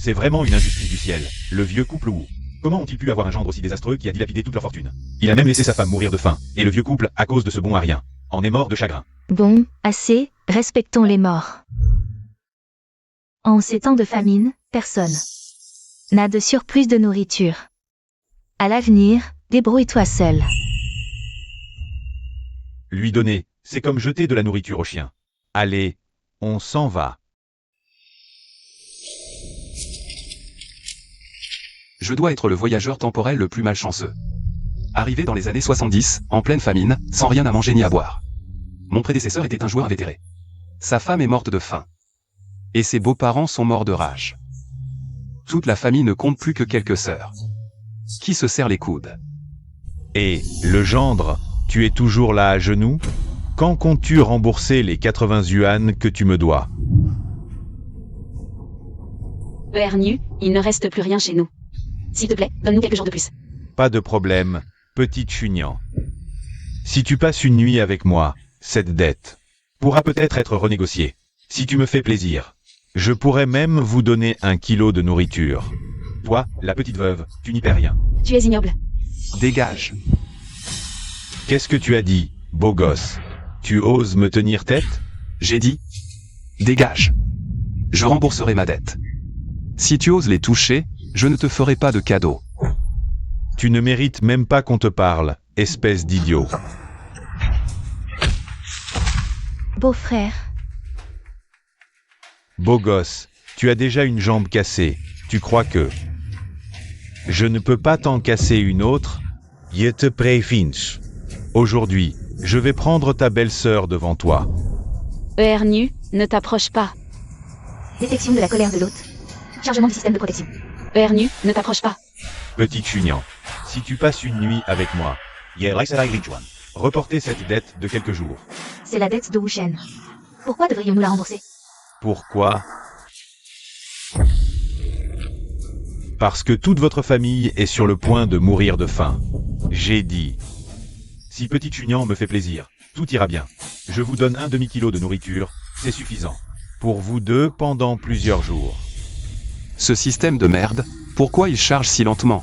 C'est vraiment une injustice du ciel. Le vieux couple Wu. Comment ont-ils pu avoir un gendre aussi désastreux qui a dilapidé toute leur fortune? Il a même laissé sa femme mourir de faim. Et le vieux couple, à cause de ce bon à rien, en est mort de chagrin. Bon, assez, respectons les morts. En ces temps de famine, personne n'a de surplus de nourriture. À l'avenir, débrouille-toi seul. Lui donner, c'est comme jeter de la nourriture au chien. Allez, on s'en va. Je dois être le voyageur temporel le plus malchanceux. Arrivé dans les années 70, en pleine famine, sans rien à manger ni à boire. Mon prédécesseur était un joueur invétéré. Sa femme est morte de faim. Et ses beaux-parents sont morts de rage. Toute la famille ne compte plus que quelques sœurs. Qui se serrent les coudes. Et, le gendre, tu es toujours là à genoux? Quand comptes-tu rembourser les 80 yuan que tu me dois? ERNU, il ne reste plus rien chez nous. S'il te plaît, donne-nous quelques jours de plus. Pas de problème, petit Chunian. Si tu passes une nuit avec moi, cette dette pourra peut-être être renégociée. Si tu me fais plaisir, je pourrais même vous donner 1 kilo de nourriture. Toi, la petite veuve, tu n'y perds rien. Tu es ignoble. Dégage. Qu'est-ce que tu as dit, beau gosse? Tu oses me tenir tête? J'ai dit. Dégage. Je rembourserai ma dette. Si tu oses les toucher, je ne te ferai pas de cadeau. Tu ne mérites même pas qu'on te parle, espèce d'idiot. Beau-frère, Beau gosse, tu as déjà une jambe cassée. Tu crois que... Je ne peux pas t'en casser une autre? Je te préviens. Aujourd'hui, je vais prendre ta belle-sœur devant toi. ERNU, ne t'approche pas. détection de la colère de l'hôte. Chargement du système de protection. ERNU, ne t'approche pas. Petit Chunian, si tu passes une nuit avec moi, reportez cette dette de quelques jours. C'est la dette de Wushen. Pourquoi devrions-nous la rembourser? Pourquoi? Parce que toute votre famille est sur le point de mourir de faim. J'ai dit. Si Petit Chunian me fait plaisir, tout ira bien. Je vous donne 1 demi-kilo de nourriture, c'est suffisant. Pour vous deux pendant plusieurs jours. Ce système de merde, pourquoi il charge si lentement?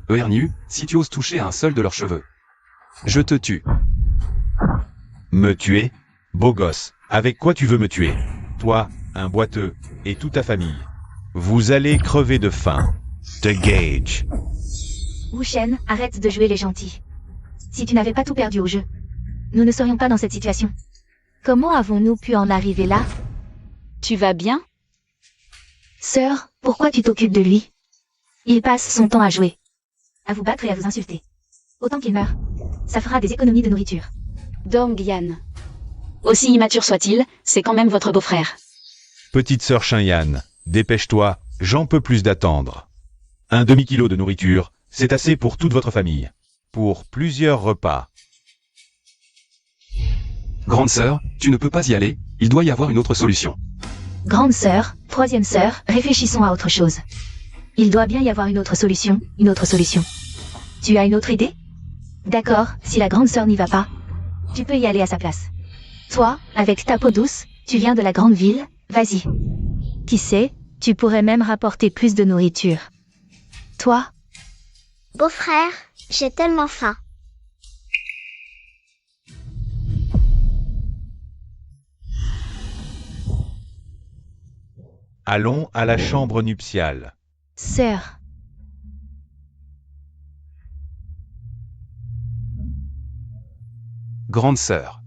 ERNU, si tu oses toucher à un seul de leurs cheveux, je te tue. Me tuer? Beau gosse, avec quoi tu veux me tuer? Toi, un boiteux, et toute ta famille. Vous allez crever de faim. The Gage. Wushen, arrête de jouer les gentils. Si tu n'avais pas tout perdu au jeu, nous ne serions pas dans cette situation. Comment avons-nous pu en arriver là? Tu vas bien? Sœur, pourquoi tu t'occupes de lui? Il passe son temps à jouer, à vous battre et à vous insulter. Autant qu'il meurt, ça fera des économies de nourriture. Dongyan. Aussi immature soit-il, c'est quand même votre beau-frère. Petite sœur Shinyan, dépêche-toi, j'en peux plus d'attendre. 1 demi-kilo de nourriture, c'est assez pour toute votre famille. Pour plusieurs repas. Grande sœur, tu ne peux pas y aller, il doit y avoir une autre solution. Grande sœur, troisième sœur, réfléchissons à autre chose. Il doit bien y avoir une autre solution, une autre solution. Tu as une autre idée? D'accord, si la grande sœur n'y va pas, tu peux y aller à sa place. Toi, avec ta peau douce, tu viens de la grande ville, vas-y. Qui sait, tu pourrais même rapporter plus de nourriture. Toi? Beau-frère, j'ai tellement faim. Allons à la chambre nuptiale. Sœur. Grande sœur.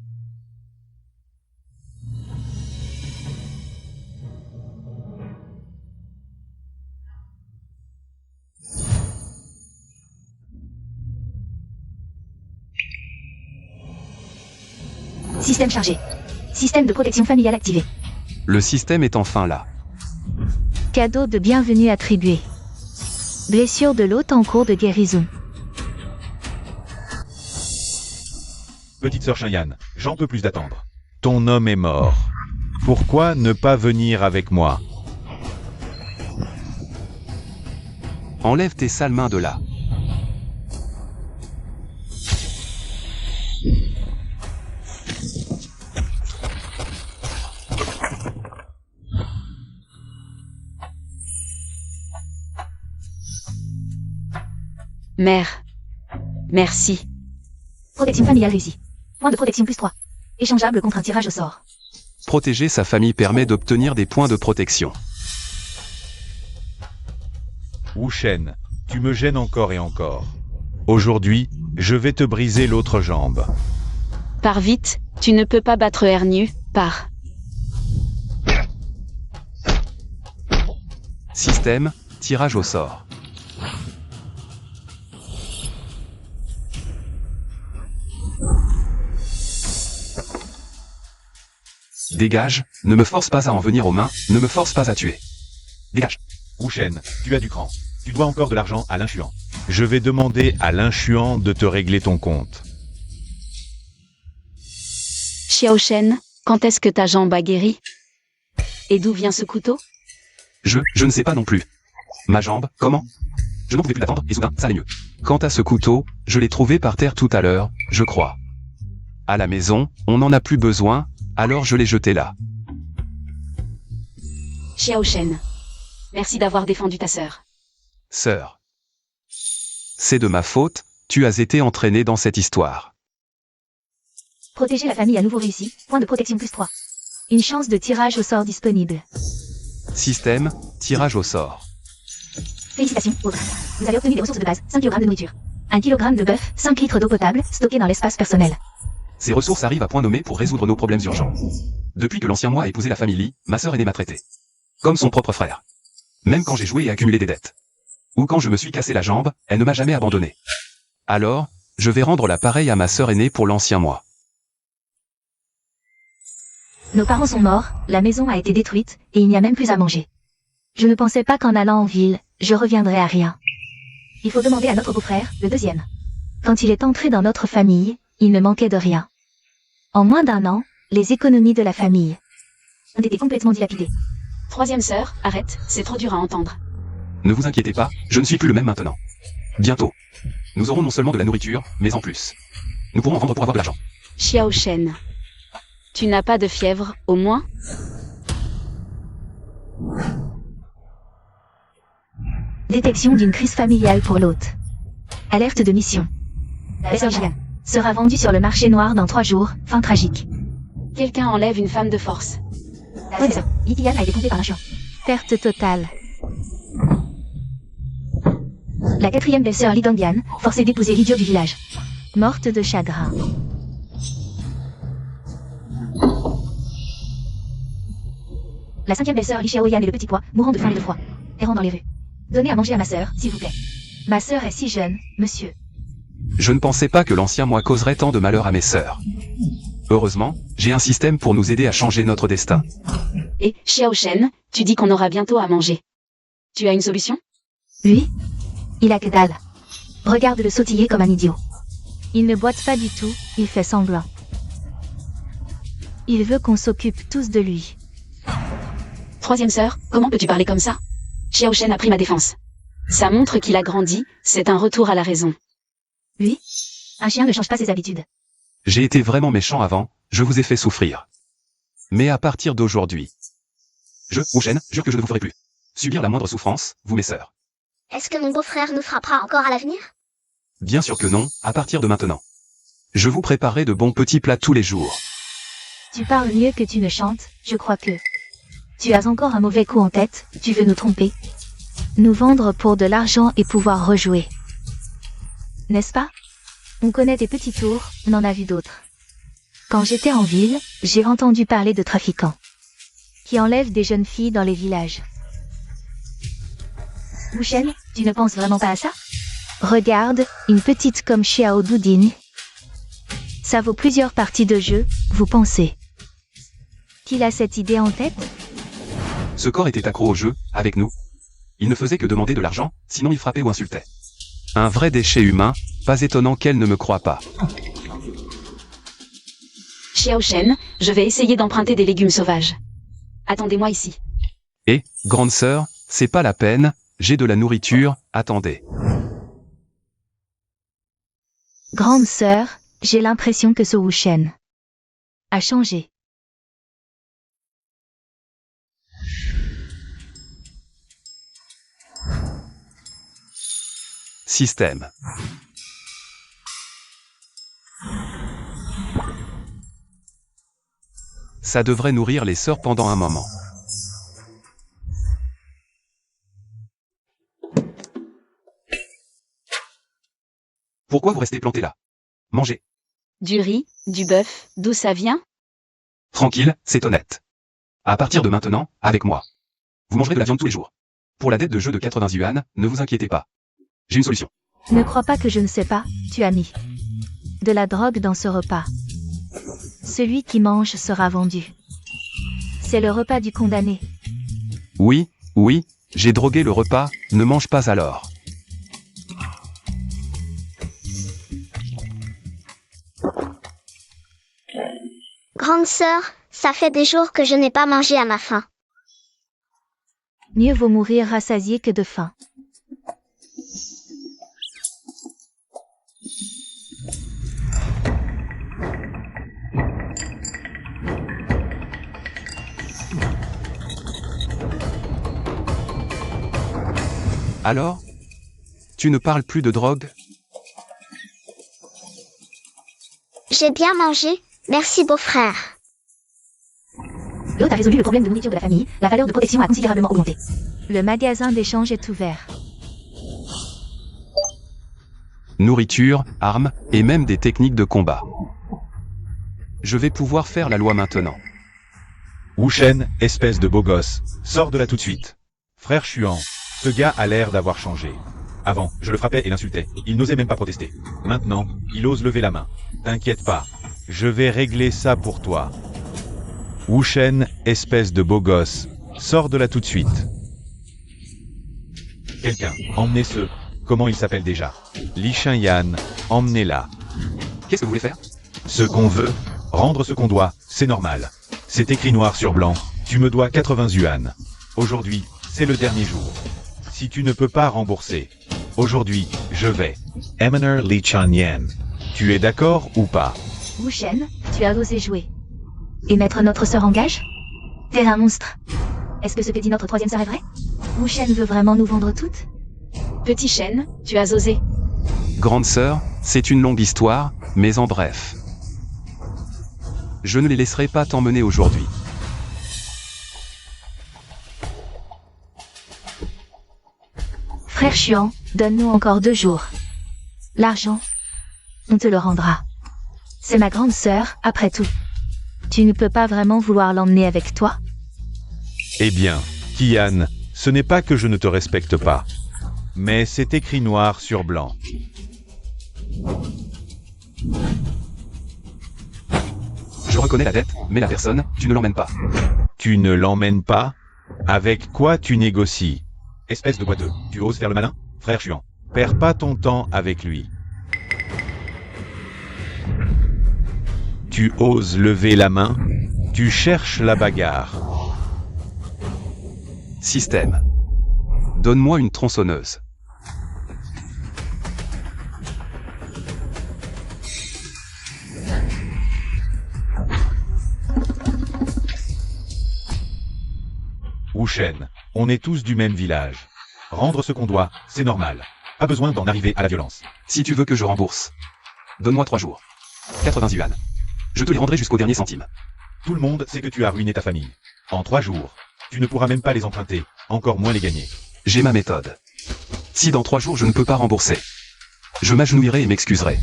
Système chargé. Système de protection familiale activé. Le système est enfin là. Cadeau de bienvenue attribué. Blessure de l'hôte en cours de guérison. Petite sœur Shinyan, j'en peux plus d'attendre. Ton homme est mort. Pourquoi ne pas venir avec moi? Enlève tes sales mains de là. Mère. Merci. Protection familiale réussie. Point de protection +3. Échangeable contre un tirage au sort. Protéger sa famille permet d'obtenir des points de protection. Wu Shen, tu me gênes encore et encore. Aujourd'hui, je vais te briser l'autre jambe. Pars vite, tu ne peux pas battre Ernu, pars. Système, tirage au sort. Dégage, ne me force pas à en venir aux mains, ne me force pas à tuer. Dégage. Wu Shen, tu as du cran. Tu dois encore de l'argent à l'inchuant. Je vais demander à l'inchuant de te régler ton compte. Xiao Shen, quand est-ce que ta jambe a guéri? Et d'où vient ce couteau? Je ne sais pas non plus. Ma jambe, comment? Je n'en pouvais plus l'attendre, et soudain, ça allait mieux. Quant à ce couteau, je l'ai trouvé par terre tout à l'heure, je crois. À la maison, on n'en a plus besoin, alors je l'ai jeté là. Xiao Shen. Merci d'avoir défendu ta sœur. Sœur. C'est de ma faute, tu as été entraînée dans cette histoire. Protéger la famille à nouveau réussi. Point de protection +3. Une chance de tirage au sort disponible. Système, tirage au sort. Félicitations, autre. Vous avez obtenu des ressources de base, 5 kg de nourriture. 1 kg de bœuf, 5 litres d'eau potable, stockés dans l'espace personnel. Ces ressources arrivent à point nommé pour résoudre nos problèmes urgents. Depuis que l'ancien moi a épousé la famille Li, ma sœur aînée m'a traité comme son propre frère. Même quand j'ai joué et accumulé des dettes. Ou quand je me suis cassé la jambe, elle ne m'a jamais abandonné. Alors, je vais rendre la pareille à ma sœur aînée pour l'ancien moi. Nos parents sont morts, la maison a été détruite, et il n'y a même plus à manger. Je ne pensais pas qu'en allant en ville, je reviendrais à rien. Il faut demander à notre beau-frère, le deuxième. Quand il est entré dans notre famille, il ne manquait de rien. En moins d'1 an, les économies de la famille ont été complètement dilapidées. Troisième sœur, arrête, c'est trop dur à entendre. Ne vous inquiétez pas, je ne suis plus le même maintenant. Bientôt. Nous aurons non seulement de la nourriture, mais en plus. Nous pourrons en vendre pour avoir de l'argent. Xiao Shen. Tu n'as pas de fièvre, au moins? Détection d'une crise familiale pour l'hôte. Alerte de mission. La sœur Jian sera vendue sur le marché noir dans 3 jours, fin tragique. Quelqu'un enlève une femme de force. La sœur Yiyan a été trompée par un chien. Perte totale. La 4e belle-sœur Li Dongbian, forcée d'épouser l'idiot du village. Morte de chagrin. La 5e belle-sœur Li Xiaoyan et le petit pois, mourant de faim et de froid. Errant dans les rues. Donnez à manger à ma sœur, s'il vous plaît. Ma sœur est si jeune, monsieur. Je ne pensais pas que l'ancien moi causerait tant de malheur à mes sœurs. Heureusement, j'ai un système pour nous aider à changer notre destin. Et, Xiao Shen, tu dis qu'on aura bientôt à manger. Tu as une solution? Lui? Il a que dalle. Regarde-le sautiller comme un idiot. Il ne boite pas du tout, il fait semblant. Il veut qu'on s'occupe tous de lui. Troisième sœur, comment peux-tu parler comme ça? Xiao Shen a pris ma défense. Ça montre qu'il a grandi, c'est un retour à la raison. Oui? Un chien ne change pas ses habitudes. J'ai été vraiment méchant avant, je vous ai fait souffrir. Mais à partir d'aujourd'hui, Wu Shen, jure que je ne vous ferai plus subir la moindre souffrance, vous mes sœurs. Est-ce que mon beau-frère nous frappera encore à l'avenir? Bien sûr que non, à partir de maintenant. Je vous préparerai de bons petits plats tous les jours. Tu parles mieux que tu ne chantes, je crois que... Tu as encore un mauvais coup en tête, tu veux nous tromper. Nous vendre pour de l'argent et pouvoir rejouer. N'est-ce pas? On connaît tes petits tours, on en a vu d'autres. Quand j'étais en ville, j'ai entendu parler de trafiquants. Qui enlèvent des jeunes filles dans les villages. Wu Shen, tu ne penses vraiment pas à ça? Regarde, une petite comme Xiao Doudine. Ça vaut plusieurs parties de jeu, vous pensez? Qu'il a cette idée en tête? Ce corps était accro au jeu, avec nous. Il ne faisait que demander de l'argent, sinon il frappait ou insultait. Un vrai déchet humain, pas étonnant qu'elle ne me croie pas. Xiao Shen, je vais essayer d'emprunter des légumes sauvages. Attendez-moi ici. Et, grande sœur, c'est pas la peine, j'ai de la nourriture, attendez. Grande sœur, j'ai l'impression que ce Wu Shen a changé. Système. Ça devrait nourrir les sœurs pendant un moment. Pourquoi vous restez planté là? Mangez. Du riz, du bœuf, d'où ça vient? Tranquille, c'est honnête. À partir de maintenant, avec moi. Vous mangerez de la viande tous les jours. Pour la dette de jeu de 80 yuan, ne vous inquiétez pas. J'ai une solution. Ne crois pas que je ne sais pas, tu as mis de la drogue dans ce repas. Celui qui mange sera vendu. C'est le repas du condamné. Oui, j'ai drogué le repas, ne mange pas alors. Grande sœur, ça fait des jours que je n'ai pas mangé à ma faim. Mieux vaut mourir rassasié que de faim. Alors? Tu ne parles plus de drogue? J'ai bien mangé, merci beau-frère. L'hôte a résolu le problème de nourriture de la famille, la valeur de protection a considérablement augmenté. Le magasin d'échange est ouvert. Nourriture, armes, et même des techniques de combat. Je vais pouvoir faire la loi maintenant. Wu Shen, espèce de beau gosse, sors de là tout de suite. Frère Xuan, ce gars a l'air d'avoir changé. Avant, je le frappais et l'insultais. Il n'osait même pas protester. Maintenant, il ose lever la main. T'inquiète pas. Je vais régler ça pour toi. Wu Shen, espèce de beau gosse, sors de là tout de suite. Quelqu'un, emmenez ce... Comment il s'appelle déjà? Li Shenyan, emmenez-la. Qu'est-ce que vous voulez faire? Ce qu'on veut, rendre ce qu'on doit, c'est normal. C'est écrit noir sur blanc. Tu me dois 80 yuan. Aujourd'hui, c'est le dernier jour. Si tu ne peux pas rembourser, aujourd'hui, je vais. Eminer Li Shenyan. Tu es d'accord ou pas? Wu Shen, tu as osé jouer. Et mettre notre sœur en gage? T'es un monstre. Est-ce que ce que dit notre troisième sœur est vrai? Wu Shen veut vraiment nous vendre toutes? Petit Shen, tu as osé. Grande sœur, c'est une longue histoire, mais en bref. Je ne les laisserai pas t'emmener aujourd'hui. Frère Xuan, donne-nous encore 2 jours. L'argent, on te le rendra. C'est ma grande sœur, après tout. Tu ne peux pas vraiment vouloir l'emmener avec toi? Eh bien, Kian, ce n'est pas que je ne te respecte pas. Mais c'est écrit noir sur blanc. Je reconnais la dette, mais la personne, tu ne l'emmènes pas. Tu ne l'emmènes pas? Avec quoi tu négocies? Espèce de boiteux, tu oses faire le malin? Frère Xuan, perds pas ton temps avec lui. Tu oses lever la main? Tu cherches la bagarre. Système. Donne-moi une tronçonneuse. Wu Shen, on est tous du même village. Rendre ce qu'on doit, c'est normal. Pas besoin d'en arriver à la violence. Si tu veux que je rembourse, donne-moi 3 jours. 80 yuan. Je te les rendrai jusqu'au dernier centime. Tout le monde sait que tu as ruiné ta famille. En 3 jours, tu ne pourras même pas les emprunter, encore moins les gagner. J'ai ma méthode. Si dans 3 jours je ne peux pas rembourser, je m'agenouillerai et m'excuserai.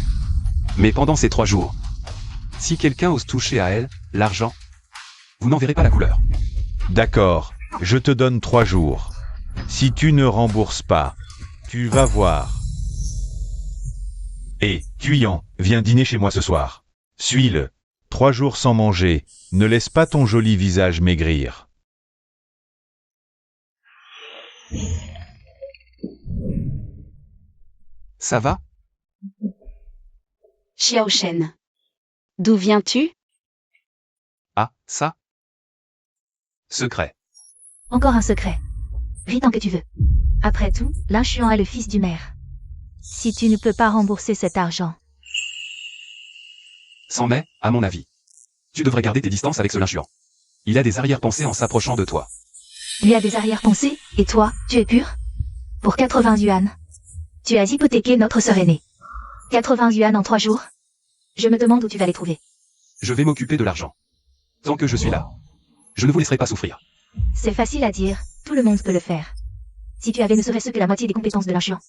Mais pendant ces 3 jours, si quelqu'un ose toucher à elle, l'argent, vous n'en verrez pas la couleur. D'accord, je te donne 3 jours. Si tu ne rembourses pas, tu vas voir. Et, Tuyan, viens dîner chez moi ce soir. Suis-le. 3 jours sans manger, ne laisse pas ton joli visage maigrir. Ça va? Xiao Shen. D'où viens-tu? Ah, ça? Secret. Encore un secret. Ris tant que tu veux. Après tout, Lin Xuan est le fils du maire. Si tu ne peux pas rembourser cet argent... Sans mais, à mon avis. Tu devrais garder tes distances avec ce Lin Xuan. Il a des arrière-pensées en s'approchant de toi. Lui a des arrière-pensées, et toi, tu es pur? Pour 80 yuan. Tu as hypothéqué notre sœur aînée. 80 yuan en 3 jours. Je me demande où tu vas les trouver. Je vais m'occuper de l'argent. Tant que je suis là. Je ne vous laisserai pas souffrir. C'est facile à dire, tout le monde peut le faire. Si tu avais ne serait-ce que la moitié des compétences de l'influent,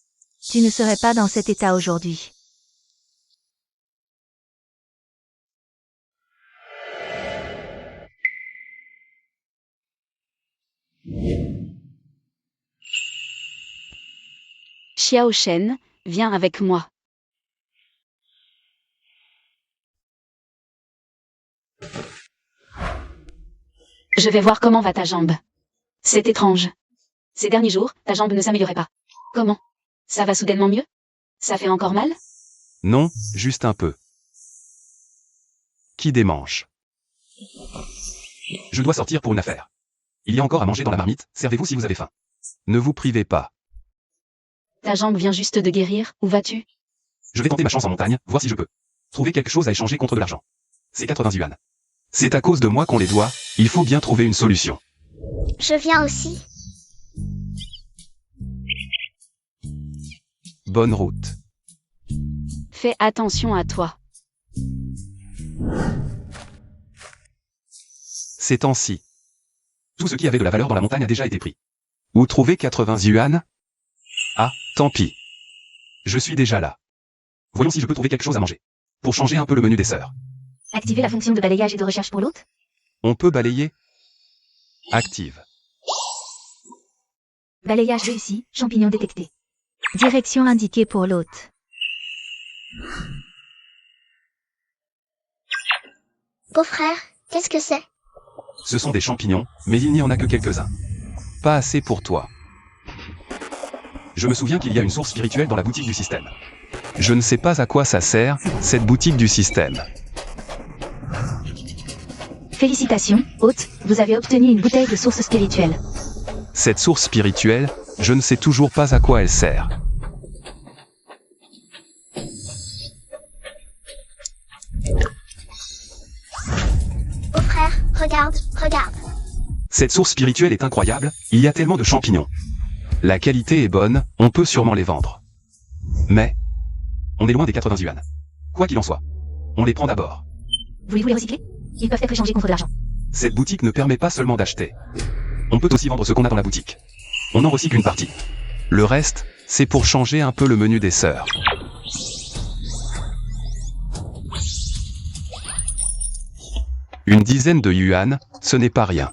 tu ne serais pas dans cet état aujourd'hui. Xiao Shen, viens avec moi. Je vais voir comment va ta jambe. C'est étrange. Ces derniers jours, ta jambe ne s'améliorait pas. Comment? Ça va soudainement mieux? Ça fait encore mal? Non, juste un peu. Qui démange? Je dois sortir pour une affaire. Il y a encore à manger dans la marmite, servez-vous si vous avez faim. Ne vous privez pas. Ta jambe vient juste de guérir, où vas-tu? Je vais tenter ma chance en montagne, voir si je peux trouver quelque chose à échanger contre de l'argent. C'est 80 yuan. C'est à cause de moi qu'on les doit, il faut bien trouver une solution. Je viens aussi. Bonne route. Fais attention à toi. Ces temps-ci. Tout ce qui avait de la valeur dans la montagne a déjà été pris. Où trouver 80 yuan? Ah, tant pis. Je suis déjà là. Voyons si je peux trouver quelque chose à manger. Pour changer un peu le menu des sœurs. Activer la fonction de balayage et de recherche pour l'hôte? On peut balayer? Active. Balayage réussi, champignons détectés. Direction indiquée pour l'hôte. Beau-frère, qu'est-ce que c'est? Ce sont des champignons, mais il n'y en a que quelques-uns. Pas assez pour toi. Je me souviens qu'il y a une source spirituelle dans la boutique du système. Je ne sais pas à quoi ça sert, cette boutique du système. Félicitations, hôte, vous avez obtenu une bouteille de source spirituelle. Cette source spirituelle, je ne sais toujours pas à quoi elle sert. Beau-frère, regarde, regarde. Cette source spirituelle est incroyable, il y a tellement de champignons. La qualité est bonne, on peut sûrement les vendre. Mais, on est loin des 80 yuan. Quoi qu'il en soit, on les prend d'abord. Voulez-vous les recycler? Ils peuvent être échangés contre de l'argent. Cette boutique ne permet pas seulement d'acheter. On peut aussi vendre ce qu'on a dans la boutique. On en recycle une partie. Le reste, c'est pour changer un peu le menu des sœurs. Une dizaine de yuan, ce n'est pas rien.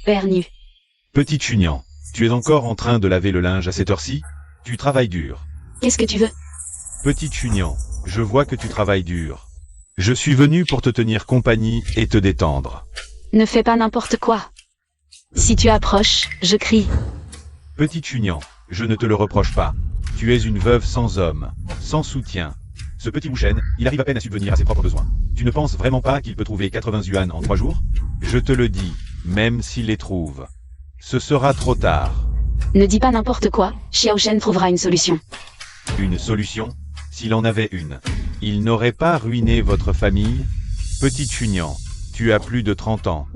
Père nu. Petit Chunian, tu es encore en train de laver le linge à cette heure-ci? Tu travailles dur. Qu'est-ce que tu veux? Petit Chunian, je vois que tu travailles dur. Je suis venu pour te tenir compagnie et te détendre. Ne fais pas n'importe quoi. Si tu approches, je crie. Petit Chunian, je ne te le reproche pas. Tu es une veuve sans homme, sans soutien. Ce petit Wuchen, il arrive à peine à subvenir à ses propres besoins. Tu ne penses vraiment pas qu'il peut trouver 80 yuan en 3 jours? Je te le dis, même s'il les trouve. Ce sera trop tard. Ne dis pas n'importe quoi, Xiao Shen trouvera une solution. Une solution? S'il en avait une. Il n'aurait pas ruiné votre famille? Petit Chunian, tu as plus de 30 ans.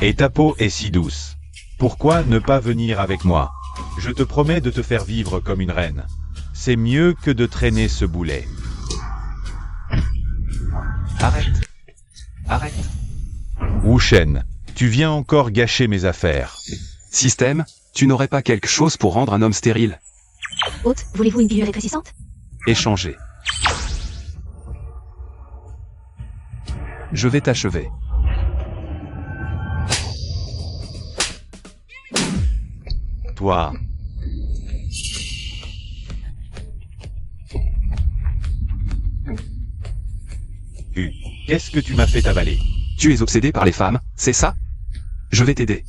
Et ta peau est si douce. Pourquoi ne pas venir avec moi? Je te promets de te faire vivre comme une reine. C'est mieux que de traîner ce boulet. Arrête. Arrête. Wuchen, tu viens encore gâcher mes affaires. Système, tu n'aurais pas quelque chose pour rendre un homme stérile? Hôte, voulez-vous une pilule rétrécissante? Échanger. Je vais t'achever. Toi. Qu'est-ce que tu m'as fait avaler? Tu es obsédé par les femmes, c'est ça? Je vais t'aider.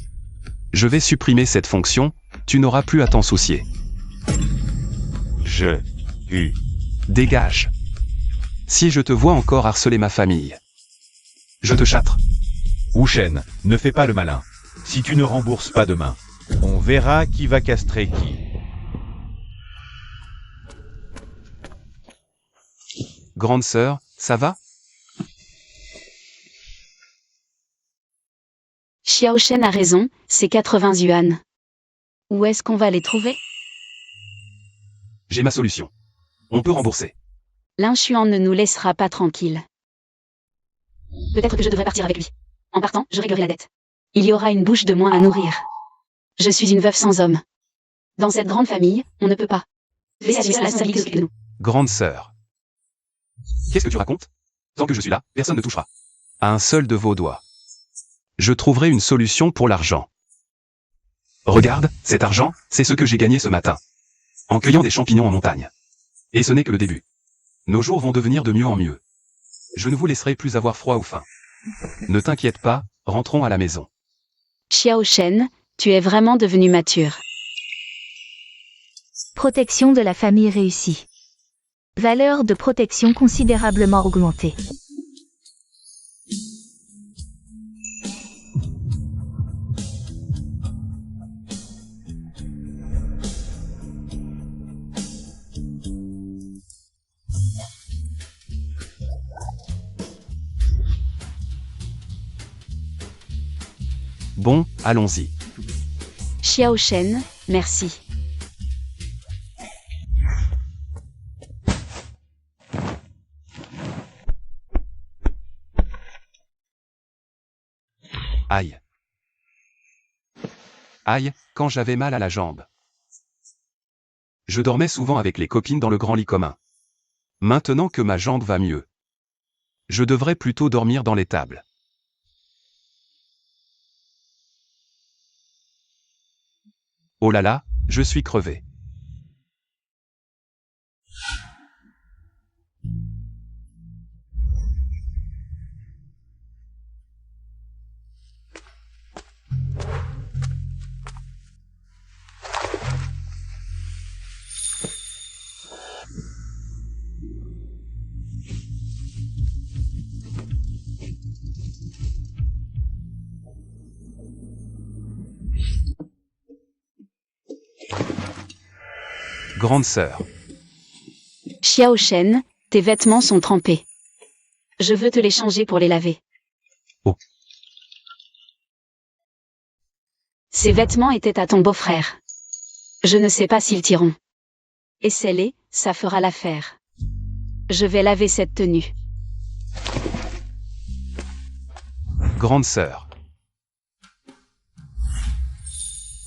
Je vais supprimer cette fonction, tu n'auras plus à t'en soucier. Dégage. Si je te vois encore harceler ma famille, je te châtre. Wuchen, ne fais pas le malin. Si tu ne rembourses pas demain, On verra qui va castrer qui. Grande sœur, ça va? Xiao Shen a raison, c'est 80 yuan. Où est-ce qu'on va les trouver? J'ai ma solution. On peut rembourser. L'inchuan ne nous laissera pas tranquilles. Peut-être que je devrais partir avec lui. En partant, je réglerai la dette. Il y aura une bouche de moins à nourrir. Je suis une veuve sans homme. Dans cette grande famille, on ne peut pas laisser la responsabilité s'occuper de nous. Grande sœur. Qu'est-ce que tu racontes? Tant que je suis là, personne ne touchera. À un seul de vos doigts. Je trouverai une solution pour l'argent. Regarde, cet argent, c'est ce que j'ai gagné ce matin. En cueillant des champignons en montagne. Et ce n'est que le début. Nos jours vont devenir de mieux en mieux. Je ne vous laisserai plus avoir froid ou faim. Ne t'inquiète pas, rentrons à la maison. Xiao Shen, tu es vraiment devenu mature. Protection de la famille réussie. Valeur de protection considérablement augmentée. Bon, allons-y. Xiao Shen, merci. Aïe. Aïe, quand j'avais mal à la jambe. Je dormais souvent avec les copines dans le grand lit commun. Maintenant que ma jambe va mieux, je devrais plutôt dormir dans l'étable. Oh là là, je suis crevé. Grande sœur. Xiao Shen, tes vêtements sont trempés. Je veux te les changer pour les laver. Oh. Ces vêtements étaient à ton beau-frère. Je ne sais pas s'ils t'iront. Essaie-les, ça fera l'affaire. Je vais laver cette tenue. Grande sœur.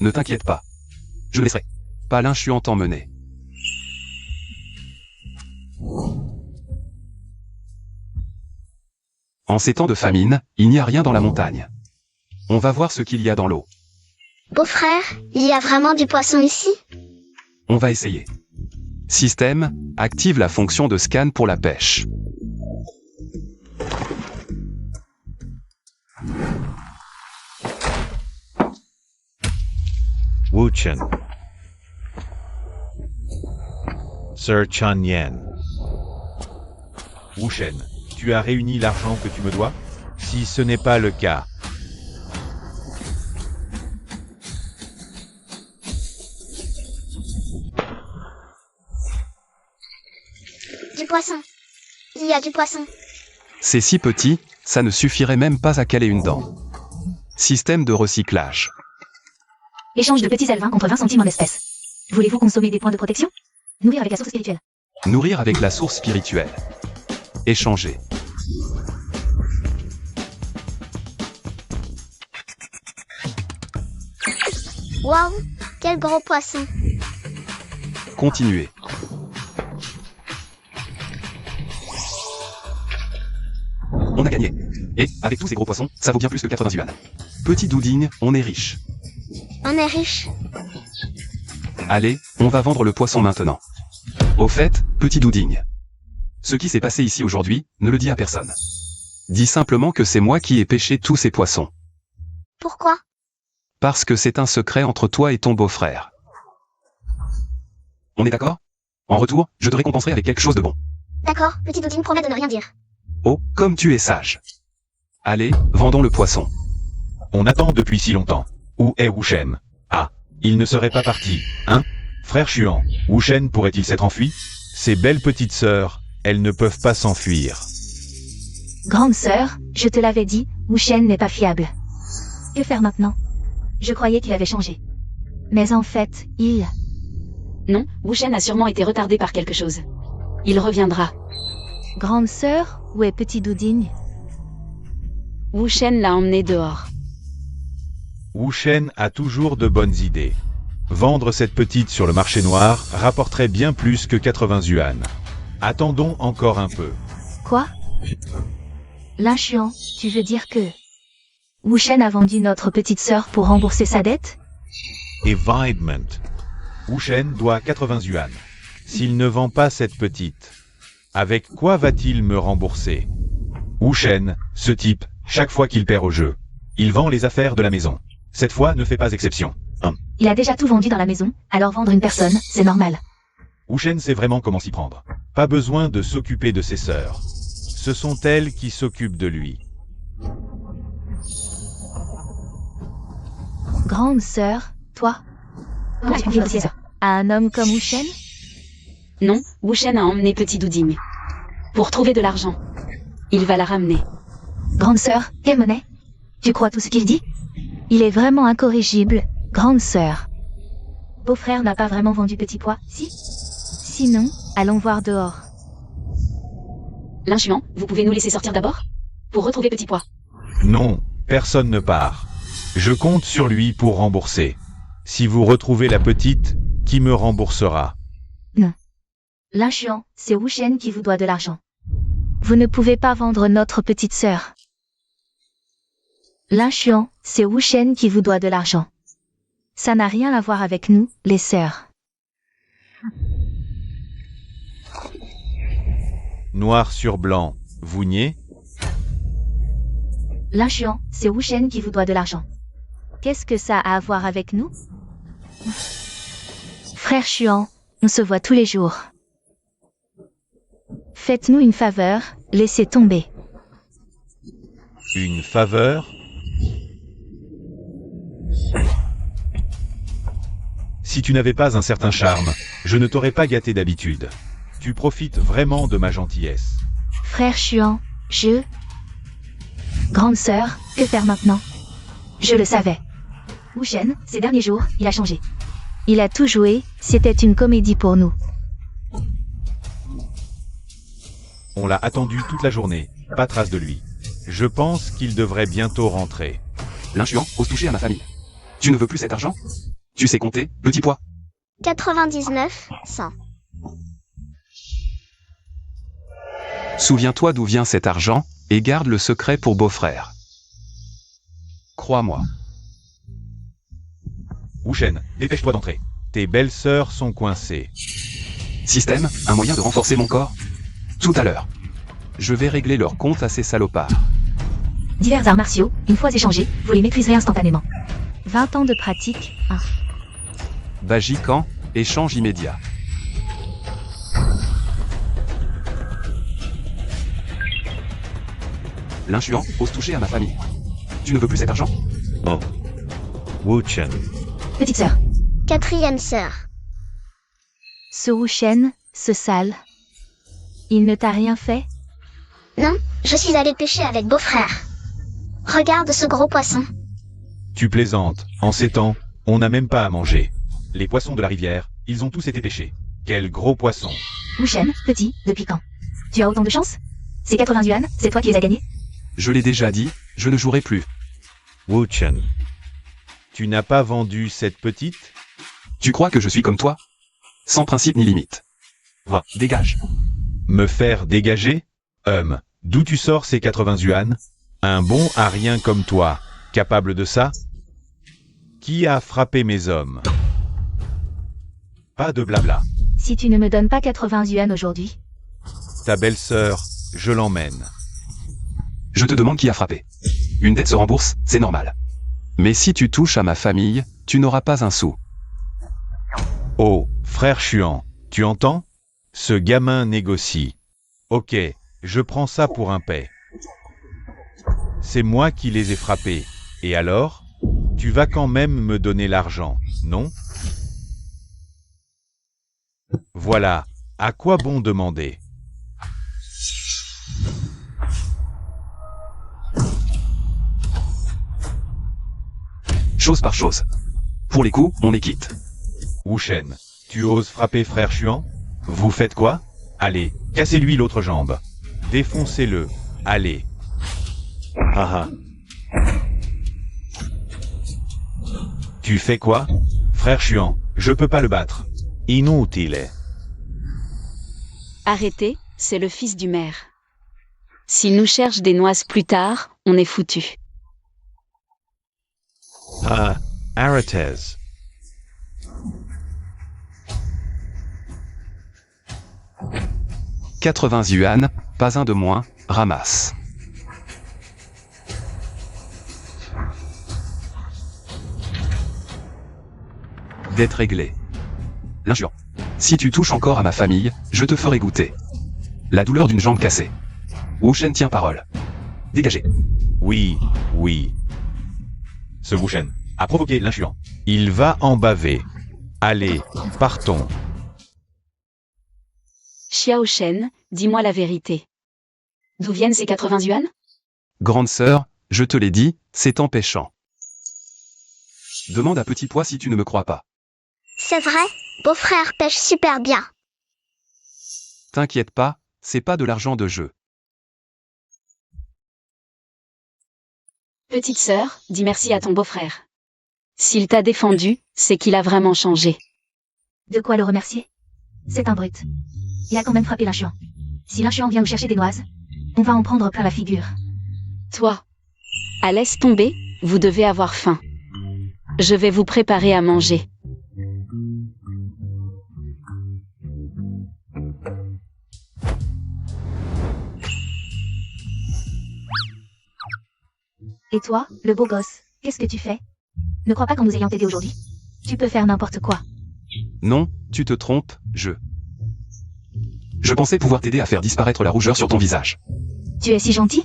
Ne t'inquiète pas. Je laisserai pas l'inchuan t'emmener. En ces temps de famine, il n'y a rien dans la montagne. On va voir ce qu'il y a dans l'eau. Beau-frère, il y a vraiment du poisson ici? On va essayer. Système, active la fonction de scan pour la pêche. Wu Chen. Sir Chan Yen. Wu Shen, tu as réuni l'argent que tu me dois? Si ce n'est pas le cas, Du poisson. Il y a du poisson. C'est si petit, ça ne suffirait même pas à caler une dent. Système de recyclage. Échange de petits alevins contre 20 centimes en espèces. Voulez-vous consommer des points de protection? Nourrir avec la source spirituelle. Nourrir avec la source spirituelle. Échanger. Waouh, quel gros poisson. Continuer. On a gagné. Et, avec tous ces gros poissons, ça vaut bien plus que 80 yuan. Petit douding, on est riche. On est riche. Allez, on va vendre le poisson maintenant. Au fait, petit douding. Ce qui s'est passé ici aujourd'hui, ne le dis à personne. Dis simplement que c'est moi qui ai pêché tous ces poissons. Pourquoi? Parce que c'est un secret entre toi et ton beau-frère. On est d'accord? En retour, je te récompenserai avec quelque chose de bon. D'accord, petit Doudine promet de ne rien dire. Oh, comme tu es sage. Allez, vendons le poisson. on attend depuis si longtemps. Où est Wu Shen? Ah, il ne serait pas parti, hein? Frère Chuan, Wu Shen pourrait-il s'être enfui? Ces belles petites sœurs, elles ne peuvent pas s'enfuir. Grande sœur, je te l'avais dit, Wu Shen n'est pas fiable. Que faire maintenant? Je croyais qu'il avait changé. Mais en fait, Non, Wu Shen a sûrement été retardé par quelque chose. Il reviendra. Grande sœur, où est petit Doudigne? Wu Shen l'a emmené dehors. Wu Shen a toujours de bonnes idées. Vendre cette petite sur le marché noir rapporterait bien plus que 80 yuan. Attendons encore un peu. Quoi? Lin Xuan, tu veux dire que Wu Shen a vendu notre petite sœur pour rembourser sa dette? Evidement. Wu Shen doit 80 yuan. S'il ne vend pas cette petite, avec quoi va-t-il me rembourser? Wu Shen, ce type, chaque fois qu'il perd au jeu, il vend les affaires de la maison. Cette fois ne fait pas exception. Il a déjà tout vendu dans la maison, alors vendre une personne, c'est normal. Wu Shen sait vraiment comment s'y prendre. Pas besoin de s'occuper de ses sœurs. Ce sont elles qui s'occupent de lui. Grande sœur, toi, tu confies aussi à un homme comme Wu Shen? Non, Wu Shen a emmené petit Doudigne. Pour trouver de l'argent. Il va la ramener. Grande sœur, quelle monnaie? Tu crois tout ce qu'il dit? Il est vraiment incorrigible, grande sœur. Beau-frère n'a pas vraiment vendu petit pois, si? Sinon, allons voir dehors. Lin Xuan, vous pouvez nous laisser sortir d'abord? Pour retrouver petit pois. Non, personne ne part. Je compte sur lui pour rembourser. Si vous retrouvez la petite, qui me remboursera? Lin Xuan, c'est Wu Shen qui vous doit de l'argent. Vous ne pouvez pas vendre notre petite sœur. Lin Xuan, c'est Wu Shen qui vous doit de l'argent. Ça n'a rien à voir avec nous, les sœurs. Noir sur blanc, vous niez? Lin Xuan, c'est Wu Shen qui vous doit de l'argent. Qu'est-ce que ça a à voir avec nous? Frère Xuan, on se voit tous les jours. Faites-nous une faveur, laissez tomber. Une faveur? Si tu n'avais pas un certain charme, je ne t'aurais pas gâté d'habitude. Tu profites vraiment de ma gentillesse. Frère Xuan, Grande sœur, que faire maintenant? Je le savais. Wu Shen, ces derniers jours, il a changé. Il a tout joué, c'était une comédie pour nous. On l'a attendu toute la journée, pas trace de lui. Je pense qu'il devrait bientôt rentrer. Lin Xuan ose toucher à ma famille. Tu ne veux plus cet argent? Tu sais compter, petit pois? 99, 100. Souviens-toi d'où vient cet argent, et garde le secret pour beau-frère. Crois-moi. Wu Shen, dépêche-toi d'entrer. Tes belles sœurs sont coincées. Système, un moyen de renforcer mon corps? Tout à l'heure. Je vais régler leur compte à ces salopards. Divers arts martiaux, une fois échangés, vous les maîtriserez instantanément. 20 ans de pratique, 1. Bajikan, échange immédiat. Lin Xuan ose toucher à ma famille. Tu ne veux plus cet argent? Oh. Wu Shen. Petite sœur, Quatrième sœur. ce Wu Shen, ce sale. Il ne t'a rien fait? Non, je suis allée pêcher avec beau-frère. Regarde ce gros poisson. Tu plaisantes. En ces temps, on n'a même pas à manger. Les poissons de la rivière, ils ont tous été pêchés. Quel gros poisson. Wu Shen, petit, depuis quand? Tu as autant de chance? Ces 80 yuan, c'est toi qui les as gagnés? Je l'ai déjà dit, je ne jouerai plus. Wu Shen. Tu n'as pas vendu cette petite? Tu crois que je suis comme toi? Sans principe ni limite. Va, dégage. Me faire dégager? D'où tu sors ces 80 yuan? Un bon à rien comme toi, capable de ça? Qui a frappé mes hommes? Pas de blabla. Si tu ne me donnes pas 80 yuan aujourd'hui, Ta belle-sœur, je l'emmène. Je te demande qui a frappé. Une dette se rembourse, c'est normal. Mais si tu touches à ma famille, tu n'auras pas un sou. Oh, frère Chuan, tu entends? Ce gamin négocie. Ok, je prends ça pour un paix. C'est moi qui les ai frappés. Et alors? Tu vas quand même me donner l'argent, non? Voilà, à quoi bon demander? Chose par chose. Pour les coups, on est quitte. Wuchen, tu oses frapper frère Chuan? Vous faites quoi? Allez, cassez-lui l'autre jambe. Défoncez-le. Allez. Haha. Tu fais quoi? Frère Chuan, je peux pas le battre. Inutile. Arrêtez, c'est le fils du maire. S'il nous cherche des noises plus tard, on est foutu. Ah, arrêtez. « 80 yuan, pas un de moins, ramasse. » Dette réglée. L'injure. Si tu touches encore à ma famille, je te ferai goûter. La douleur d'une jambe cassée. Wuchen tient parole. Dégagez. Oui, oui. Ce Wuchen a provoqué l'influent. Il va en baver. Allez, partons. Xiao Shen, dis-moi la vérité. D'où viennent ces 80 yuan? Grande sœur, je te l'ai dit, c'est en pêchant. Demande à Petit Pois si tu ne me crois pas. C'est vrai, beau-frère pêche super bien. T'inquiète pas, c'est pas de l'argent de jeu. Petite sœur, dis merci à ton beau-frère. S'il t'a défendu, c'est qu'il a vraiment changé. De quoi le remercier? C'est un brute. Il a quand même frappé l'inchuan. Si l'inchuan vient nous chercher des noises, on va en prendre plein la figure. Toi. Ah, laisse tomber, vous devez avoir faim. Je vais vous préparer à manger. Et toi, le beau gosse, qu'est-ce que tu fais? Ne crois pas qu'en nous ayant aidé aujourd'hui, tu peux faire n'importe quoi. Non, tu te trompes, Je pensais pouvoir t'aider à faire disparaître la rougeur sur ton visage. Tu es si gentil?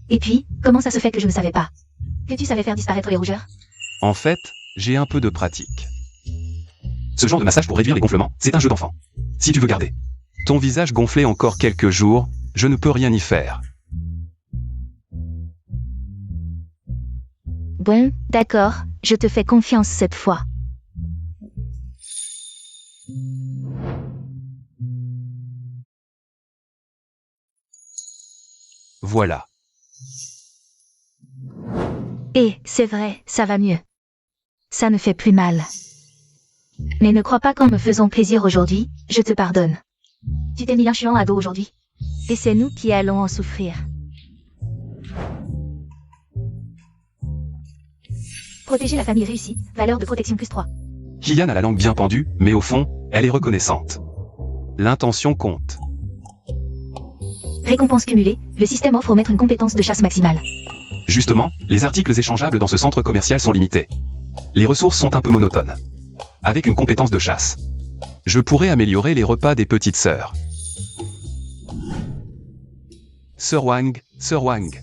Et puis, comment ça se fait que je ne savais pas que tu savais faire disparaître les rougeurs? En fait, j'ai un peu de pratique. Ce genre de massage pour réduire les gonflements, c'est un jeu d'enfant. Si tu veux garder ton visage gonflé encore quelques jours, je ne peux rien y faire. Bon, d'accord, je te fais confiance cette fois. Voilà. Et, c'est vrai, ça va mieux. Ça ne fait plus mal. Mais ne crois pas qu'en me faisant plaisir aujourd'hui, je te pardonne. Tu t'es mis l'inchuan à dos aujourd'hui. Et c'est nous qui allons en souffrir. Protéger la famille réussie, valeur de protection +3. Kian a la langue bien pendue, mais au fond, elle est reconnaissante. L'intention compte. Récompense cumulée, le système offre au maître une compétence de chasse maximale. Justement, les articles échangeables dans ce centre commercial sont limités. Les ressources sont un peu monotones. Avec une compétence de chasse, je pourrais améliorer les repas des petites sœurs. Sœur Wang, Sœur Wang.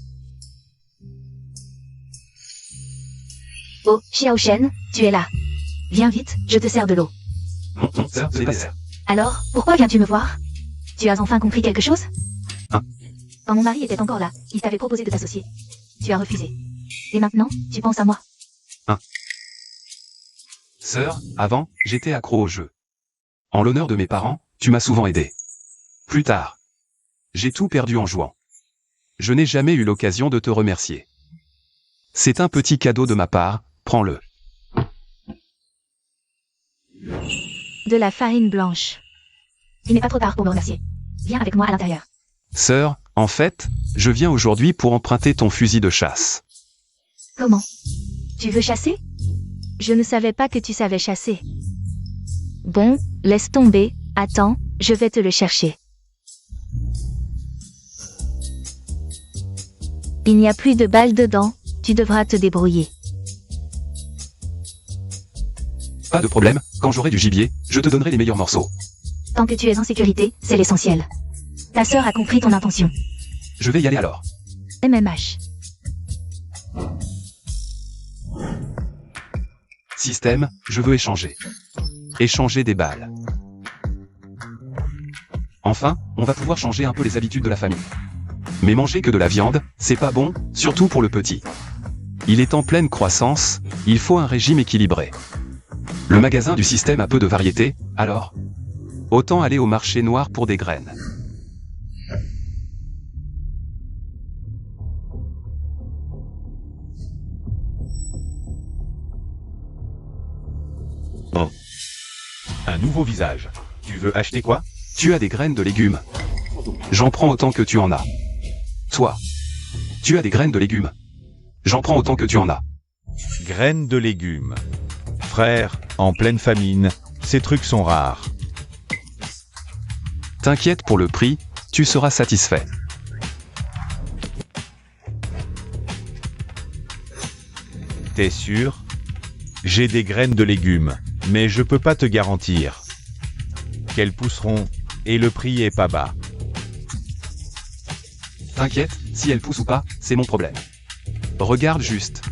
Oh, Xiao Shen, tu es là. Viens vite, je te sers de l'eau. Sœur, c'est pas sœur. Alors, pourquoi viens-tu me voir? Tu as enfin compris quelque chose? Hein? Quand mon mari était encore là, il t'avait proposé de t'associer. Tu as refusé. Et maintenant, tu penses à moi. Sœur, avant, j'étais accro au jeu. En l'honneur de mes parents, tu m'as souvent aidé. Plus tard, j'ai tout perdu en jouant. Je n'ai jamais eu l'occasion de te remercier. C'est un petit cadeau de ma part, prends-le. De la farine blanche. Il n'est pas trop tard pour me remercier. Viens avec moi à l'intérieur. Sœur, en fait, je viens aujourd'hui pour emprunter ton fusil de chasse. Comment? Tu veux chasser? Je ne savais pas que tu savais chasser. Bon, laisse tomber, attends, je vais te le chercher. Il n'y a plus de balles dedans, tu devras te débrouiller. Pas de problème, quand j'aurai du gibier, je te donnerai les meilleurs morceaux. Tant que tu es en sécurité, c'est l'essentiel. Ta sœur a compris ton intention. Je vais y aller alors. MMH. Système, je veux échanger. Échanger des balles. Enfin, on va pouvoir changer un peu les habitudes de la famille. Mais manger que de la viande, c'est pas bon, surtout pour le petit. Il est en pleine croissance, il faut un régime équilibré. Le magasin du système a peu de variété, alors autant aller au marché noir pour des graines. Oh. Un nouveau visage. Tu veux acheter quoi? Tu as des graines de légumes. J'en prends autant que tu en as. Toi, tu as des graines de légumes. J'en prends autant que tu en as. Graines de légumes. Frère, en pleine famine, ces trucs sont rares. T'inquiète pour le prix, tu seras satisfait. T'es sûr? J'ai des graines de légumes, mais je peux pas te garantir qu'elles pousseront, et le prix est pas bas. T'inquiète, si elle pousse ou pas, c'est mon problème. Regarde juste.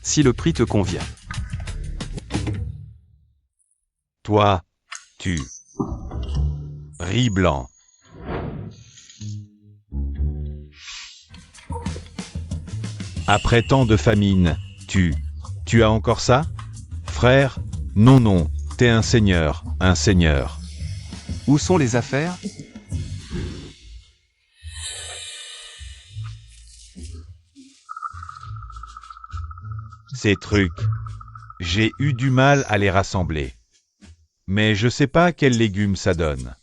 Si le prix te convient. Toi, tu. Riz blanc. Après tant de famine, tu as encore ça? Frère, non non, t'es un seigneur, un seigneur. Où sont les affaires? Ces trucs, j'ai eu du mal à les rassembler. Mais je sais pas quels légumes ça donne.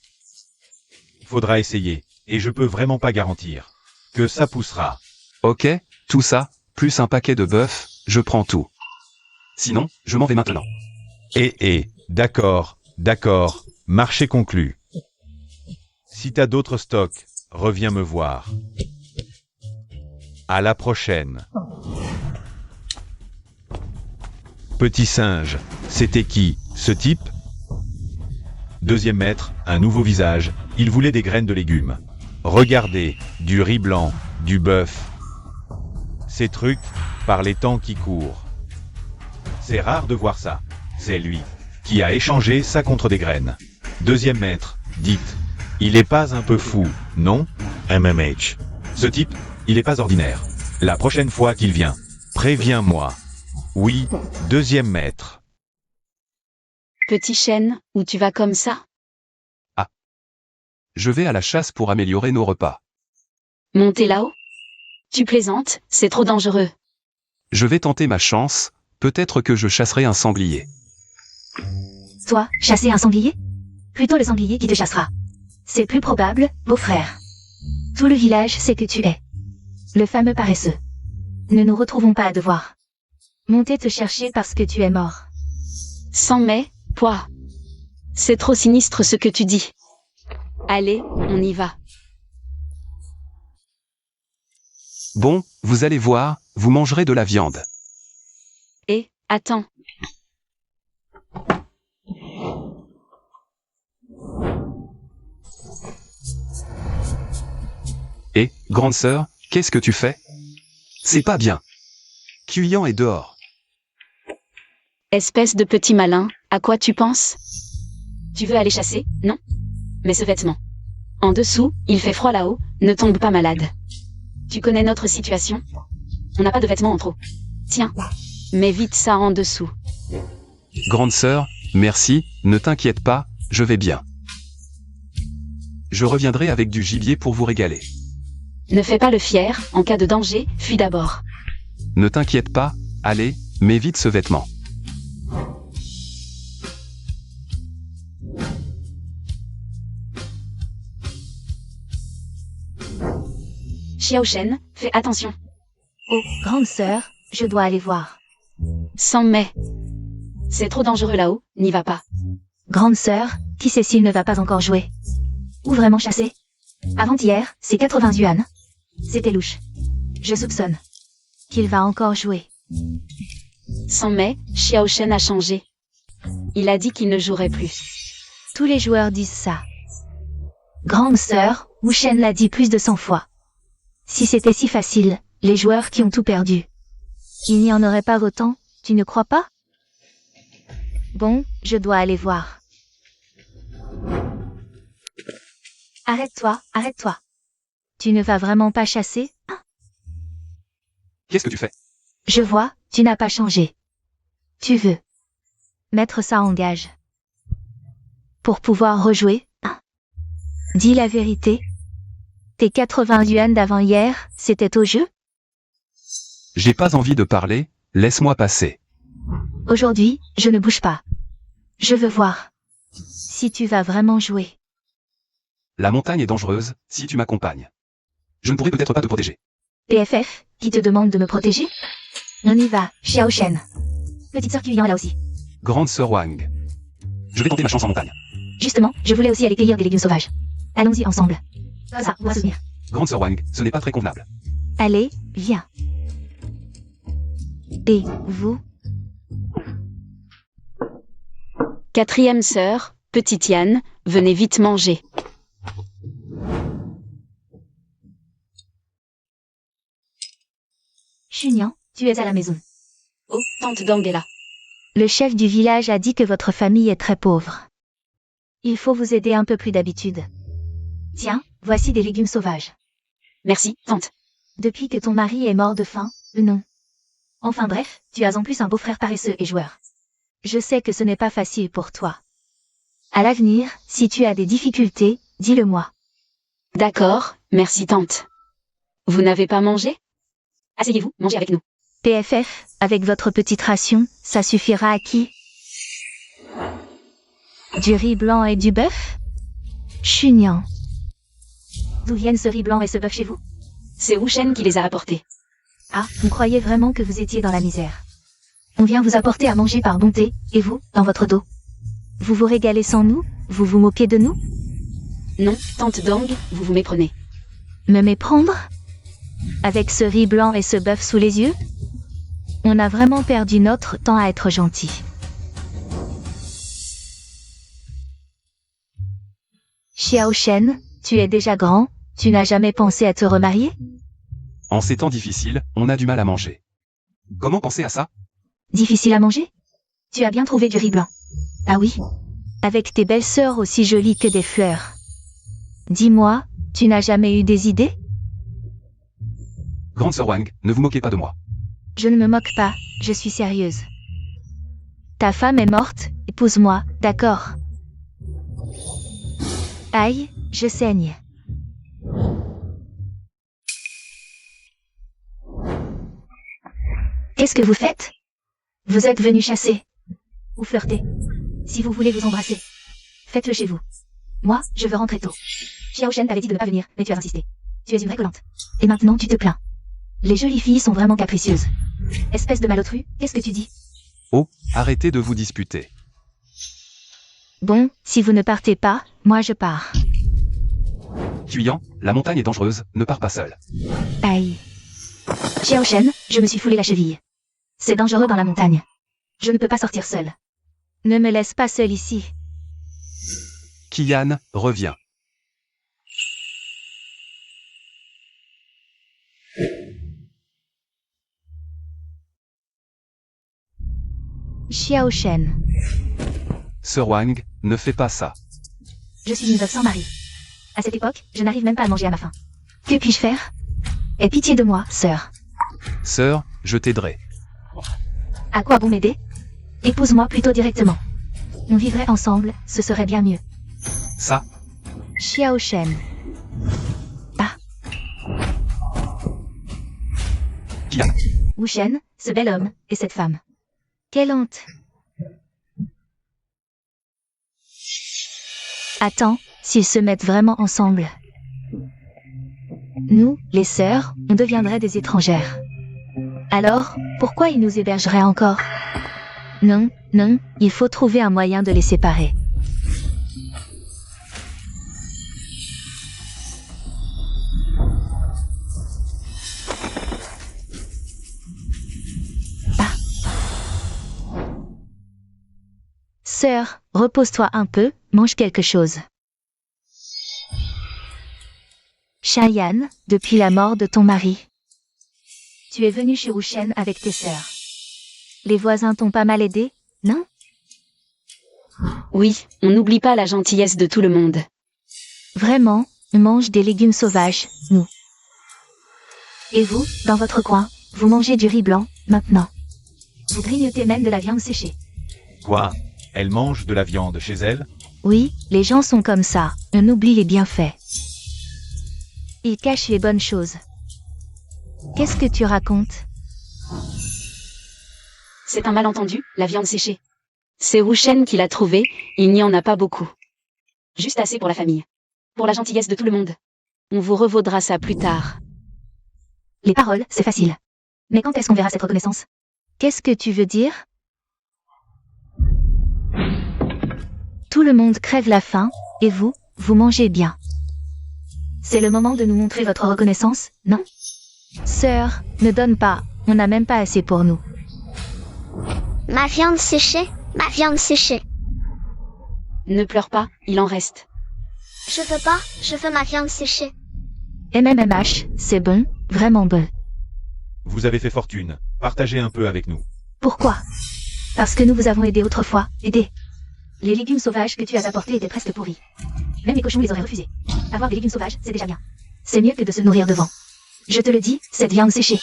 Faudra essayer, et je peux vraiment pas garantir que ça poussera. Ok, tout ça, plus un paquet de bœuf, je prends tout. Sinon, je m'en vais maintenant. D'accord, marché conclu. Si t'as d'autres stocks, reviens me voir. À la prochaine. Petit singe, c'était qui, ce type? Deuxième maître, un nouveau visage, il voulait des graines de légumes. Regardez, du riz blanc, du bœuf. Ces trucs, par les temps qui courent. C'est rare de voir ça. C'est lui, qui a échangé ça contre des graines. Deuxième maître, dites, il est pas un peu fou, non? MMH. Ce type, il est pas ordinaire. La prochaine fois qu'il vient, préviens-moi. Oui, deuxième maître. Petit chêne, où tu vas comme ça? Je vais à la chasse pour améliorer nos repas. Monter là-haut? Tu plaisantes, c'est trop dangereux. Je vais tenter ma chance, peut-être que je chasserai un sanglier. Toi, chasser un sanglier? Plutôt le sanglier qui te chassera. C'est plus probable, beau-frère. Tout le village sait que tu es le fameux paresseux. Ne nous retrouvons pas à devoir monter te chercher parce que tu es mort. Sans mais, poids. C'est trop sinistre ce que tu dis. Allez, on y va. Bon, vous allez voir, vous mangerez de la viande. Et, attends. Et, grande sœur, qu'est-ce que tu fais? C'est pas bien. Cuyan est dehors. Espèce de petit malin, à quoi tu penses? Tu veux aller chasser, non? Mais ce vêtement. En dessous, il fait froid là-haut, ne tombe pas malade. Tu connais notre situation? On n'a pas de vêtements en trop. Tiens, mets vite ça en dessous. Grande sœur, merci, ne t'inquiète pas, je vais bien. Je reviendrai avec du gibier pour vous régaler. Ne fais pas le fier, en cas de danger, fuis d'abord. Ne t'inquiète pas, allez, mets vite ce vêtement. Xiaoshen, fais attention. Oh, grande sœur, je dois aller voir. Sans mais. C'est trop dangereux là-haut, n'y va pas. Grande sœur, qui sait s'il ne va pas encore jouer? Ou vraiment chasser? Avant-hier, c'est 80 yuan. C'était louche. Je soupçonne qu'il va encore jouer. Sans mais, Xiaoshen a changé. Il a dit qu'il ne jouerait plus. Tous les joueurs disent ça. Grande sœur, Wu Shen l'a dit plus de 100 fois. Si c'était si facile, les joueurs qui ont tout perdu, il n'y en aurait pas autant, tu ne crois pas? Bon, je dois aller voir. Arrête-toi, arrête-toi. Tu ne vas vraiment pas chasser, hein? Qu'est-ce que tu fais? Je vois, tu n'as pas changé. Tu veux mettre ça en gage pour pouvoir rejouer, hein? Dis la vérité. Tes 80 yuan d'avant-hier, c'était au jeu? J'ai pas envie de parler, laisse-moi passer. Aujourd'hui, je ne bouge pas. Je veux voir si tu vas vraiment jouer. La montagne est dangereuse, si tu m'accompagnes. Je ne pourrai peut-être pas te protéger. PFF, qui te demande de me protéger? On y va, Xiao Shen. Petite sœur qui vient là aussi. Grande sœur Wang. Je vais tenter ma chance en montagne. Justement, je voulais aussi aller cueillir des légumes sauvages. Allons-y ensemble. Comme ça, on va se souvenir. Grande sœur Wang, ce n'est pas très convenable. Allez, viens. Et vous? Quatrième sœur, petite Yann, venez vite manger. Chunian, tu es à la maison. Oh, tante Dang est là. Le chef du village a dit que votre famille est très pauvre. Il faut vous aider un peu plus d'habitude. Tiens, voici des légumes sauvages. Merci, tante. Depuis que ton mari est mort de faim, non. Enfin bref, tu as en plus un beau-frère paresseux et joueur. Je sais que ce n'est pas facile pour toi. À l'avenir, si tu as des difficultés, dis-le-moi. D'accord, merci tante. Vous n'avez pas mangé? Asseyez-vous, mangez avec nous. PFF, avec votre petite ration, ça suffira à qui? Du riz blanc et du bœuf? Chunian. D'où viennent ce riz blanc et ce bœuf chez vous? C'est Wuchen qui les a apportés. Ah, vous croyez vraiment que vous étiez dans la misère? On vient vous apporter à manger par bonté, et vous, dans votre dos. Vous vous régalez sans nous? Vous vous moquez de nous? Non, tante Dang, vous vous méprenez. Me méprendre? Avec ce riz blanc et ce bœuf sous les yeux? On a vraiment perdu notre temps à être gentil. Xiao Shen, tu es déjà grand, tu n'as jamais pensé à te remarier? En ces temps difficiles, on a du mal à manger. Comment penser à ça? Difficile à manger? Tu as bien trouvé du riz blanc. Ah oui? Avec tes belles sœurs aussi jolies que des fleurs. Dis-moi, tu n'as jamais eu des idées? Grande sœur Wang, ne vous moquez pas de moi. Je ne me moque pas, je suis sérieuse. Ta femme est morte, épouse-moi, d'accord? Aïe, je saigne. Qu'est-ce que vous faites? Vous êtes venu chasser. Ou flirter. Si vous voulez vous embrasser, faites-le chez vous. Moi, je veux rentrer tôt. Xiao Shen t'avait dit de ne pas venir, mais tu as insisté. Tu es une vraie collante. Et maintenant tu te plains. Les jolies filles sont vraiment capricieuses. Espèce de malotru, qu'est-ce que tu dis? Oh, arrêtez de vous disputer. Bon, si vous ne partez pas, moi je pars. Tuyan, la montagne est dangereuse, ne pars pas seul. Aïe. Xiao Shen, je me suis foulé la cheville. C'est dangereux dans la montagne. Je ne peux pas sortir seule. Ne me laisse pas seule ici. Kian, reviens. Xiao Shen. Sœur Wang, ne fais pas ça. Je suis une veuve sans mari. À cette époque, je n'arrive même pas à manger à ma faim. Que puis-je faire? Aie pitié de moi, sœur. Sœur, je t'aiderai. À quoi bon m'aider? Épouse-moi plutôt directement. On vivrait ensemble, ce serait bien mieux. Ça, Xiao Shen. Ah, Kian. Wu Shen, ce bel homme, et cette femme. Quelle honte. Attends, s'ils se mettent vraiment ensemble. Nous, les sœurs, on deviendrait des étrangères. Alors, pourquoi ils nous hébergeraient encore? Non, non, il faut trouver un moyen de les séparer. Ah. Sœur, repose-toi un peu, mange quelque chose. Cheyenne, depuis la mort de ton mari, tu es venu chez Wuchen avec tes sœurs. Les voisins t'ont pas mal aidé, non? Oui, on n'oublie pas la gentillesse de tout le monde. Vraiment, on mange des légumes sauvages, nous. Et vous, dans votre coin, vous mangez du riz blanc, maintenant. Vous grignotez même de la viande séchée. Quoi? Elle mange de la viande chez elle? Oui, les gens sont comme ça, on oublie les bienfaits. Ils cachent les bonnes choses. Qu'est-ce que tu racontes? C'est un malentendu, la viande séchée. C'est Wuchen qui l'a trouvée, il n'y en a pas beaucoup. Juste assez pour la famille. Pour la gentillesse de tout le monde. On vous revaudra ça plus tard. Les paroles, c'est facile. Mais quand est-ce qu'on verra cette reconnaissance? Qu'est-ce que tu veux dire? Tout le monde crève la faim, et vous, vous mangez bien. C'est le moment de nous montrer votre reconnaissance, non? Sœur, ne donne pas, on n'a même pas assez pour nous. Ma viande séchée, ma viande séchée. Ne pleure pas, il en reste. Je veux pas, je veux ma viande séchée. MMMH, c'est bon, vraiment bon. Vous avez fait fortune. Partagez un peu avec nous. Pourquoi? Parce que nous vous avons aidé autrefois, aidé. Les légumes sauvages que tu as apportés étaient presque pourris. Même les cochons les auraient refusés. Avoir des légumes sauvages, c'est déjà bien. C'est mieux que de se nourrir de vent. Je te le dis, cette viande séchée.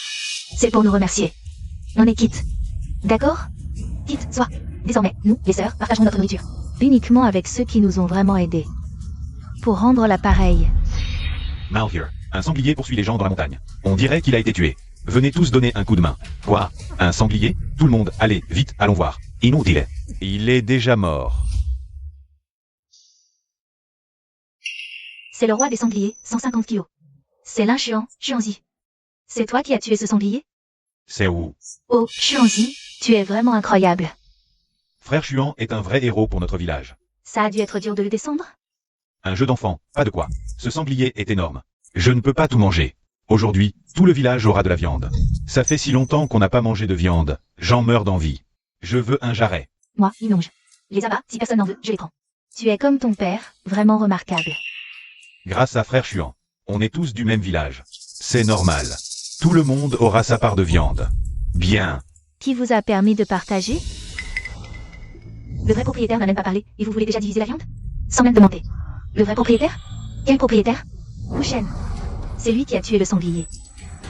C'est pour nous remercier. On est quitte. D'accord? Quitte, soit. Désormais, nous, les sœurs, partageons notre nourriture. Uniquement avec ceux qui nous ont vraiment aidés. Pour rendre l'appareil. Malheur, un sanglier poursuit les gens dans la montagne. On dirait qu'il a été tué. Venez tous donner un coup de main. Quoi? Un sanglier? Tout le monde, allez, vite, allons voir. Inutile. Il est déjà mort. C'est le roi des sangliers, 150 kilos. C'est l'un Xuanzi. C'est toi qui as tué ce sanglier? C'est où? Oh, Xuanzi, tu es vraiment incroyable. Frère Chuan est un vrai héros pour notre village. Ça a dû être dur de le descendre? Un jeu d'enfant, pas de quoi. Ce sanglier est énorme. Je ne peux pas tout manger. Aujourd'hui, tout le village aura de la viande. Ça fait si longtemps qu'on n'a pas mangé de viande. J'en meurs d'envie. Je veux un jarret. Moi, il mange. Les abats, si personne n'en veut, je les prends. Tu es comme ton père, vraiment remarquable. Grâce à Frère Chuan. On est tous du même village. C'est normal. Tout le monde aura sa part de viande. Bien. Qui vous a permis de partager? Le vrai propriétaire n'a même pas parlé, et vous voulez déjà diviser la viande? Sans même demander. Le vrai propriétaire? Quel propriétaire? Wuchen. C'est lui qui a tué le sanglier.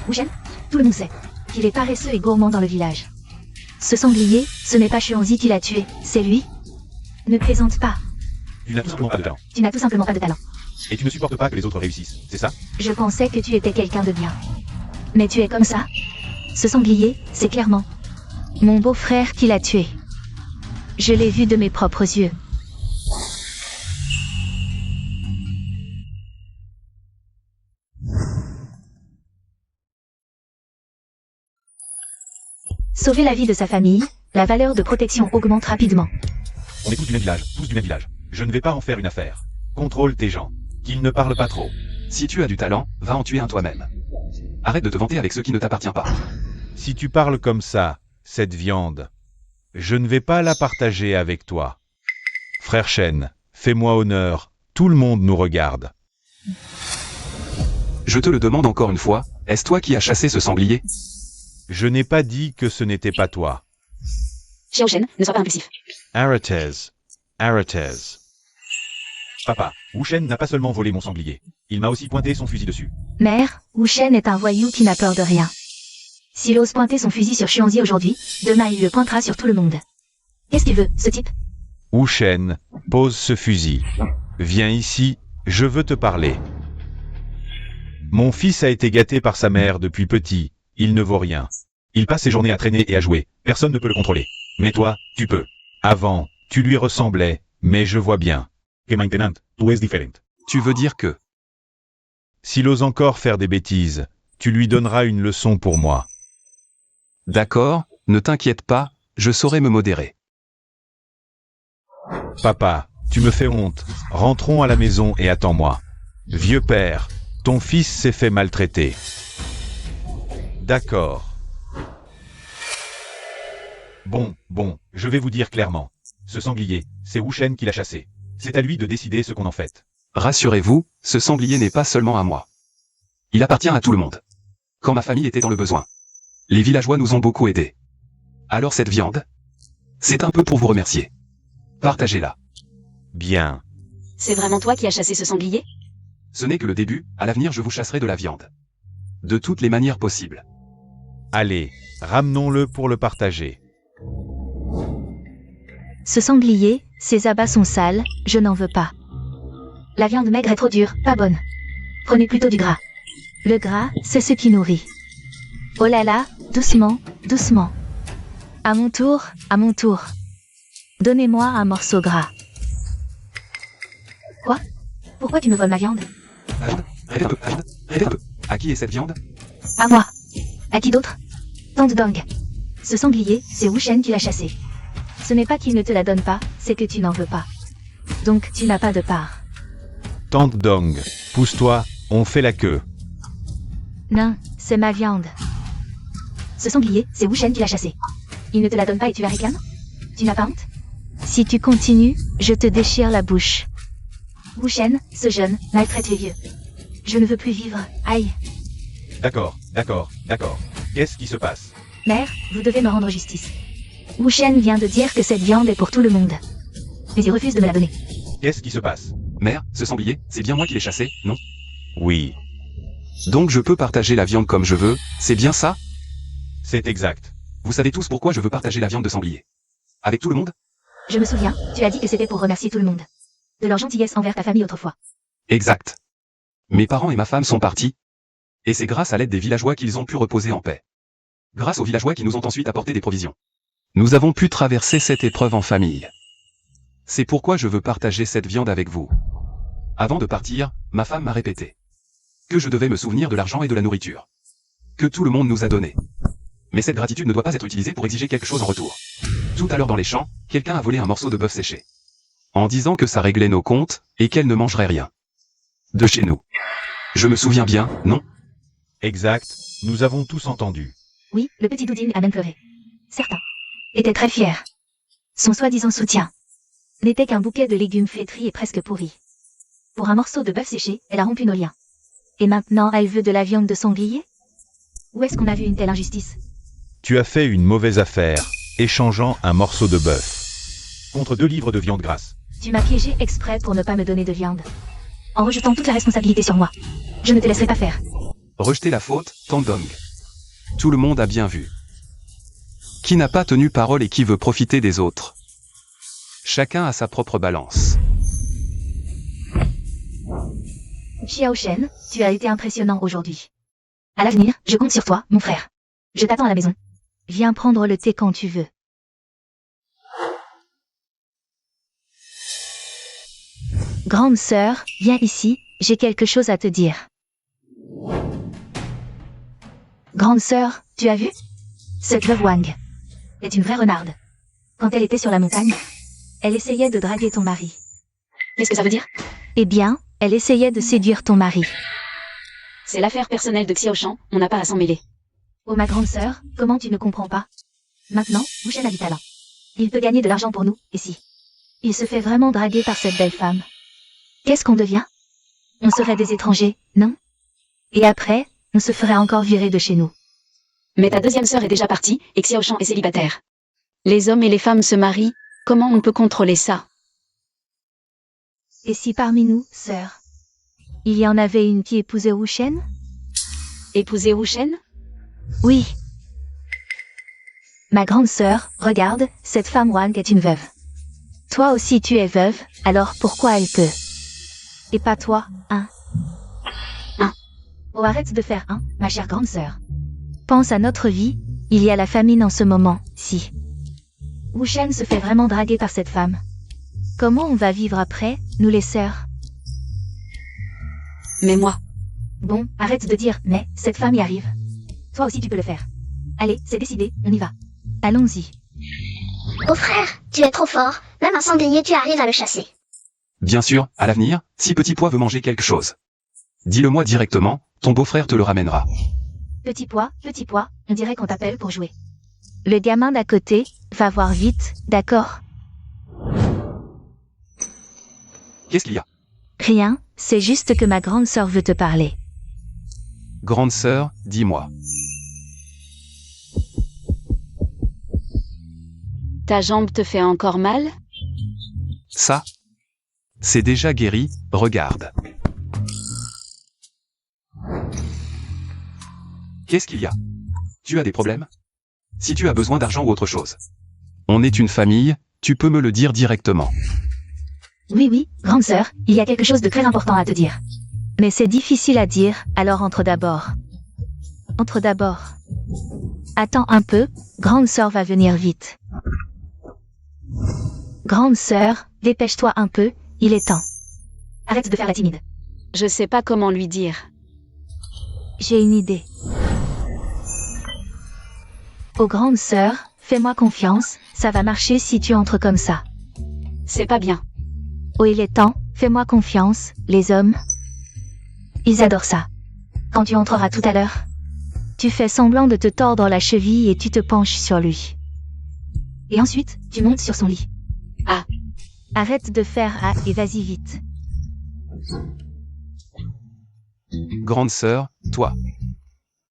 Wuchen, tout le monde sait qu'il est paresseux et gourmand dans le village. Ce sanglier, ce n'est pas Xuanzi qui l'a tué, c'est lui. Ne plaisante pas. Tu n'as tout simplement pas de talent. Tu n'as tout simplement pas de talent. Et tu ne supportes pas que les autres réussissent, c'est ça? Je pensais que tu étais quelqu'un de bien. Mais tu es comme ça. Ce sanglier, c'est clairement mon beau-frère qui l'a tué. Je l'ai vu de mes propres yeux. Sauver la vie de sa famille, la valeur de protection augmente rapidement. On est tous du même village, tous du même village. Je ne vais pas en faire une affaire. Contrôle tes gens. Qu'ils ne parlent pas trop. Si tu as du talent, va en tuer un toi-même. Arrête de te vanter avec ce qui ne t'appartient pas. Si tu parles comme ça, cette viande, je ne vais pas la partager avec toi. Frère Shen, fais-moi honneur, tout le monde nous regarde. Je te le demande encore une fois, est-ce toi qui as chassé ce sanglier? Je n'ai pas dit que ce n'était pas toi. Xiaoshen, ne sois pas impulsif. Arrêtez. Arrêtez. Papa, Wuchen n'a pas seulement volé mon sanglier. Il m'a aussi pointé son fusil dessus. Mère, Wuchen est un voyou qui n'a peur de rien. S'il ose pointer son fusil sur Xuanzi aujourd'hui, demain il le pointera sur tout le monde. Qu'est-ce qu'il veut, ce type? Wuchen, pose ce fusil. Viens ici, je veux te parler. Mon fils a été gâté par sa mère depuis petit, il ne vaut rien. Il passe ses journées à traîner et à jouer, personne ne peut le contrôler. Mais toi, tu peux. Avant, tu lui ressemblais, mais je vois bien. Que maintenant, tu es différent. Tu veux dire que... S'il ose encore faire des bêtises, tu lui donneras une leçon pour moi. D'accord, ne t'inquiète pas, je saurai me modérer. Papa, tu me fais honte. Rentrons à la maison et attends-moi. Vieux père, ton fils s'est fait maltraiter. D'accord. Bon, je vais vous dire clairement. Ce sanglier, c'est Wuchen qui l'a chassé. C'est à lui de décider ce qu'on en fait. Rassurez-vous, ce sanglier n'est pas seulement à moi. Il appartient à tout le monde. Quand ma famille était dans le besoin, les villageois nous ont beaucoup aidés. Alors cette viande, c'est un peu pour vous remercier. Partagez-la. Bien. C'est vraiment toi qui as chassé ce sanglier? Ce n'est que le début, à l'avenir je vous chasserai de la viande. De toutes les manières possibles. Allez, ramenons-le pour le partager. Ce sanglier, ses abats sont sales, je n'en veux pas. La viande maigre est trop dure, pas bonne. Prenez plutôt du gras. Le gras, c'est ce qui nourrit. Oh là là, doucement, doucement. À mon tour, à mon tour. Donnez-moi un morceau gras. Quoi? Pourquoi tu me voles ma viande? Agde, répète un peu, Agde, répète un peu. À qui est cette viande? À moi. À qui d'autre? Tante Dong. Ce sanglier, c'est Wu Shen qui l'a chassé. Ce n'est pas qu'il ne te la donne pas, c'est que tu n'en veux pas. Donc tu n'as pas de part. Tante Dong, pousse-toi, on fait la queue. Non, c'est ma viande. Ce sanglier, c'est Wu Shen qui l'a chassé. Il ne te la donne pas et tu la réclames? Tu n'as pas honte? Si tu continues, je te déchire la bouche. Wu Shen, ce jeune, maltraite les vieux. Je ne veux plus vivre, aïe. D'accord, d'accord, d'accord. Qu'est-ce qui se passe? Mère, vous devez me rendre justice. Wu Shen vient de dire que cette viande est pour tout le monde. Mais il refuse de me la donner. Qu'est-ce qui se passe? Mère, ce sanglier, c'est bien moi qui l'ai chassé, non? Oui, Donc je peux partager la viande comme je veux, c'est bien ça? c'est exact. Vous savez tous pourquoi je veux partager la viande de sanglier. Avec tout le monde? Je me souviens, tu as dit que c'était pour remercier tout le monde. De leur gentillesse envers ta famille autrefois. Exact. Mes parents et ma femme sont partis. Et c'est grâce à l'aide des villageois qu'ils ont pu reposer en paix. Grâce aux villageois qui nous ont ensuite apporté des provisions. Nous avons pu traverser cette épreuve en famille. C'est pourquoi je veux partager cette viande avec vous. Avant de partir, ma femme m'a répété que je devais me souvenir de l'argent et de la nourriture que tout le monde nous a donné. Mais cette gratitude ne doit pas être utilisée pour exiger quelque chose en retour. Tout à l'heure dans les champs, quelqu'un a volé un morceau de bœuf séché. En disant que ça réglait nos comptes, et qu'elle ne mangerait rien. De chez nous. Je me souviens bien, non? Exact, nous avons tous entendu. Oui, le petit Doudine a même pleuré. Certains étaient très fiers. Son soi-disant soutien n'était qu'un bouquet de légumes flétris et presque pourris. Pour un morceau de bœuf séché, elle a rompu nos liens. Et maintenant, elle veut de la viande de sanglier? Où est-ce qu'on a vu une telle injustice? Tu as fait une mauvaise affaire, échangeant un morceau de bœuf contre 2 livres de viande grasse. Tu m'as piégé exprès pour ne pas me donner de viande. En rejetant toute la responsabilité sur moi. Je ne te laisserai pas faire. Rejeter la faute, Tante Dong. Tout le monde a bien vu. Qui n'a pas tenu parole et qui veut profiter des autres. Chacun a sa propre balance. Xiao Shen, tu as été impressionnant aujourd'hui. À l'avenir, je compte sur toi, mon frère. Je t'attends à la maison. Viens prendre le thé quand tu veux. Grande sœur, viens ici, j'ai quelque chose à te dire. Grande sœur, tu as vu? Cette veuve Wang est une vraie renarde. Quand elle était sur la montagne, elle essayait de draguer ton mari. Qu'est-ce que ça veut dire? Eh bien, elle essayait de séduire ton mari. C'est l'affaire personnelle de Xiao Shan, on n'a pas à s'en mêler. Oh ma grande sœur, comment tu ne comprends pas? Maintenant, Wu Shen a du talent. Il peut gagner de l'argent pour nous, et si il se fait vraiment draguer par cette belle femme, qu'est-ce qu'on devient? On serait des étrangers, non? Et après, on se ferait encore virer de chez nous. Mais ta deuxième sœur est déjà partie, et Xiao Shan est célibataire. Les hommes et les femmes se marient, comment on peut contrôler ça? Et si parmi nous, sœurs, il y en avait une qui épousait Wu Shen? Épouser Wu Shen? Oui. Ma grande sœur, regarde, cette femme Wang est une veuve. Toi aussi tu es veuve, alors pourquoi elle peut? Et pas toi, hein? Oh, arrête de faire hein, ma chère grande sœur. Pense à notre vie, il y a la famine en ce moment, si Wu Shen se fait vraiment draguer par cette femme. Comment on va vivre après, nous les sœurs? Mais moi. Bon, arrête de dire, mais, cette femme y arrive. Toi aussi tu peux le faire. Allez, c'est décidé, on y va. Allons-y. Beau-frère, tu es trop fort, même un sanglier tu arrives à le chasser. Bien sûr, à l'avenir, si Petit Pois veut manger quelque chose. Dis-le-moi directement, ton beau-frère te le ramènera. Petit pois, on dirait qu'on t'appelle pour jouer. Le gamin d'à côté, va voir vite, d'accord? Qu'est-ce qu'il y a? Rien, c'est juste que ma grande sœur veut te parler. Grande sœur, dis-moi. Ta jambe te fait encore mal? Ça, c'est déjà guéri, regarde. Qu'est-ce qu'il y a? Tu as des problèmes? Si tu as besoin d'argent ou autre chose. On est une famille, tu peux me le dire directement. Oui, oui, grande sœur, il y a quelque chose de très important à te dire. Mais c'est difficile à dire, alors entre d'abord. Entre d'abord. Attends un peu, grande sœur va venir vite. Grande sœur, dépêche-toi un peu, il est temps. Arrête de faire la timide. Je sais pas comment lui dire. J'ai une idée. Oh grande sœur, fais-moi confiance, ça va marcher si tu entres comme ça. C'est pas bien. Oh il est temps, fais-moi confiance, les hommes. Ils adorent ça. Quand tu entreras tout à l'heure, tu fais semblant de te tordre la cheville et tu te penches sur lui. Et ensuite, tu montes sur son lit. Ah. Arrête de faire ah et vas-y vite. Grande sœur, toi.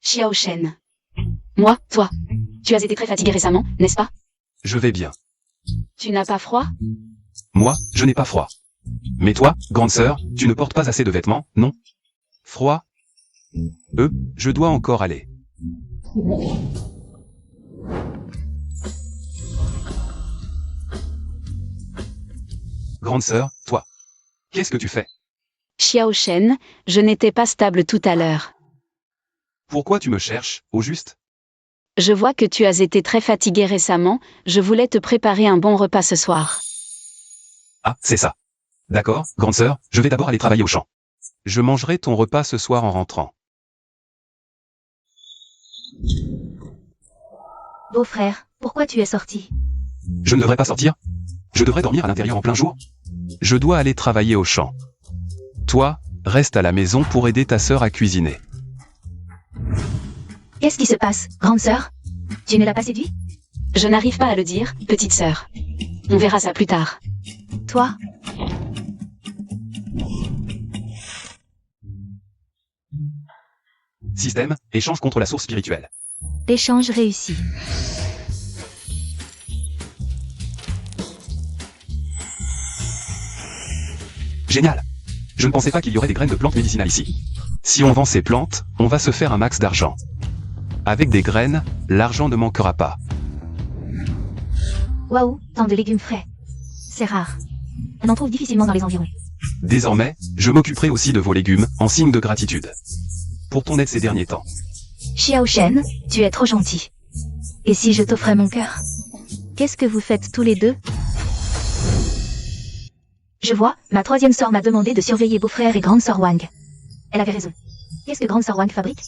Xiao Shen. Moi, toi. Tu as été très fatigué récemment, n'est-ce pas? Je vais bien. Tu n'as pas froid? Moi, je n'ai pas froid. Mais toi, grande sœur, tu ne portes pas assez de vêtements, non? Froid? Je dois encore aller. Grande sœur, toi. Qu'est-ce que tu fais? Xiao Shen, je n'étais pas stable tout à l'heure. Pourquoi tu me cherches, au juste? Je vois que tu as été très fatigué récemment, je voulais te préparer un bon repas ce soir. Ah, c'est ça. D'accord, grande sœur, je vais d'abord aller travailler au champ. Je mangerai ton repas ce soir en rentrant. Beau-frère, pourquoi tu es sorti? Je ne devrais pas sortir? Je devrais dormir à l'intérieur en plein jour? Je dois aller travailler au champ. Toi, reste à la maison pour aider ta sœur à cuisiner. Qu'est-ce qui se passe, grande sœur? Tu ne l'as pas séduit? Je n'arrive pas à le dire, petite sœur. On verra ça plus tard. Toi? Système, échange contre la source spirituelle. L'échange réussi. Génial! Je ne pensais pas qu'il y aurait des graines de plantes médicinales ici. Si on vend ces plantes, on va se faire un max d'argent. Avec des graines, l'argent ne manquera pas. Waouh, tant de légumes frais. C'est rare. On en trouve difficilement dans les environs. Désormais, je m'occuperai aussi de vos légumes, en signe de gratitude. Pour ton aide ces derniers temps. Xiao Shen, tu es trop gentil. Et si je t'offrais mon cœur? Qu'est-ce que vous faites tous les deux? Je vois, ma troisième sœur m'a demandé de surveiller beau-frère et grande sœur Wang. Elle avait raison. Qu'est-ce que grande sœur Wang fabrique?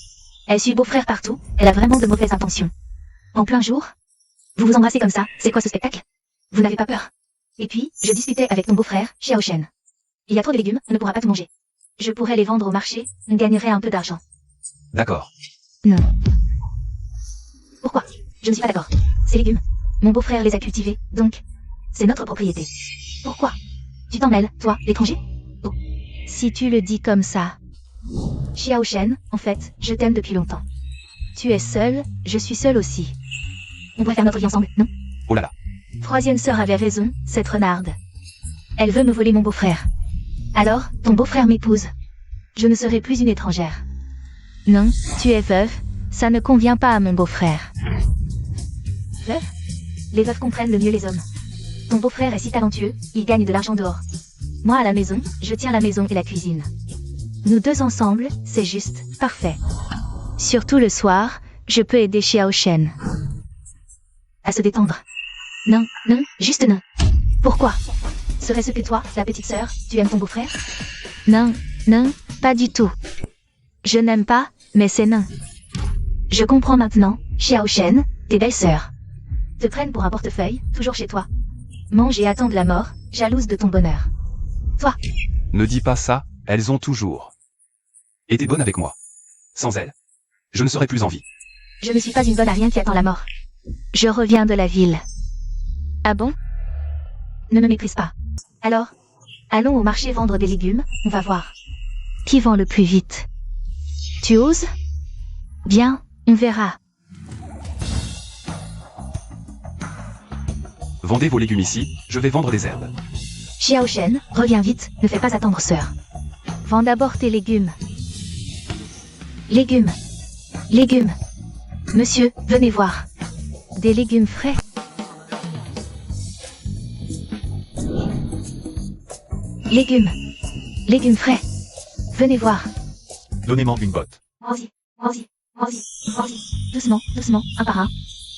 Elle suit beau-frère partout, elle a vraiment de mauvaises intentions. En plein jour? Vous vous embrassez comme ça, c'est quoi ce spectacle? Vous n'avez pas peur? Et puis, je discutais avec ton beau-frère, Xiao Shen. Il y a trop de légumes, on ne pourra pas tout manger. Je pourrais les vendre au marché, on gagnerait un peu d'argent. D'accord. Non. Pourquoi? Je ne suis pas d'accord. Ces légumes, mon beau-frère les a cultivés, donc, c'est notre propriété. Pourquoi? Tu t'en mêles, toi, l'étranger? Oh. Si tu le dis comme ça. Xiao Shen, en fait, je t'aime depuis longtemps. Tu es seule, je suis seule aussi. On pourrait faire notre vie ensemble, non? Oh là là. Troisième sœur avait raison, cette renarde. Elle veut me voler mon beau-frère. Alors, ton beau-frère m'épouse. Je ne serai plus une étrangère. Non, tu es veuve, ça ne convient pas à mon beau-frère. Veuve? Les veuves comprennent le mieux les hommes. Ton beau-frère est si talentueux, il gagne de l'argent dehors. Moi à la maison, je tiens la maison et la cuisine. Nous deux ensemble, c'est juste, parfait. Surtout le soir, je peux aider Xiao Shen à se détendre. Non, non, juste non. Pourquoi? Serait-ce que toi, la petite sœur, tu aimes ton beau-frère? Non, non, pas du tout. Je n'aime pas, mais c'est non. Je comprends maintenant, Xiao Shen, tes belles sœurs te prennent pour un portefeuille, toujours chez toi. Mange et attends de la mort, jalouse de ton bonheur. Toi. Ne dis pas ça, elles ont toujours été bonnes avec moi. Sans elles, je ne serais plus en vie. Je ne suis pas une bonne à rien qui attend la mort. Je reviens de la ville. Ah bon? Ne me méprise pas. Alors, allons au marché vendre des légumes, on va voir. Qui vend le plus vite? Tu oses? Bien, on verra. Vendez vos légumes ici, je vais vendre des herbes. Xiao Shen, reviens vite, ne fais pas attendre sœur. Vends d'abord tes légumes. Légumes. Légumes. Monsieur, venez voir. Des légumes frais. Légumes. Légumes frais. Venez voir. Donnez-moi une botte. Vas-y, vas-y, vas-y, vas-y. Doucement, doucement, un par un.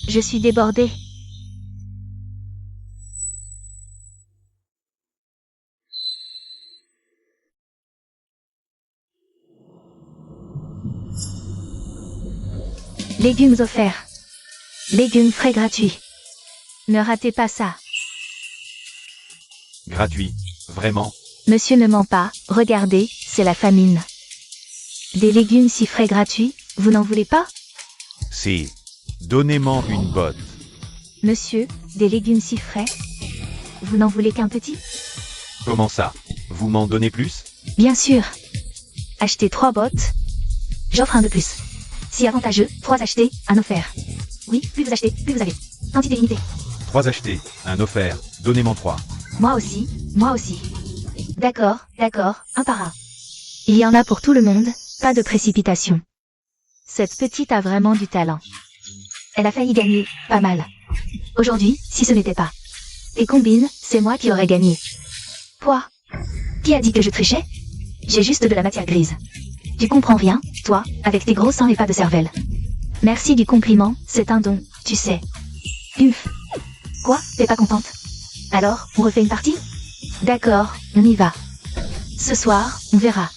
Je suis débordée. Légumes offerts. Légumes frais gratuits. Ne ratez pas ça. Gratuit. Vraiment. Monsieur ne ment pas, regardez, c'est la famine. Des légumes si frais gratuits, vous n'en voulez pas? Si. Donnez-moi une botte. Monsieur, des légumes si frais? Vous n'en voulez qu'un petit? Comment ça? Vous m'en donnez plus? Bien sûr. Achetez 3 bottes. J'offre un de plus. Si avantageux, 3 achetés, un offert. Oui, plus vous achetez, plus vous avez. Quantité limitée. 3 achetés, un offert. Donnez-moi 3. Moi aussi, moi aussi. D'accord, d'accord, un par un. Il y en a pour tout le monde, pas de précipitation. Cette petite a vraiment du talent. Elle a failli gagner, pas mal. Aujourd'hui, si ce n'était pas. Les combines, c'est moi qui aurais gagné. Quoi? Qui a dit que je trichais? J'ai juste de la matière grise. Tu comprends rien, toi, avec tes gros seins et pas de cervelle. Merci du compliment, c'est un don, tu sais. Uf. Quoi? T'es pas contente? Alors, on refait une partie? D'accord, on y va. Ce soir, on verra.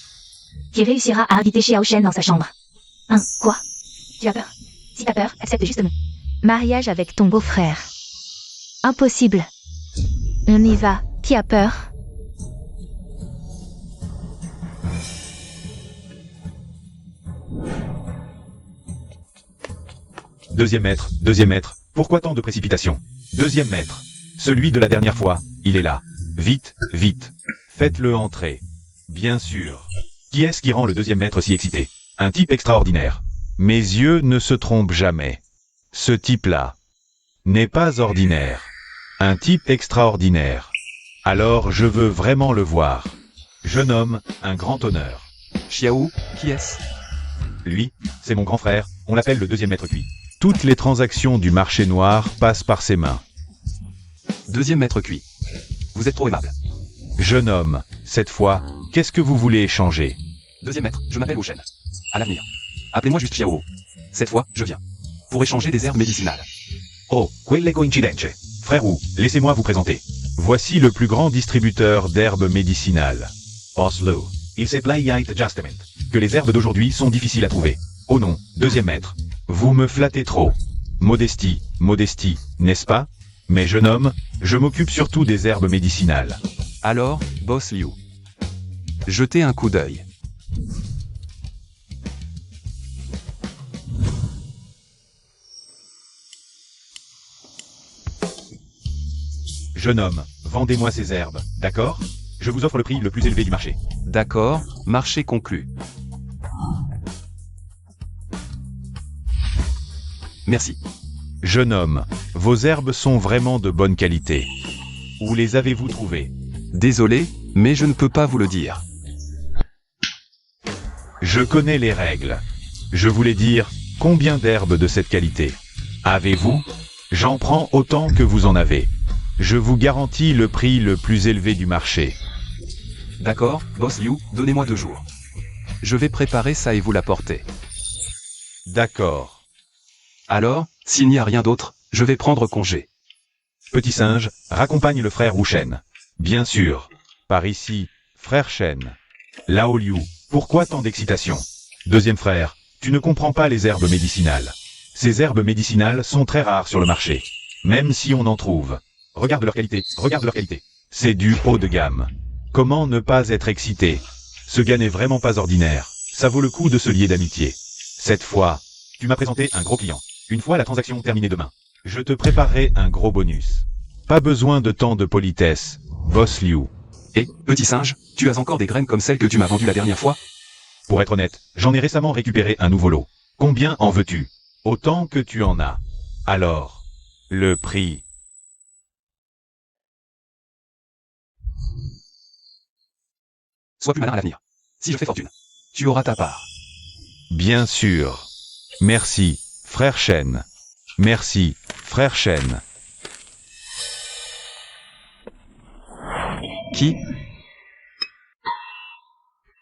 Qui réussira à inviter Xiao Shen dans sa chambre? Hein, quoi? Tu as peur? Si t'as peur, accepte juste mon mariage avec ton beau-frère. Impossible. On y va, qui a peur? Deuxième maître, pourquoi tant de précipitation? Deuxième maître. Celui de la dernière fois, il est là. Vite, vite. Faites-le entrer. Bien sûr. Qui est-ce qui rend le deuxième maître si excité? Un type extraordinaire. Mes yeux ne se trompent jamais. Ce type-là n'est pas ordinaire. Un type extraordinaire. Alors je veux vraiment le voir. Jeune homme, un grand honneur. Xiao, qui est-ce? Lui, c'est mon grand frère, on l'appelle le deuxième maître cuit. Toutes les transactions du marché noir passent par ses mains. Deuxième maître cuit. Vous êtes trop aimable. Jeune homme, cette fois, qu'est-ce que vous voulez échanger? Deuxième maître, je m'appelle Wu Shen. À l'avenir. Appelez-moi juste Xiao. Cette fois, je viens. Pour échanger des herbes médicinales. Oh, quelle coïncidence. Frère Wu, laissez-moi vous présenter. Voici le plus grand distributeur d'herbes médicinales. Oslo. Il s'est plagiat justament. Que les herbes d'aujourd'hui sont difficiles à trouver. Oh non, deuxième maître. Vous me flattez trop. Modestie, modestie, n'est-ce pas? Mais jeune homme, je m'occupe surtout des herbes médicinales. Alors, Boss Liu. Jetez un coup d'œil. Jeune homme, vendez-moi ces herbes, d'accord? Je vous offre le prix le plus élevé du marché. D'accord, marché conclu. Merci. Jeune homme, vos herbes sont vraiment de bonne qualité. Où les avez-vous trouvées? Désolé, mais je ne peux pas vous le dire. Je connais les règles. Je voulais dire, combien d'herbes de cette qualité avez-vous? J'en prends autant que vous en avez. Je vous garantis le prix le plus élevé du marché. D'accord, Boss Liu, donnez-moi 2 jours. Je vais préparer ça et vous l'apporter. D'accord. Alors, s'il n'y a rien d'autre, je vais prendre congé. Petit singe, raccompagne le frère Wu Shen. Bien sûr. Par ici, frère Shen. Lao Liu, pourquoi tant d'excitation? Deuxième frère, tu ne comprends pas les herbes médicinales. Ces herbes médicinales sont très rares sur le marché. Même si on en trouve. Regarde leur qualité, regarde leur qualité. C'est du haut de gamme. Comment ne pas être excité? Ce gars n'est vraiment pas ordinaire. Ça vaut le coup de se lier d'amitié. Cette fois, tu m'as présenté un gros client. Une fois la transaction terminée demain, je te préparerai un gros bonus. Pas besoin de tant de politesse, Boss Liu. Et, petit singe, tu as encore des graines comme celles que tu m'as vendues la dernière fois? Pour être honnête, j'en ai récemment récupéré un nouveau lot. Combien en veux-tu? Autant que tu en as. Alors, le prix. Sois plus malin à l'avenir. Si je fais fortune, tu auras ta part. Bien sûr. Merci, frère Shen. Merci, frère Shen. Qui?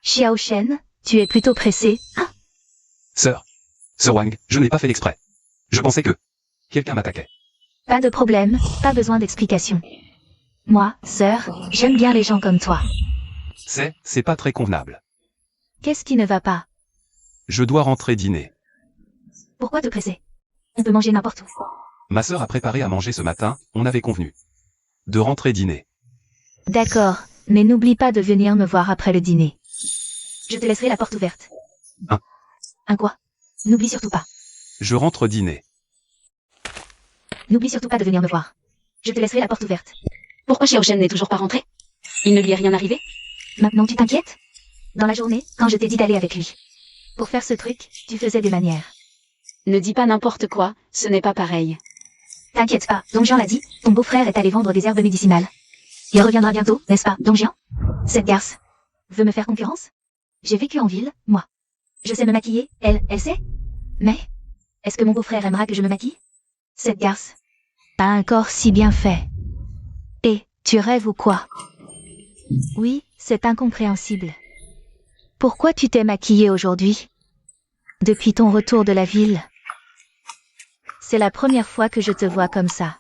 Xiao Shen, tu es plutôt pressé, hein? Sœur Wang, je n'ai pas fait exprès. Je pensais que quelqu'un m'attaquait. Pas de problème, pas besoin d'explication. Moi, sœur, j'aime bien les gens comme toi. C'est pas très convenable. Qu'est-ce qui ne va pas? Je dois rentrer dîner. Pourquoi te presser? On peut manger n'importe où. Ma sœur a préparé à manger ce matin, on avait convenu de rentrer dîner. D'accord, mais n'oublie pas de venir me voir après le dîner. Je te laisserai la porte ouverte. Un quoi? N'oublie surtout pas. Je rentre dîner. N'oublie surtout pas de venir me voir. Je te laisserai la porte ouverte. Pourquoi Xiao Shen n'est toujours pas rentré? Il ne lui est rien arrivé? Maintenant tu t'inquiètes? Dans la journée, quand je t'ai dit d'aller avec lui. Pour faire ce truc, tu faisais des manières. Ne dis pas n'importe quoi, ce n'est pas pareil. T'inquiète pas, Dong Jian l'a dit, ton beau-frère est allé vendre des herbes médicinales. Il reviendra bientôt, n'est-ce pas, Dong Jian? Cette garce veut me faire concurrence? J'ai vécu en ville, moi. Je sais me maquiller, elle sait. Mais, est-ce que mon beau-frère aimera que je me maquille? Cette garce a un corps si bien fait. Et, tu rêves ou quoi? Oui, c'est incompréhensible. Pourquoi tu t'es maquillée aujourd'hui? Depuis ton retour de la ville? C'est la première fois que je te vois comme ça.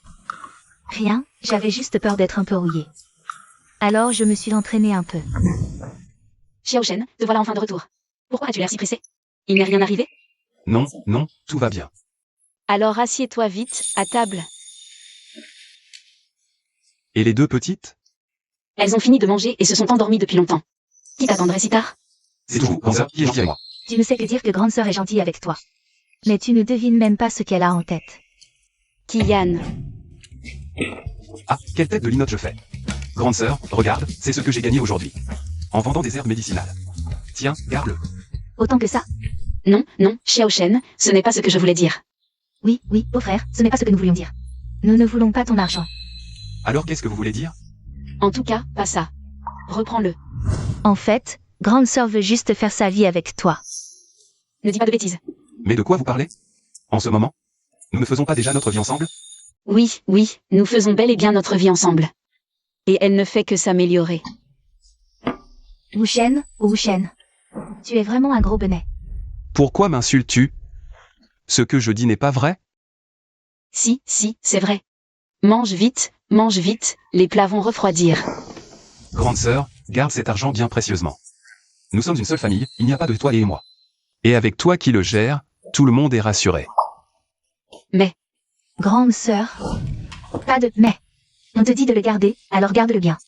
Rien, j'avais juste peur d'être un peu rouillée. Alors je me suis entraînée un peu. Xiao Shen, te voilà enfin de retour. Pourquoi as-tu l'air si pressé? Il n'est rien arrivé? Non, tout va bien. Alors assieds-toi vite, à table. Et les deux petites? Elles ont fini de manger et se sont endormies depuis longtemps. Qui t'attendrait si tard? C'est tout, grande sœur, qui est gentille avec moi. Tu ne sais que dire que grande sœur est gentille avec toi. Mais tu ne devines même pas ce qu'elle a en tête. Kian. Ah, quelle tête de linotte je fais. Grande sœur, regarde, c'est ce que j'ai gagné aujourd'hui. En vendant des herbes médicinales. Tiens, garde-le. Autant que ça? Non, Xiao Shen, ce n'est pas ce que je voulais dire. Oui, beau-frère, ce n'est pas ce que nous voulions dire. Nous ne voulons pas ton argent. Alors qu'est-ce que vous voulez dire? En tout cas, pas ça. Reprends-le. En fait, grande sœur veut juste faire sa vie avec toi. Ne dis pas de bêtises. Mais de quoi vous parlez? En ce moment? Nous ne faisons pas déjà notre vie ensemble? Oui, nous faisons bel et bien notre vie ensemble. Et elle ne fait que s'améliorer. Wu Shen, tu es vraiment un gros benet. Pourquoi m'insultes-tu? Ce que je dis n'est pas vrai? Si, c'est vrai. Mange vite, les plats vont refroidir. Grande sœur, garde cet argent bien précieusement. Nous sommes une seule famille, il n'y a pas de toi et moi. Et avec toi qui le gère, tout le monde est rassuré. Mais, grande sœur, pas de mais. On te dit de le garder, alors garde-le bien.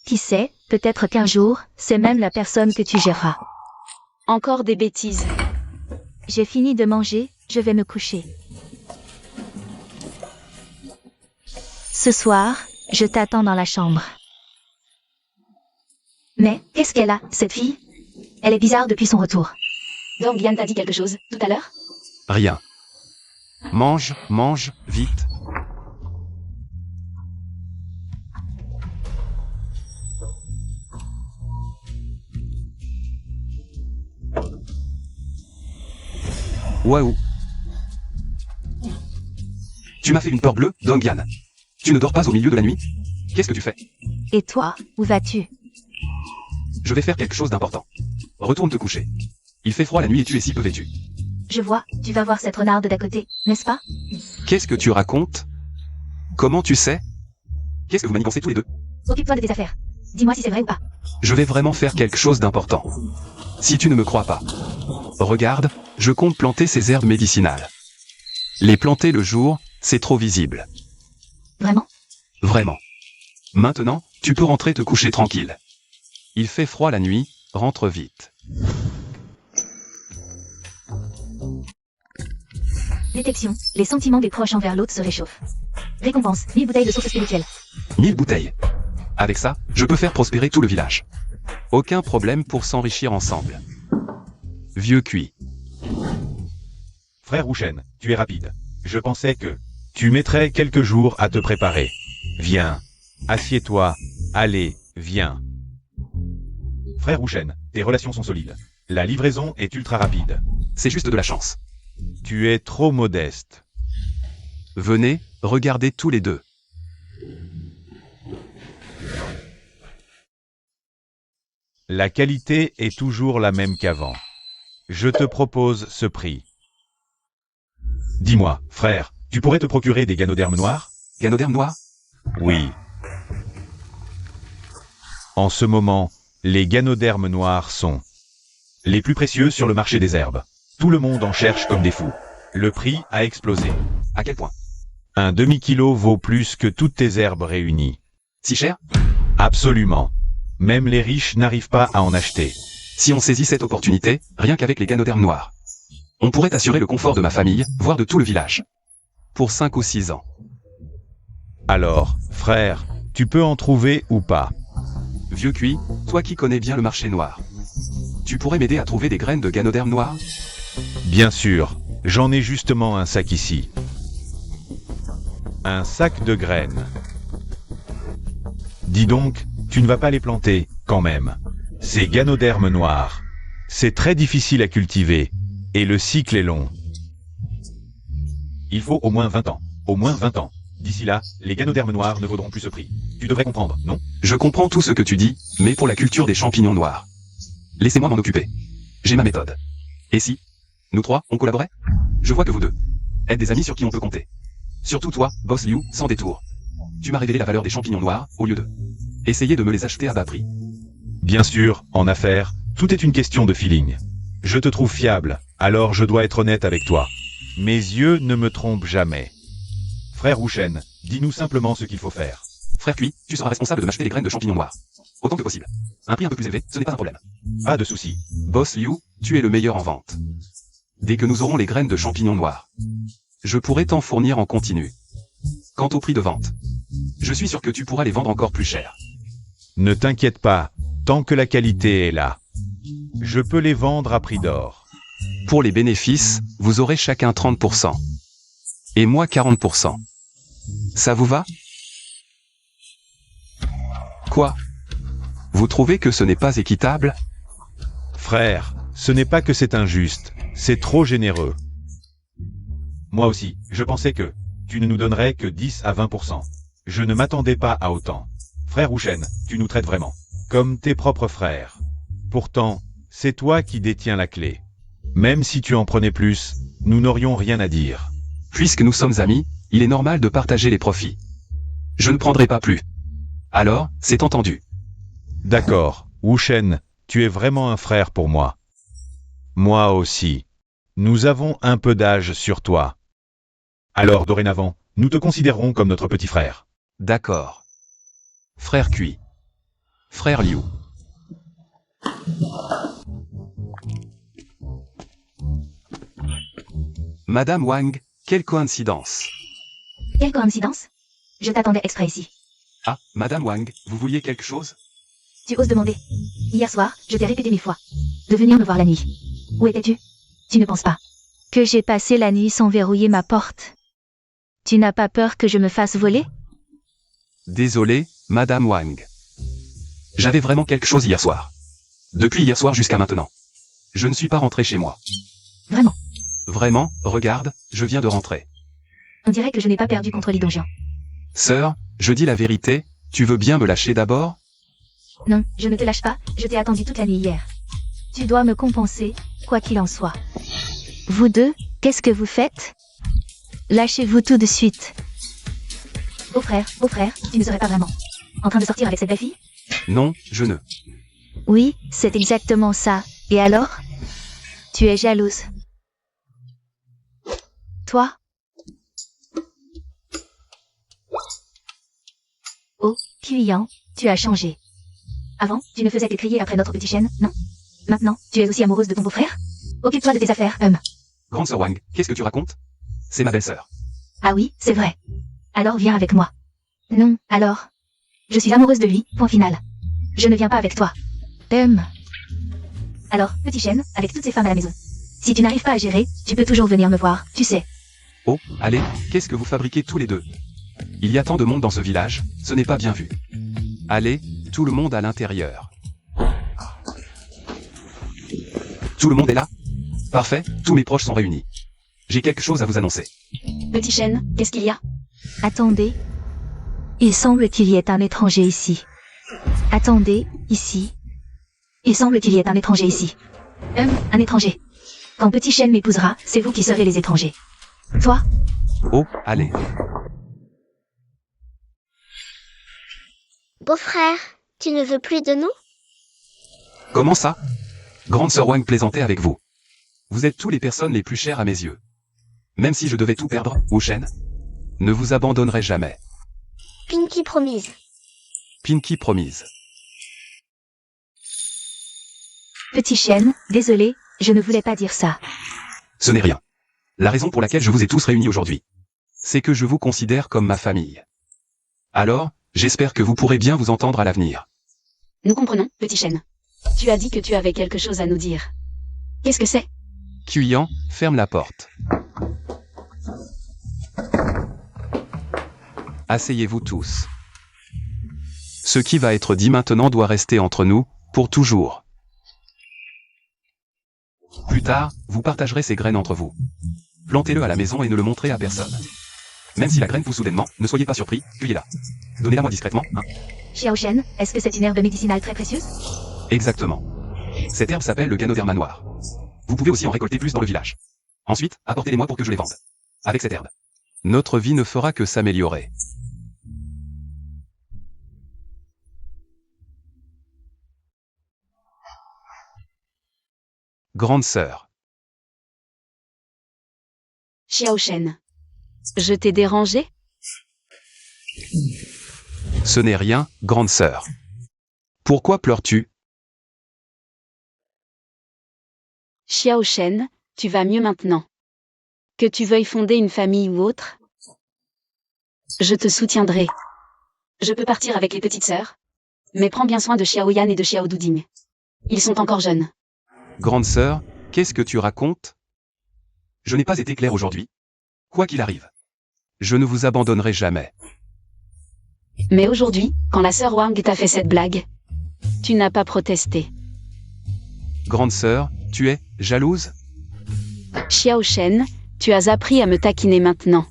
Qui sait, peut-être qu'un jour, c'est même la personne que tu géreras. encore des bêtises. J'ai fini de manger, je vais me coucher. Ce soir, je t'attends dans la chambre. Mais, qu'est-ce qu'elle a, cette fille? Elle est bizarre depuis son retour. Dong Yan t'a dit quelque chose, tout à l'heure? Rien. Mange, vite. Waouh. Tu m'as fait une peur bleue, Dong Yan. Tu ne dors pas au milieu de la nuit? Qu'est-ce que tu fais? Et toi, où vas-tu? Je vais faire quelque chose d'important. Retourne te coucher. Il fait froid la nuit et tu es si peu vêtu. Je vois, tu vas voir cette renarde d'à côté, n'est-ce pas? Qu'est-ce que tu racontes? Comment tu sais? Qu'est-ce que vous manigancez tous les deux? Occupe-toi de tes affaires. Dis-moi si c'est vrai ou pas. Je vais vraiment faire quelque chose d'important. Si tu ne me crois pas. Regarde, je compte planter ces herbes médicinales. Les planter le jour, c'est trop visible. Vraiment? Vraiment. Maintenant, tu peux rentrer te coucher tranquille. Il fait froid la nuit, rentre vite. Détection. Les sentiments des proches envers l'autre se réchauffent. Récompense. 1000 bouteilles de source spirituelle. 1000 bouteilles. Avec ça, je peux faire prospérer tout le village. Aucun problème pour s'enrichir ensemble. Vieux cuit. Frère Rouchen, tu es rapide. Je pensais que tu mettrais quelques jours à te préparer. Viens. Assieds-toi. Allez, Viens. Frère Rouchen, tes relations sont solides. La livraison est ultra rapide. C'est juste de la chance. Tu es trop modeste. Venez, regardez tous les deux. La qualité est toujours la même qu'avant. Je te propose ce prix. Dis-moi, frère, tu pourrais te procurer des ganodermes noirs? Ganoderme noir? Oui. En ce moment, les ganodermes noirs sont les plus précieux sur le marché des herbes. Tout le monde en cherche comme des fous. Le prix a explosé. À quel point? Un demi-kilo vaut plus que toutes tes herbes réunies. Si cher? Absolument. Même les riches n'arrivent pas à en acheter. Si on saisit cette opportunité, rien qu'avec les ganodermes noirs, on pourrait assurer le confort de ma famille, voire de tout le village. Pour 5 ou 6 ans. Alors, frère, tu peux en trouver ou pas? Vieux cuit, toi qui connais bien le marché noir. Tu pourrais m'aider à trouver des graines de ganodermes noirs? Bien sûr, j'en ai justement un sac ici. Un sac de graines. Dis donc, tu ne vas pas les planter, quand même. Ces ganodermes noirs. C'est très difficile à cultiver, et le cycle est long. Il faut au moins 20 ans. Au moins 20 ans. D'ici là, les ganodermes noirs ne vaudront plus ce prix. Tu devrais comprendre, non? Je comprends tout ce que tu dis, mais pour la culture des champignons noirs. Laissez-moi m'en occuper. J'ai ma méthode. Et si nous trois, on collaborait? Je vois que vous deux êtes des amis sur qui on peut compter. Surtout toi, Boss Liu, sans détour. Tu m'as révélé la valeur des champignons noirs, au lieu de essayer de me les acheter à bas prix. Bien sûr, en affaires, tout est une question de feeling. Je te trouve fiable, alors je dois être honnête avec toi. Mes yeux ne me trompent jamais. Frère Rouchen, dis-nous simplement ce qu'il faut faire. Frère Cui, tu seras responsable de m'acheter les graines de champignons noirs. Autant que possible. Un prix un peu plus élevé, ce n'est pas un problème. Pas de souci. Boss Liu, tu es le meilleur en vente. Dès que nous aurons les graines de champignons noirs, je pourrai t'en fournir en continu. Quant au prix de vente, je suis sûr que tu pourras les vendre encore plus cher. Ne t'inquiète pas, tant que la qualité est là. Je peux les vendre à prix d'or. Pour les bénéfices, vous aurez chacun 30%. Et moi 40%. Ça vous va? Quoi? Vous trouvez que ce n'est pas équitable? Frère, ce n'est pas que c'est injuste, c'est trop généreux. Moi aussi, je pensais que tu ne nous donnerais que 10 à 20%. Je ne m'attendais pas à autant. Frère Rouchen, tu nous traites vraiment comme tes propres frères. Pourtant, c'est toi qui détiens la clé. Même si tu en prenais plus, nous n'aurions rien à dire. Puisque nous sommes amis, il est normal de partager les profits. Je ne prendrai pas plus. Alors, c'est entendu. D'accord, Rouchen, tu es vraiment un frère pour moi. Moi aussi. Nous avons un peu d'âge sur toi. Alors dorénavant, nous te considérons comme notre petit frère. D'accord. Frère Cui. Frère Liu. Madame Wang, quelle coïncidence. Quelle coïncidence? Je t'attendais exprès ici. Ah, Madame Wang, vous vouliez quelque chose? Tu oses demander. Hier soir, je t'ai répété 1000 fois de venir me voir la nuit. Où étais-tu? Tu ne penses pas que j'ai passé la nuit sans verrouiller ma porte? Tu n'as pas peur que je me fasse voler? Désolé, Madame Wang. J'avais vraiment quelque chose hier soir. Depuis hier soir jusqu'à maintenant. Je ne suis pas rentré chez moi. Vraiment? Vraiment, regarde, je viens de rentrer. On dirait que je n'ai pas perdu contre les donjons. Sœur, je dis la vérité, tu veux bien me lâcher d'abord? Non, je ne te lâche pas, je t'ai attendu toute la nuit hier. Tu dois me compenser, quoi qu'il en soit. Vous deux, qu'est-ce que vous faites? Lâchez-vous tout de suite. Beau-frère, tu ne serais pas vraiment en train de sortir avec cette belle fille? Non, je ne. Oui, c'est exactement ça. Et alors? Tu es jalouse. Toi? Oh, Kiwian, tu as changé. Avant, tu ne faisais que crier après notre petit chêne, non? Maintenant, tu es aussi amoureuse de ton beau-frère? Occupe-toi de tes affaires, Grande sœur Wang, qu'est-ce que tu racontes? C'est ma belle-sœur. Ah oui, c'est vrai. Alors viens avec moi. Non, alors. Je suis amoureuse de lui, point final. Je ne viens pas avec toi. Alors, petit chêne, avec toutes ces femmes à la maison. Si tu n'arrives pas à gérer, tu peux toujours venir me voir, tu sais. Oh, allez, qu'est-ce que vous fabriquez tous les deux? Il y a tant de monde dans ce village, ce n'est pas bien vu. Allez, Tout le monde à l'intérieur. Tout le monde est là? Parfait, tous mes proches sont réunis. J'ai quelque chose à vous annoncer. Petit chêne, qu'est-ce qu'il y a? Attendez. Il semble qu'il y ait un étranger ici. Attendez, ici. Il semble qu'il y ait un étranger ici. Un étranger. Quand Petit Chêne m'épousera, c'est vous qui serez les étrangers. Toi? Oh, allez. Beau-frère, tu ne veux plus de nous? Comment ça? Grande sœur Wang plaisantait avec vous. Vous êtes tous les personnes les plus chères à mes yeux. Même si je devais tout perdre, Wu Shen, ne vous abandonnerai jamais. Pinky promise. Pinky promise. Petit Chêne, désolé, je ne voulais pas dire ça. Ce n'est rien. La raison pour laquelle je vous ai tous réunis aujourd'hui, c'est que je vous considère comme ma famille. Alors, j'espère que vous pourrez bien vous entendre à l'avenir. Nous comprenons, Petit chêne. Tu as dit que tu avais quelque chose à nous dire. Qu'est-ce que c'est? Cuyan, ferme la porte. Asseyez-vous tous. Ce qui va être dit maintenant doit rester entre nous, pour toujours. Plus tard, vous partagerez ces graines entre vous. Plantez-le à la maison et ne le montrez à personne. Même si la graine pousse soudainement, ne soyez pas surpris, cueillez-la. Donnez-la moi discrètement, hein. Xiao Shen, est-ce que c'est une herbe médicinale très précieuse? Exactement. Cette herbe s'appelle le ganoderma noir. Vous pouvez aussi en récolter plus dans le village. Ensuite, apportez-les-moi pour que je les vende. Avec cette herbe, notre vie ne fera que s'améliorer. Grande sœur. Xiao Shen. Je t'ai dérangé? Ce n'est rien, grande sœur. Pourquoi pleures-tu? Xiao Shen, tu vas mieux maintenant. Que tu veuilles fonder une famille ou autre, je te soutiendrai. Je peux partir avec les petites sœurs, mais prends bien soin de Xiao Yan et de Xiao Duding. Ils sont encore jeunes. Grande sœur, qu'est-ce que tu racontes? Je n'ai pas été clair aujourd'hui. Quoi qu'il arrive, je ne vous abandonnerai jamais. Mais aujourd'hui, quand la sœur Wang t'a fait cette blague, tu n'as pas protesté. Grande sœur, tu es jalouse? Xiao Shen, tu as appris à me taquiner maintenant.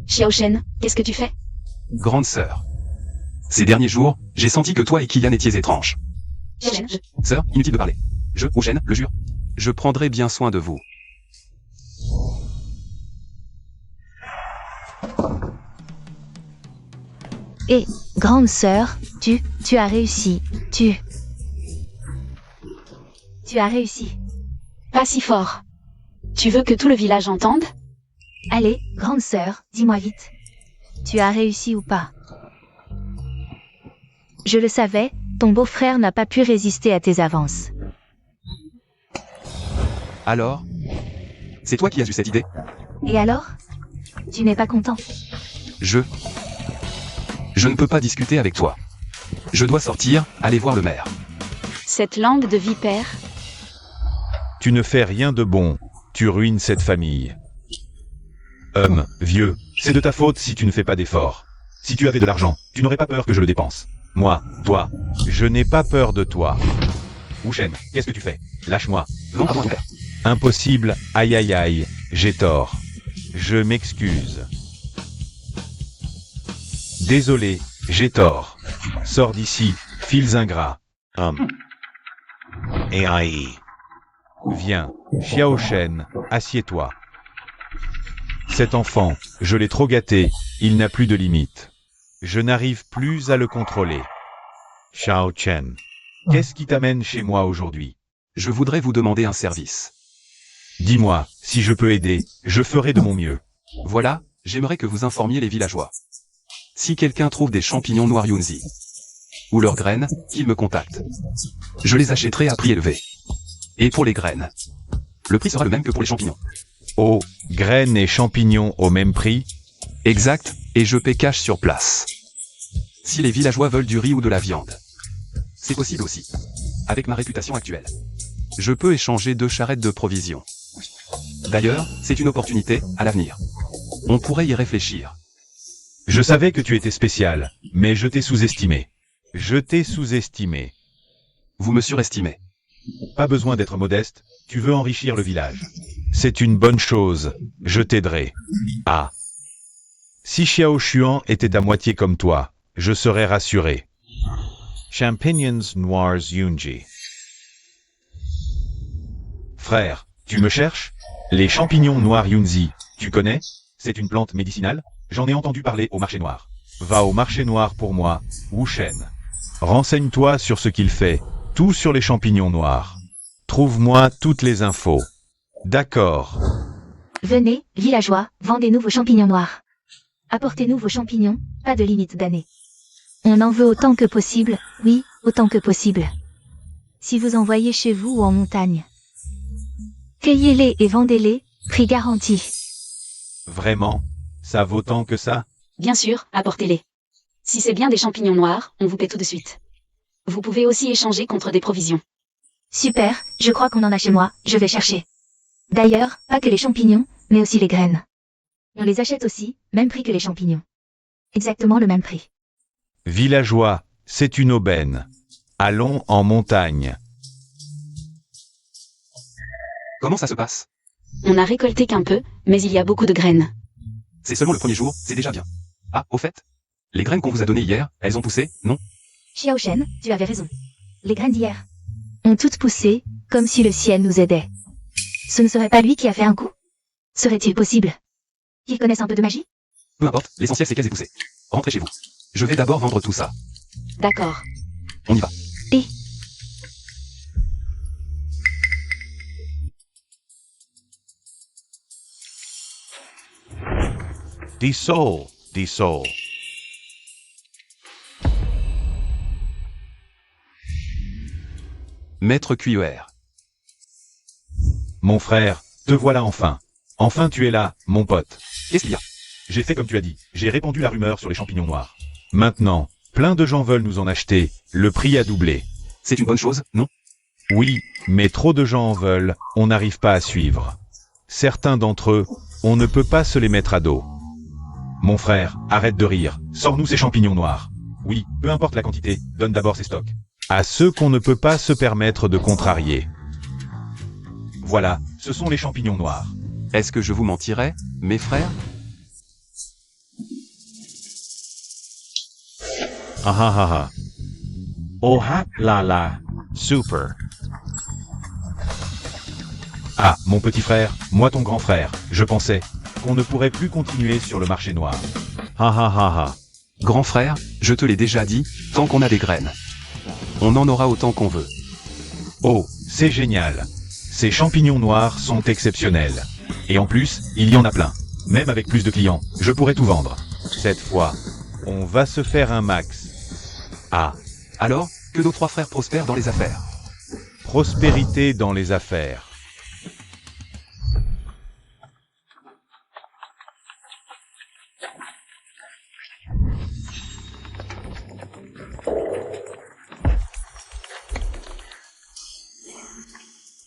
Xiao Shen, qu'est-ce que tu fais? Grande sœur. Ces derniers jours, j'ai senti que toi et Kylian étiez étranges. Xiao Shen, Sœur, inutile de parler. Je, Wu Shen, le jure. Je prendrai bien soin de vous. Et, grande sœur, tu as réussi. Tu as réussi. Pas si fort. Tu veux que tout le village entende? Allez, grande sœur, dis-moi vite. Tu as réussi ou pas? Je le savais, ton beau-frère n'a pas pu résister à tes avances. Alors? C'est toi qui as eu cette idée? Et alors? Tu n'es pas content? Je ne peux pas discuter avec toi. Je dois sortir, aller voir le maire. Cette langue de vipère, Tu ne fais rien de bon, tu ruines cette famille. Vieux, c'est de ta faute si tu ne fais pas d'efforts. Si tu avais de l'argent, tu n'aurais pas peur que je le dépense. Moi, toi, je n'ai pas peur de toi. Wu Shen, qu'est-ce que tu fais? Lâche-moi. Non, pardon, ton père. Impossible, aïe aïe aïe, j'ai tort. Je m'excuse. Désolé, j'ai tort. Sors d'ici, fils ingrats. Viens, Xiao Shen, assieds-toi. Cet enfant, je l'ai trop gâté, il n'a plus de limite. Je n'arrive plus à le contrôler. Xiao Chen, qu'est-ce qui t'amène chez moi aujourd'hui? Je voudrais vous demander un service. Dis-moi, si je peux aider, je ferai de mon mieux. Voilà, j'aimerais que vous informiez les villageois. Si quelqu'un trouve des champignons noirs Yunzi, ou leurs graines, qu'il me contacte. Je les achèterai à prix élevé. Et pour les graines, le prix sera le même que pour les champignons. Oh, graines et champignons au même prix? Exact, et je paie cash sur place. Si les villageois veulent du riz ou de la viande, c'est possible aussi. Avec ma réputation actuelle, je peux échanger 2 charrettes de provisions. D'ailleurs, c'est une opportunité, à l'avenir. On pourrait y réfléchir. Je savais que tu étais spécial, mais je t'ai sous-estimé. Je t'ai sous-estimé. Vous me surestimez. Pas besoin d'être modeste, tu veux enrichir le village. C'est une bonne chose, je t'aiderai. Ah. Si Xiao Xuan était à moitié comme toi, je serais rassuré. Champignons noirs Yunji. Frère, tu me cherches? Les champignons noirs Yunzi, tu connais? C'est une plante médicinale? J'en ai entendu parler au marché noir. Va au marché noir pour moi, Wu Shen. Renseigne-toi sur ce qu'il fait, tout sur les champignons noirs. Trouve-moi toutes les infos. D'accord. Venez, villageois, vendez-nous vos champignons noirs. Apportez-nous vos champignons, pas de limite d'année. On en veut autant que possible, oui, autant que possible. Si vous envoyez chez vous ou en montagne. Cueillez-les et vendez-les, prix garanti. Vraiment? Ça vaut tant que ça? Bien sûr, apportez-les. Si c'est bien des champignons noirs, on vous paie tout de suite. Vous pouvez aussi échanger contre des provisions. Super, je crois qu'on en a chez moi, je vais chercher. D'ailleurs, pas que les champignons, mais aussi les graines. On les achète aussi, même prix que les champignons. Exactement le même prix. Villageois, c'est une aubaine. Allons en montagne. Comment ça se passe? On n'a récolté qu'un peu, mais il y a beaucoup de graines. C'est seulement le premier jour, c'est déjà bien. Ah, au fait? Les graines qu'on vous a données hier, elles ont poussé, non? Xiao Shen, tu avais raison. Les graines d'hier ont toutes poussé, comme si le ciel nous aidait. Ce ne serait pas lui qui a fait un coup? Serait-il possible qu'il connaisse un peu de magie? Peu importe, l'essentiel c'est qu'elles aient poussé. Rentrez chez vous. Je vais d'abord vendre tout ça. D'accord. On y va. Et Des souls, des souls. Maître QER. Mon frère, te voilà enfin. Enfin tu es là, mon pote. Qu'est-ce qu'il y a? J'ai fait comme tu as dit, j'ai répandu la rumeur sur les champignons noirs. Maintenant, plein de gens veulent nous en acheter, le prix a doublé. C'est une bonne chose, non? Oui, mais trop de gens en veulent, on n'arrive pas à suivre. Certains d'entre eux, on ne peut pas se les mettre à dos. Mon frère, arrête de rire, sors-nous ces champignons noirs. Oui, peu importe la quantité, donne d'abord ces stocks. À ceux qu'on ne peut pas se permettre de contrarier. Voilà, ce sont les champignons noirs. Est-ce que je vous mentirais, mes frères? Ah ah ah ah. Oh ha la la, super. Ah, mon petit frère, moi ton grand frère, je pensais qu'on ne pourrait plus continuer sur le marché noir. Ha ha ha ha. Grand frère, je te l'ai déjà dit, tant qu'on a des graines. On en aura autant qu'on veut. Oh, c'est génial. Ces champignons noirs sont exceptionnels. Et en plus, il y en a plein. Même avec plus de clients, je pourrais tout vendre. Cette fois, on va se faire un max. Ah, Alors, que nos trois frères prospèrent dans les affaires. prospérité dans les affaires.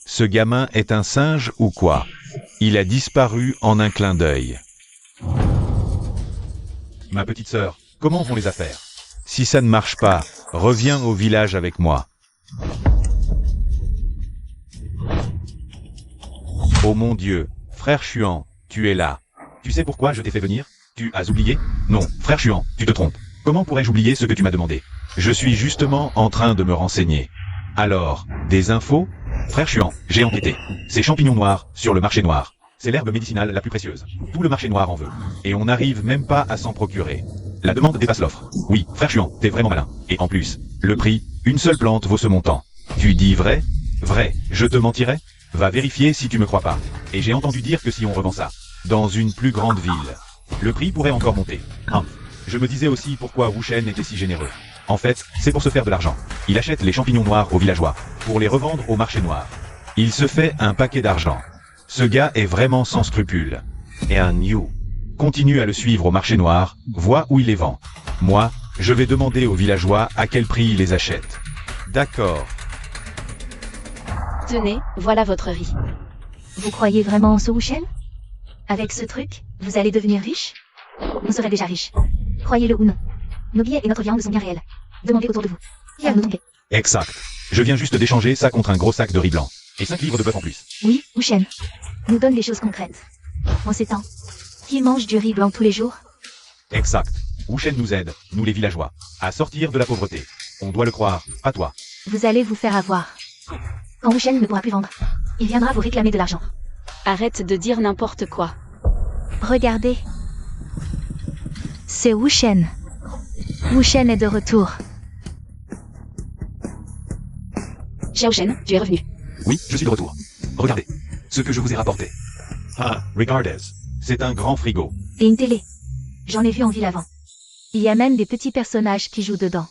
Ce gamin est un singe ou quoi? Il a disparu en un clin d'œil. Ma petite sœur, comment vont les affaires? Si ça ne marche pas, reviens au village avec moi. Oh mon Dieu, frère Xuan, tu es là. Tu sais pourquoi je t'ai fait venir? Tu as oublié? Non, frère Xuan, tu te trompes. Comment pourrais-je oublier ce que tu m'as demandé? Je suis justement en train de me renseigner. Alors, des infos? Frère Xuan, j'ai enquêté. Ces champignons noirs, sur le marché noir. C'est l'herbe médicinale la plus précieuse. Tout le marché noir en veut. Et on n'arrive même pas à s'en procurer. La demande dépasse l'offre. Oui, frère Xuan, t'es vraiment malin. Et en plus, le prix, une seule plante vaut ce montant. Tu dis vrai? Vrai, je te mentirais? Va vérifier si tu me crois pas. Et j'ai entendu dire que si on revend ça, dans une plus grande ville, le prix pourrait encore monter. Hein. Je me disais aussi pourquoi Wu Shen était si généreux. En fait, c'est pour se faire de l'argent. Il achète les champignons noirs aux villageois, pour les revendre au marché noir. Il se fait un paquet d'argent. Ce gars est vraiment sans scrupules. Et un new. Continue à le suivre au marché noir, vois où il les vend. Moi, je vais demander aux villageois à quel prix il les achète. D'accord. Tenez, voilà votre riz. vous croyez vraiment en ce Wu Shen? Avec ce truc, vous allez devenir riche? On serait déjà riche. Croyez-le ou non. Nos billets et notre viande sont bien réels. Demandez autour de vous. Qui a nos tombés? Exact. Je viens juste d'échanger ça contre un gros sac de riz blanc. Et 5 livres de bœuf en plus. Oui, Wu Shen. Nous donne des choses concrètes. En ces temps. Qui mange du riz blanc tous les jours? Exact. Wu Shen nous aide, nous les villageois, à sortir de la pauvreté. On doit le croire, pas toi. Vous allez vous faire avoir. Quand Wu Shen ne pourra plus vendre, il viendra vous réclamer de l'argent. Arrête de dire n'importe quoi. Regardez. C'est Wu Shen. Wu Shen est de retour. Xiao Shen, tu es revenu. Oui, je suis de retour. Regardez. Ce que je vous ai rapporté. Ah, regardez. C'est un grand frigo. Et une télé. J'en ai vu en ville avant. Il y a même des petits personnages qui jouent dedans.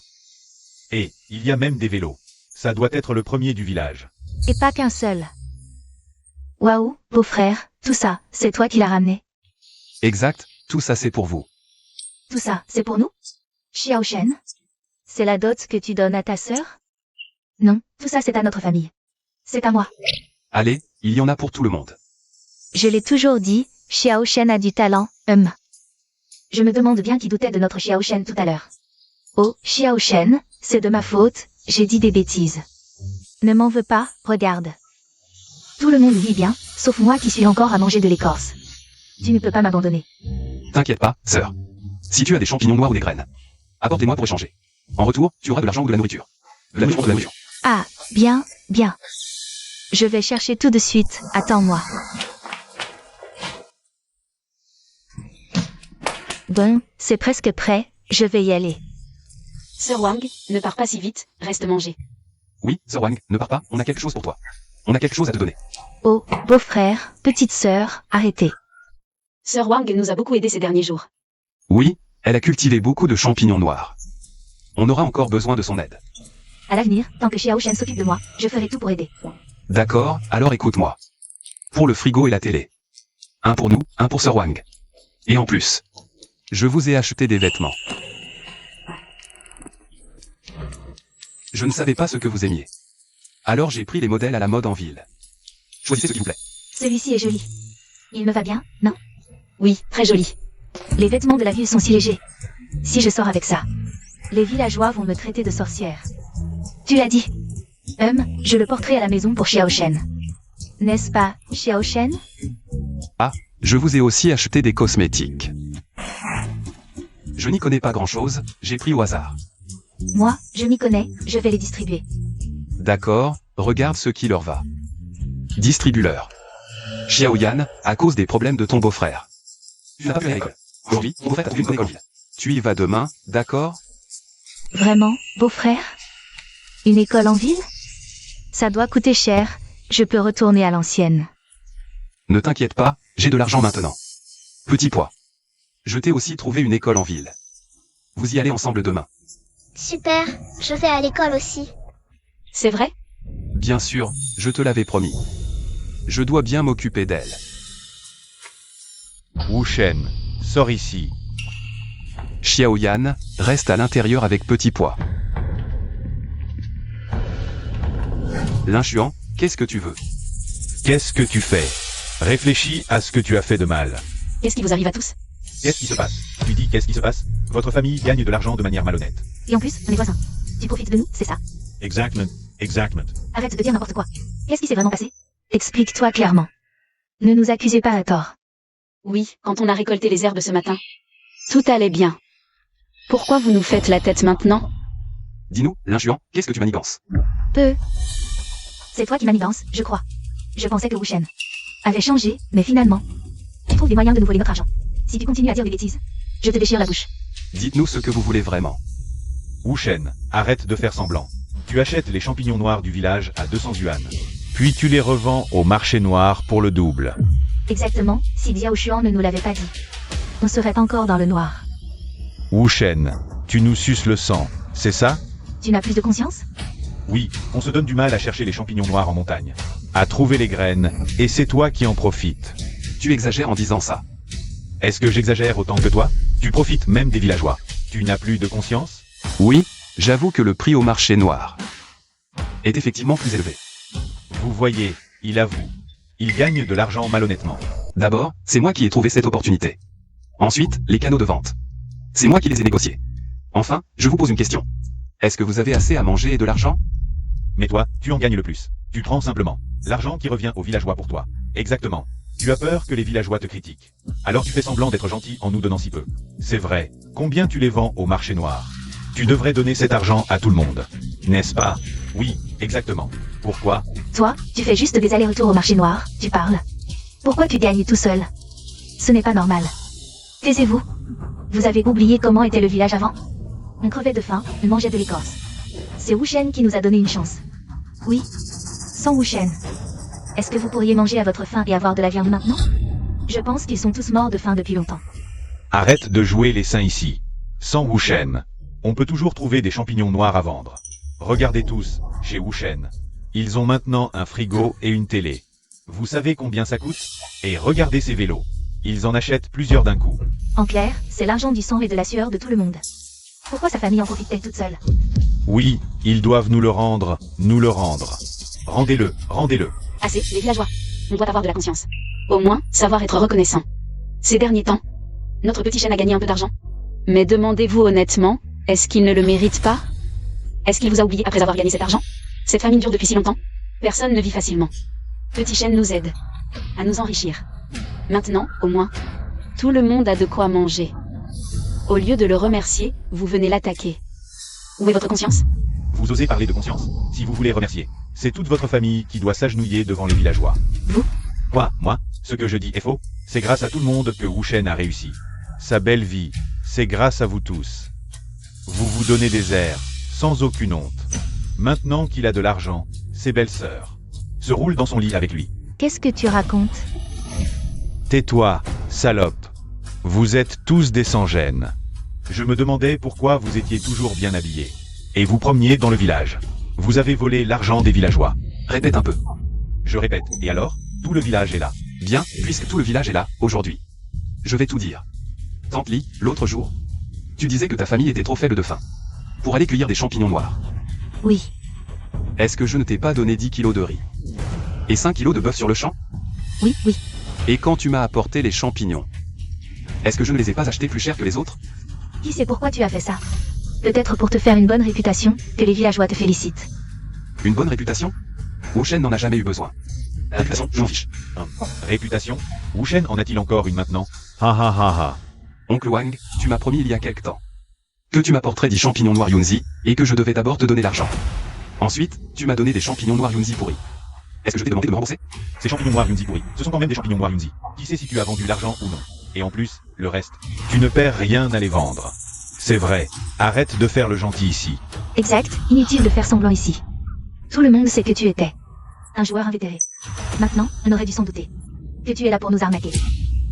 Et, il y a même des vélos. Ça doit être le premier du village. Et pas qu'un seul. Waouh, beau-frère, tout ça, c'est toi qui l'as ramené. Exact, tout ça c'est pour vous. Tout ça, c'est pour nous? Xiao Shen? C'est la dot que tu donnes à ta sœur? Non, tout ça c'est à notre famille. C'est à moi. Allez, il y en a pour tout le monde. Je l'ai toujours dit, Xiao Shen a du talent, Je me demande bien qui doutait de notre Xiao Shen tout à l'heure. Oh, Xiao Shen, c'est de ma faute, j'ai dit des bêtises. Ne m'en veux pas, regarde. Tout le monde vit bien, sauf moi qui suis encore à manger de l'écorce. Tu ne peux pas m'abandonner. T'inquiète pas, sœur. Si tu as des champignons noirs ou des graines, apporte-les-moi pour échanger. En retour, tu auras de l'argent ou de la nourriture. De la nourriture, de la nourriture. Ah, bien, bien. Je vais chercher tout de suite, attends-moi. Bon, c'est presque prêt, je vais y aller. Sir Wang, ne pars pas si vite, reste manger. Oui, Sir Wang, ne pars pas, on a quelque chose pour toi. On a quelque chose à te donner. Oh, beau-frère, petite sœur, arrêtez. Sir Wang nous a beaucoup aidés ces derniers jours. Oui, elle a cultivé beaucoup de champignons noirs. On aura encore besoin de son aide. À l'avenir, tant que Xiao Shen s'occupe de moi, je ferai tout pour aider. D'accord, alors écoute-moi. Pour le frigo et la télé. Un pour nous, un pour Sir Wang. Et en plus, je vous ai acheté des vêtements. Je ne savais pas ce que vous aimiez. Alors j'ai pris les modèles à la mode en ville. Choisissez ce qui vous plaît. Celui-ci est joli. Il me va bien, non? Oui, très joli. Les vêtements de la ville sont si légers. Si je sors avec ça, les villageois vont me traiter de sorcière. Tu l'as dit. Je le porterai à la maison pour Xiao Shen. N'est-ce pas, Xiao Shen? Ah, je vous ai aussi acheté des cosmétiques. Je n'y connais pas grand-chose, j'ai pris au hasard. Moi, je m'y connais, je vais les distribuer. D'accord, regarde ce qui leur va. Distribue-leur. Xiao Yan, à cause des problèmes de ton beau-frère. Tu n'as pas pu aller à l'école. Aujourd'hui, ton beau-frère t'a trouvé une bonne école. Tu y vas demain, d'accord? Vraiment, beau-frère? Une école en ville? Ça doit coûter cher, je peux retourner à l'ancienne. Ne t'inquiète pas, j'ai de l'argent maintenant. Petit pois. Je t'ai aussi trouvé une école en ville. Vous y allez ensemble demain. Super, je vais à l'école aussi. C'est vrai? Bien sûr, je te l'avais promis. Je dois bien m'occuper d'elle. Wu Shen, sors ici. Xiao Yan, reste à l'intérieur avec Petit Pois. Linchuan, qu'est-ce que tu veux? Qu'est-ce que tu fais? Réfléchis à ce que tu as fait de mal. Qu'est-ce qui vous arrive à tous? Qu'est-ce qui se passe? Tu dis qu'est-ce qui se passe? Votre famille gagne de l'argent de manière malhonnête. Et en plus, on est voisins. Tu profites de nous, c'est ça? Exactement, exactement. Arrête de dire n'importe quoi. Qu'est-ce qui s'est vraiment passé? Explique-toi clairement. Ne nous accusez pas à tort. Oui, quand on a récolté les herbes ce matin. Tout allait bien. Pourquoi vous nous faites la tête maintenant? Dis-nous, Linchuan, qu'est-ce que tu manigances? Peu. C'est toi qui manigance, je crois. Je pensais que Wu Shen avait changé, mais finalement, tu trouves des moyens de nous voler notre argent. Si tu continues à dire des bêtises, je te déchire la bouche. Dites-nous ce que vous voulez vraiment. Wu Shen, arrête de faire semblant. Tu achètes les champignons noirs du village à 200 yuan. Puis tu les revends au marché noir pour le double. Exactement, si Xiao Xuan ne nous l'avait pas dit. On serait encore dans le noir. Wu Shen, tu nous suces le sang, c'est ça? Tu n'as plus de conscience? Oui, on se donne du mal à chercher les champignons noirs en montagne. À trouver les graines, et c'est toi qui en profites. Tu exagères en disant ça. Est-ce que j'exagère autant que toi? Tu profites même des villageois. Tu n'as plus de conscience? Oui, j'avoue que le prix au marché noir est effectivement plus élevé. Vous voyez, il avoue. Il gagne de l'argent malhonnêtement. D'abord, c'est moi qui ai trouvé cette opportunité. Ensuite, les canaux de vente. C'est moi qui les ai négociés. Enfin, je vous pose une question. Est-ce que vous avez assez à manger et de l'argent? Mais toi, tu en gagnes le plus. Tu prends simplement l'argent qui revient aux villageois pour toi. Exactement. Tu as peur que les villageois te critiquent. Alors tu fais semblant d'être gentil en nous donnant si peu. C'est vrai. Combien tu les vends au marché noir? Tu devrais donner cet argent à tout le monde. N'est-ce pas? Oui, exactement. Pourquoi? Toi, tu fais juste des allers-retours au marché noir, tu parles. Pourquoi tu gagnes tout seul? Ce n'est pas normal. Taisez-vous. Vous avez oublié comment était le village avant? On crevait de faim, on mangeait de l'écorce. C'est Wu Shen qui nous a donné une chance. Oui, sans Wu Shen. Est-ce que vous pourriez manger à votre faim et avoir de la viande maintenant? Je pense qu'ils sont tous morts de faim depuis longtemps. Arrête de jouer les saints ici. Sans Wu Shen, on peut toujours trouver des champignons noirs à vendre. Regardez tous, chez Wu Shen. Ils ont maintenant un frigo et une télé. Vous savez combien ça coûte? Et regardez ces vélos. Ils en achètent plusieurs d'un coup. En clair, c'est l'argent du sang et de la sueur de tout le monde. Pourquoi sa famille en profite-t-elle toute seule? Oui, ils doivent nous le rendre, nous le rendre. Rendez-le, rendez-le. Assez, les villageois. On doit avoir de la conscience. Au moins, savoir être reconnaissant. Ces derniers temps, notre petit chêne a gagné un peu d'argent. Mais demandez-vous honnêtement, est-ce qu'il ne le mérite pas? Est-ce qu'il vous a oublié après avoir gagné cet argent? Cette famine dure depuis si longtemps. Personne ne vit facilement. Petit chêne nous aide à nous enrichir. Maintenant, au moins, tout le monde a de quoi manger. Au lieu de le remercier, vous venez l'attaquer. Où est votre conscience? Vous osez parler de conscience, si vous voulez remercier. C'est toute votre famille qui doit s'agenouiller devant les villageois. Vous? Quoi, moi? Ce que je dis est faux? C'est grâce à tout le monde que Wu Shen a réussi. Sa belle vie, c'est grâce à vous tous. Vous vous donnez des airs, sans aucune honte. Maintenant qu'il a de l'argent, ses belles sœurs se roulent dans son lit avec lui. Qu'est-ce que tu racontes? Tais-toi, salope. Vous êtes tous des sans-gêne. Je me demandais pourquoi vous étiez toujours bien habillés. Et vous promeniez dans le village. Vous avez volé l'argent des villageois. Répète un peu. Je répète, et alors? Tout le village est là. Bien, puisque tout le village est là, aujourd'hui. Je vais tout dire. Tante Li, l'autre jour, tu disais que ta famille était trop faible de faim. Pour aller cueillir des champignons noirs. Oui. Est-ce que je ne t'ai pas donné 10 kilos de riz? Et 5 kilos de bœuf sur le champ? Oui, oui. Et quand tu m'as apporté les champignons, est-ce que je ne les ai pas achetés plus cher que les autres? Qui sait pourquoi tu as fait ça? Peut-être pour te faire une bonne réputation, que les villageois te félicitent. Une bonne réputation? Wu Shen n'en a jamais eu besoin. La réputation, je m'en fiche. Réputation? Wu Shen en a-t-il encore une maintenant? Ha ha ha ha. Oncle Wang, tu m'as promis il y a quelque temps que tu m'apporterais 10 champignons noirs Yunzi, et que je devais d'abord te donner l'argent. Ensuite, tu m'as donné des champignons noirs Yunzi pourris. Est-ce que je t'ai demandé de me rembourser? Ces champignons noirs Yunzi pourris, ce sont quand même des champignons noirs Yunzi. Qui sait si tu as vendu l'argent ou non? Et en plus, le reste, tu ne perds rien à les vendre. C'est vrai, arrête de faire le gentil ici. Exact, inutile de faire semblant ici. Tout le monde sait que tu étais un joueur invétéré. Maintenant, on aurait dû s'en douter. Que tu es là pour nous arnaquer.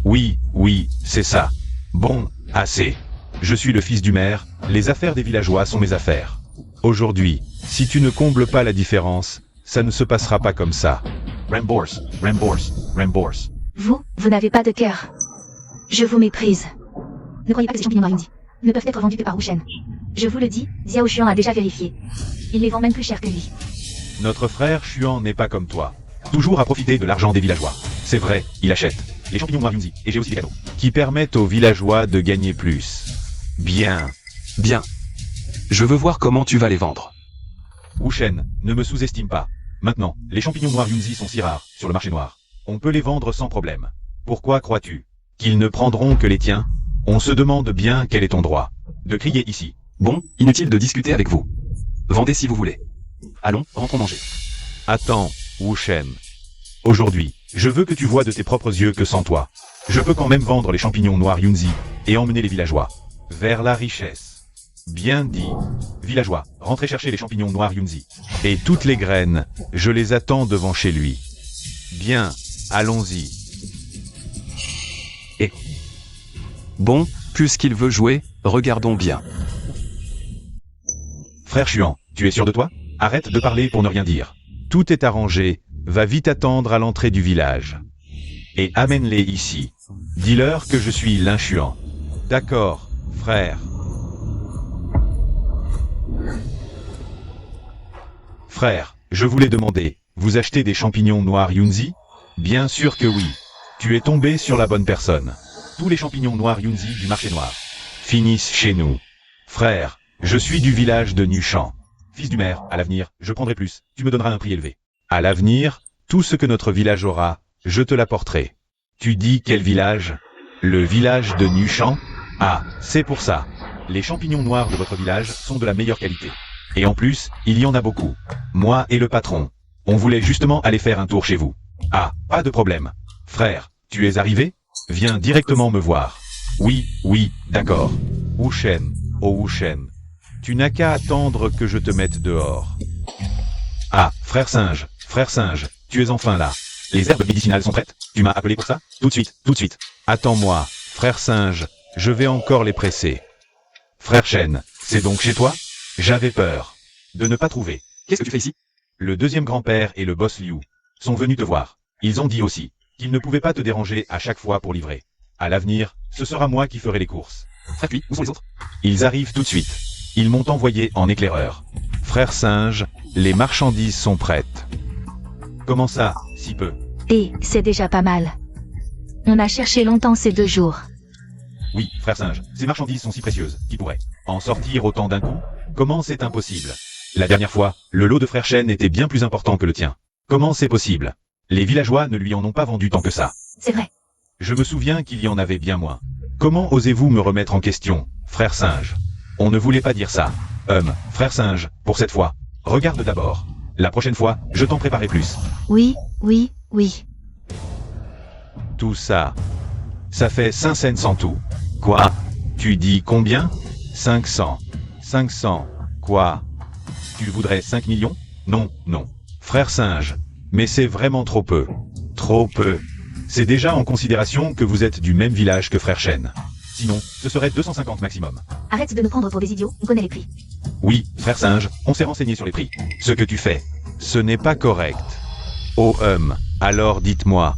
Oui, oui, c'est ça. Bon, assez. Je suis le fils du maire, les affaires des villageois sont mes affaires. Aujourd'hui, si tu ne combles pas la différence, ça ne se passera pas comme ça. Rembourse, rembourse, rembourse. Vous n'avez pas de cœur. Je vous méprise. Ne croyez pas que ces champignons noirs Yunzi ne peuvent être vendus que par Wu Shen. Je vous le dis, Xiao Xuan a déjà vérifié. Il les vend même plus cher que lui. Notre frère Xuan n'est pas comme toi. Toujours à profiter de l'argent des villageois. C'est vrai, il achète les champignons noirs Yunzi, et j'ai aussi des cadeaux, qui permettent aux villageois de gagner plus. Bien. Bien. Je veux voir comment tu vas les vendre. Wu Shen, ne me sous-estime pas. Maintenant, les champignons noirs Yunzi sont si rares, sur le marché noir. On peut les vendre sans problème. Pourquoi crois-tu qu'ils ne prendront que les tiens? On se demande bien quel est ton droit de crier ici. Bon, inutile de discuter avec vous. Vendez si vous voulez. Allons, rentrons manger. Attends, Wu Shen. Aujourd'hui, je veux que tu vois de tes propres yeux que sans toi, je peux quand même vendre les champignons noirs Yunzi et emmener les villageois vers la richesse. Bien dit. Villageois, rentrez chercher les champignons noirs Yunzi. Et toutes les graines, je les attends devant chez lui. Bien, allons-y. Et bon, puisqu'il veut jouer, regardons bien. Frère Xuan, tu es sûr de toi? Arrête de parler pour ne rien dire. Tout est arrangé, va vite attendre à l'entrée du village. Et amène-les ici. Dis-leur que je suis Lin Xuan. D'accord, frère. Frère, je voulais demander, vous achetez des champignons noirs Yunzi? Bien sûr que oui. Tu es tombé sur la bonne personne. Tous les champignons noirs Yunzi du marché noir finissent chez nous. Frère, je suis du village de Nuchamp. Fils du maire, à l'avenir, je prendrai plus, tu me donneras un prix élevé. À l'avenir, tout ce que notre village aura, je te l'apporterai. Tu dis quel village? Le village de Nuchamp? Ah, c'est pour ça. Les champignons noirs de votre village sont de la meilleure qualité. Et en plus, il y en a beaucoup. Moi et le patron, on voulait justement aller faire un tour chez vous. Ah, pas de problème. Frère, tu es arrivé? Viens directement me voir. Oui, d'accord. Wuchen, oh Wuchen. Tu n'as qu'à attendre que je te mette dehors. Ah, frère singe, tu es enfin là. Les herbes médicinales sont prêtes? Tu m'as appelé pour ça? Tout de suite. Attends-moi, frère singe, je vais encore les presser. Frère chêne, c'est donc chez toi? J'avais peur de ne pas trouver. Qu'est-ce que tu fais ici? Le deuxième grand-père et le boss Liu sont venus te voir. Ils ont dit aussi qu'ils ne pouvaient pas te déranger à chaque fois pour livrer. À l'avenir, ce sera moi qui ferai les courses. Frère Cui, où sont les autres? Ils arrivent tout de suite. Ils m'ont envoyé en éclaireur. Frère singe, les marchandises sont prêtes. Comment ça, si peu? Et c'est déjà pas mal. On a cherché longtemps ces 2 jours. Oui, frère singe, ces marchandises sont si précieuses, qui pourraient en sortir autant d'un coup? Comment c'est impossible? La dernière fois, le lot de frère chêne était bien plus important que le tien. Comment c'est possible? Les villageois ne lui en ont pas vendu tant que ça. C'est vrai. Je me souviens qu'il y en avait bien moins. Comment osez-vous me remettre en question, frère singe? On ne voulait pas dire ça. Frère singe, pour cette fois, regarde d'abord. La prochaine fois, je t'en préparerai plus. Oui. Tout ça. Ça fait 5 cents en tout. Quoi? Tu dis combien? 500. 500. Quoi? Tu voudrais 5 millions? Non. Frère singe. Mais c'est vraiment trop peu. Trop peu. C'est déjà en considération que vous êtes du même village que frère chêne. Sinon, ce serait 250 maximum. Arrête de nous prendre pour des idiots, on connaît les prix. Oui, frère singe, on s'est renseigné sur les prix. Ce que tu fais, ce n'est pas correct. Oh alors dites-moi.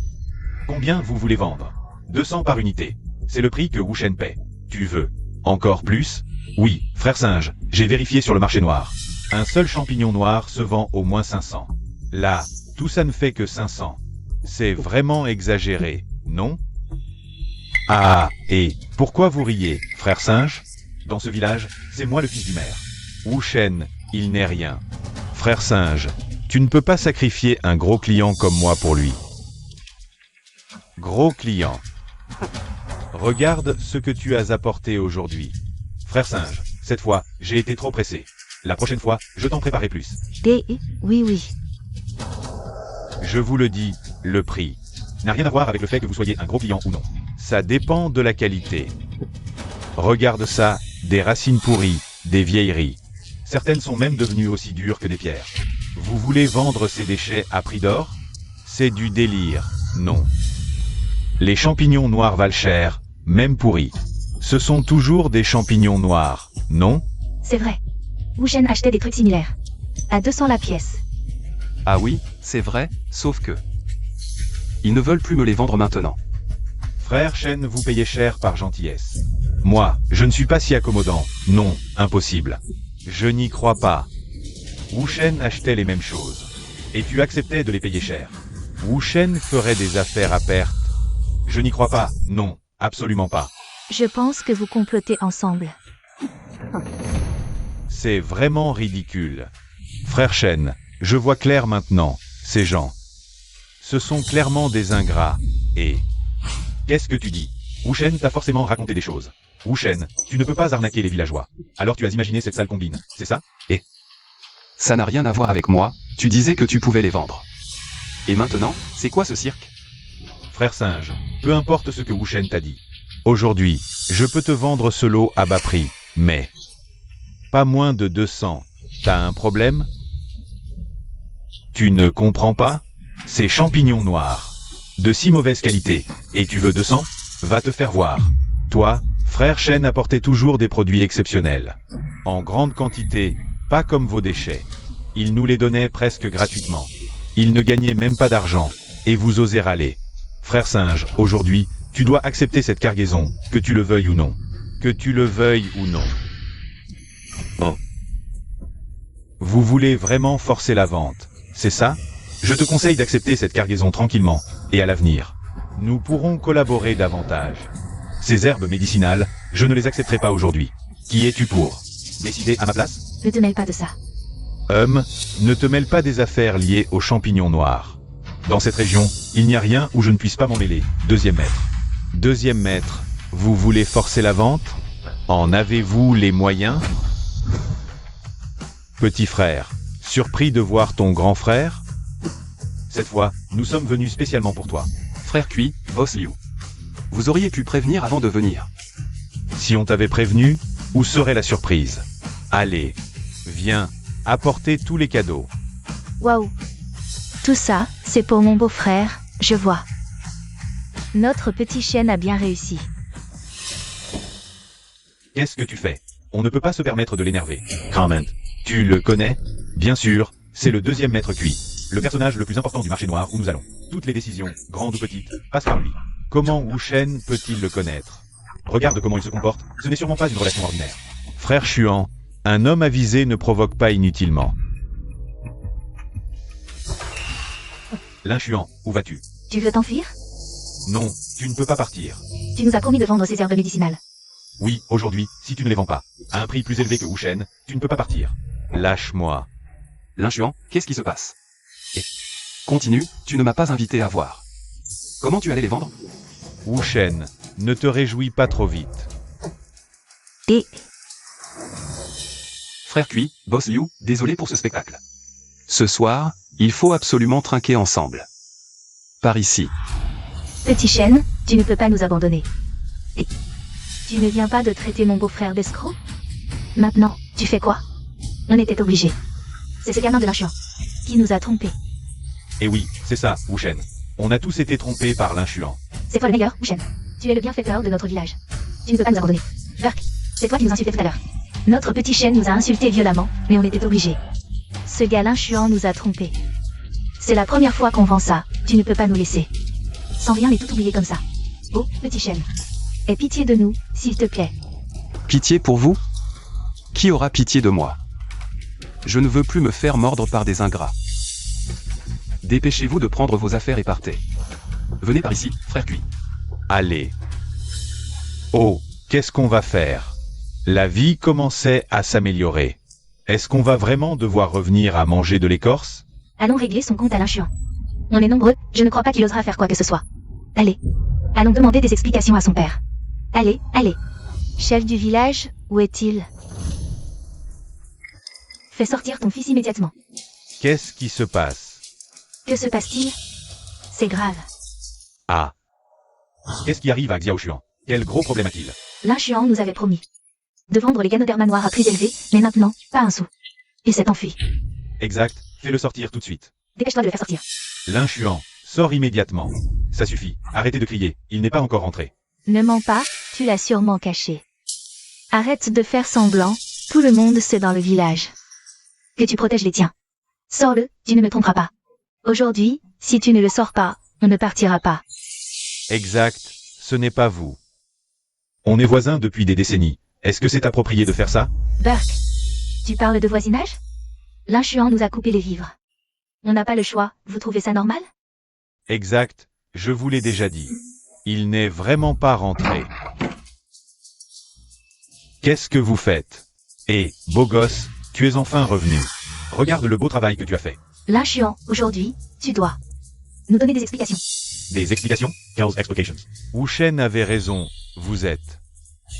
Combien vous voulez vendre? 200 par unité. C'est le prix que Wuchen paie. Tu veux encore plus? Oui, frère singe, j'ai vérifié sur le marché noir. Un seul champignon noir se vend au moins 500. Là, tout ça ne fait que 500. C'est vraiment exagéré, non? Ah, et pourquoi vous riez, frère singe? Dans ce village, c'est moi le fils du maire. Wuchen, il n'est rien. Frère singe, tu ne peux pas sacrifier un gros client comme moi pour lui. Gros client. Regarde ce que tu as apporté aujourd'hui. Frère singe, cette fois, j'ai été trop pressé. La prochaine fois, je t'en préparerai plus. Oui. Je vous le dis, le prix n'a rien à voir avec le fait que vous soyez un gros client ou non. Ça dépend de la qualité. Regarde ça, des racines pourries, des vieilleries. Certaines sont même devenues aussi dures que des pierres. Vous voulez vendre ces déchets à prix d'or? C'est du délire, non. Les champignons noirs valent cher, même pourris. Ce sont toujours des champignons noirs, non? C'est vrai. Wuchen achetait des trucs similaires. À 200 la pièce. Ah oui, c'est vrai, sauf que... Ils ne veulent plus me les vendre maintenant. Frère chêne, vous payez cher par gentillesse. Moi, je ne suis pas si accommodant. Non, impossible. Je n'y crois pas. Wuchen achetait les mêmes choses. Et tu acceptais de les payer cher. Wuchen ferait des affaires à perte. Je n'y crois pas. Non, absolument pas. Je pense que vous complotez ensemble. C'est vraiment ridicule. Frère chêne, je vois clair maintenant. Ces gens. Ce sont clairement des ingrats. Et... Qu'est-ce que tu dis? Wuchen t'a forcément raconté des choses. Wuchen, tu ne peux pas arnaquer les villageois. Alors tu as imaginé cette sale combine, c'est ça? Et... Ça n'a rien à voir avec moi, tu disais que tu pouvais les vendre. Et maintenant, c'est quoi ce cirque? Frère singe, peu importe ce que Wuchen t'a dit. Aujourd'hui, je peux te vendre ce lot à bas prix, mais... Pas moins de 200. T'as un problème? Tu ne comprends pas? Ces champignons noirs. De si mauvaise qualité. Et tu veux 200? Va te faire voir. Toi, frère chêne apportait toujours des produits exceptionnels. En grande quantité, pas comme vos déchets. Il nous les donnait presque gratuitement. Il ne gagnait même pas d'argent. Et vous osez râler. Frère singe, aujourd'hui, tu dois accepter cette cargaison, que tu le veuilles ou non. Que tu le veuilles ou non. Oh. Vous voulez vraiment forcer la vente, c'est ça? Je te conseille d'accepter cette cargaison tranquillement, et à l'avenir, nous pourrons collaborer davantage. Ces herbes médicinales, Je ne les accepterai pas aujourd'hui. Qui es-tu pour décider à ma place? Ne te mêle pas de ça. Ne te mêle pas des affaires liées aux champignons noirs. Dans cette région, il n'y a rien où je ne puisse pas m'en mêler. Deuxième maître. Deuxième maître, vous voulez forcer la vente? En avez-vous les moyens? Petit frère, surpris de voir ton grand frère? Cette fois, nous sommes venus spécialement pour toi. Frère Cui, Boss Liu. Vous auriez pu prévenir avant de venir. Si on t'avait prévenu, où serait la surprise? Allez, viens, apportez tous les cadeaux. Waouh. Tout ça, c'est pour mon beau-frère, je vois. Notre petit chien a bien réussi. Qu'est-ce que tu fais? On ne peut pas se permettre de l'énerver. Comment? Tu le connais? Bien sûr, c'est le deuxième maître Cui. Le personnage le plus important du marché noir où nous allons. Toutes les décisions, grandes ou petites, passent par lui. Comment Wu Shen peut-il le connaître? Regarde comment il se comporte, ce n'est sûrement pas une relation ordinaire. Frère Chuan, un homme avisé ne provoque pas inutilement. Lin Chuan, où vas-tu? Tu veux t'enfuir? Non, tu ne peux pas partir. Tu nous as promis de vendre ces herbes médicinales. Oui, aujourd'hui, si tu ne les vends pas, à un prix plus élevé que Wu Shen, tu ne peux pas partir. Lâche-moi. Lin Chuan, qu'est-ce qui se passe? Continue, tu ne m'as pas invité à voir. Comment tu allais les vendre? Wu Shen, ne te réjouis pas trop vite. Et Frère Cui, Boss Liu, désolé pour ce spectacle. Ce soir, il faut absolument trinquer ensemble. Par ici. petit chêne, tu ne peux pas nous abandonner. Et tu ne viens pas de traiter mon beau-frère d'escroc? Maintenant, tu fais quoi? On était obligés. C'est ce gamin de l'inchuan qui nous a trompés. Et oui, c'est ça, Wu Shen. On a tous été trompés par l'inchuan. C'est toi le meilleur, Wu Shen. Tu es le bienfaiteur de notre village. Tu ne peux pas nous abandonner. Burk, c'est toi qui nous insultais tout à l'heure. Notre petit chêne nous a insultés violemment, mais on était obligés. Ce gars l'inchuan nous a trompés. C'est la première fois qu'on vend ça, tu ne peux pas nous laisser. Sans rien et tout oublier comme ça. Oh, petit chêne. Aie pitié de nous, s'il te plaît. Pitié pour vous? Qui aura pitié de moi? Je ne veux plus me faire mordre par des ingrats. Dépêchez-vous de prendre vos affaires et partez. Venez par ici, frère Cui. Allez. Oh, qu'est-ce qu'on va faire? La vie commençait à s'améliorer. Est-ce qu'on va vraiment devoir revenir à manger de l'écorce? Allons régler son compte à l'inchuan. On est nombreux, je ne crois pas qu'il osera faire quoi que ce soit. Allez. Allons demander des explications à son père. Allez, allez. Chef du village, où est-il? Fais sortir ton fils immédiatement. Qu'est-ce qui se passe? Que se passe-t-il? C'est grave. Ah. Qu'est-ce qui arrive à Xiao Xuan? Quel gros problème a-t-il? L'inchuan nous avait promis de vendre les ganodermas noirs à prix élevé, mais maintenant, pas un sou. Il s'est enfui. Exact, fais-le sortir tout de suite. Dépêche-toi de le faire sortir. L'inchuan, sors immédiatement. Ça suffit, arrêtez de crier, il n'est pas encore rentré. Ne mens pas, tu l'as sûrement caché. Arrête de faire semblant, tout le monde sait dans le village que tu protèges les tiens. Sors-le, tu ne me tromperas pas. Aujourd'hui, si tu ne le sors pas, on ne partira pas. Exact, ce n'est pas vous. On est voisins depuis des décennies. Est-ce que c'est approprié de faire ça? Burk, tu parles de voisinage? L'inchuan nous a coupé les vivres. On n'a pas le choix, vous trouvez ça normal? Exact, je vous l'ai déjà dit. Il n'est vraiment pas rentré. Qu'est-ce que vous faites? Eh, beau gosse, tu es enfin revenu. Regarde le beau travail que tu as fait. L'inchuan, aujourd'hui, tu dois nous donner des explications. Des explications? Chaos explications. Wu Shen avait raison, vous êtes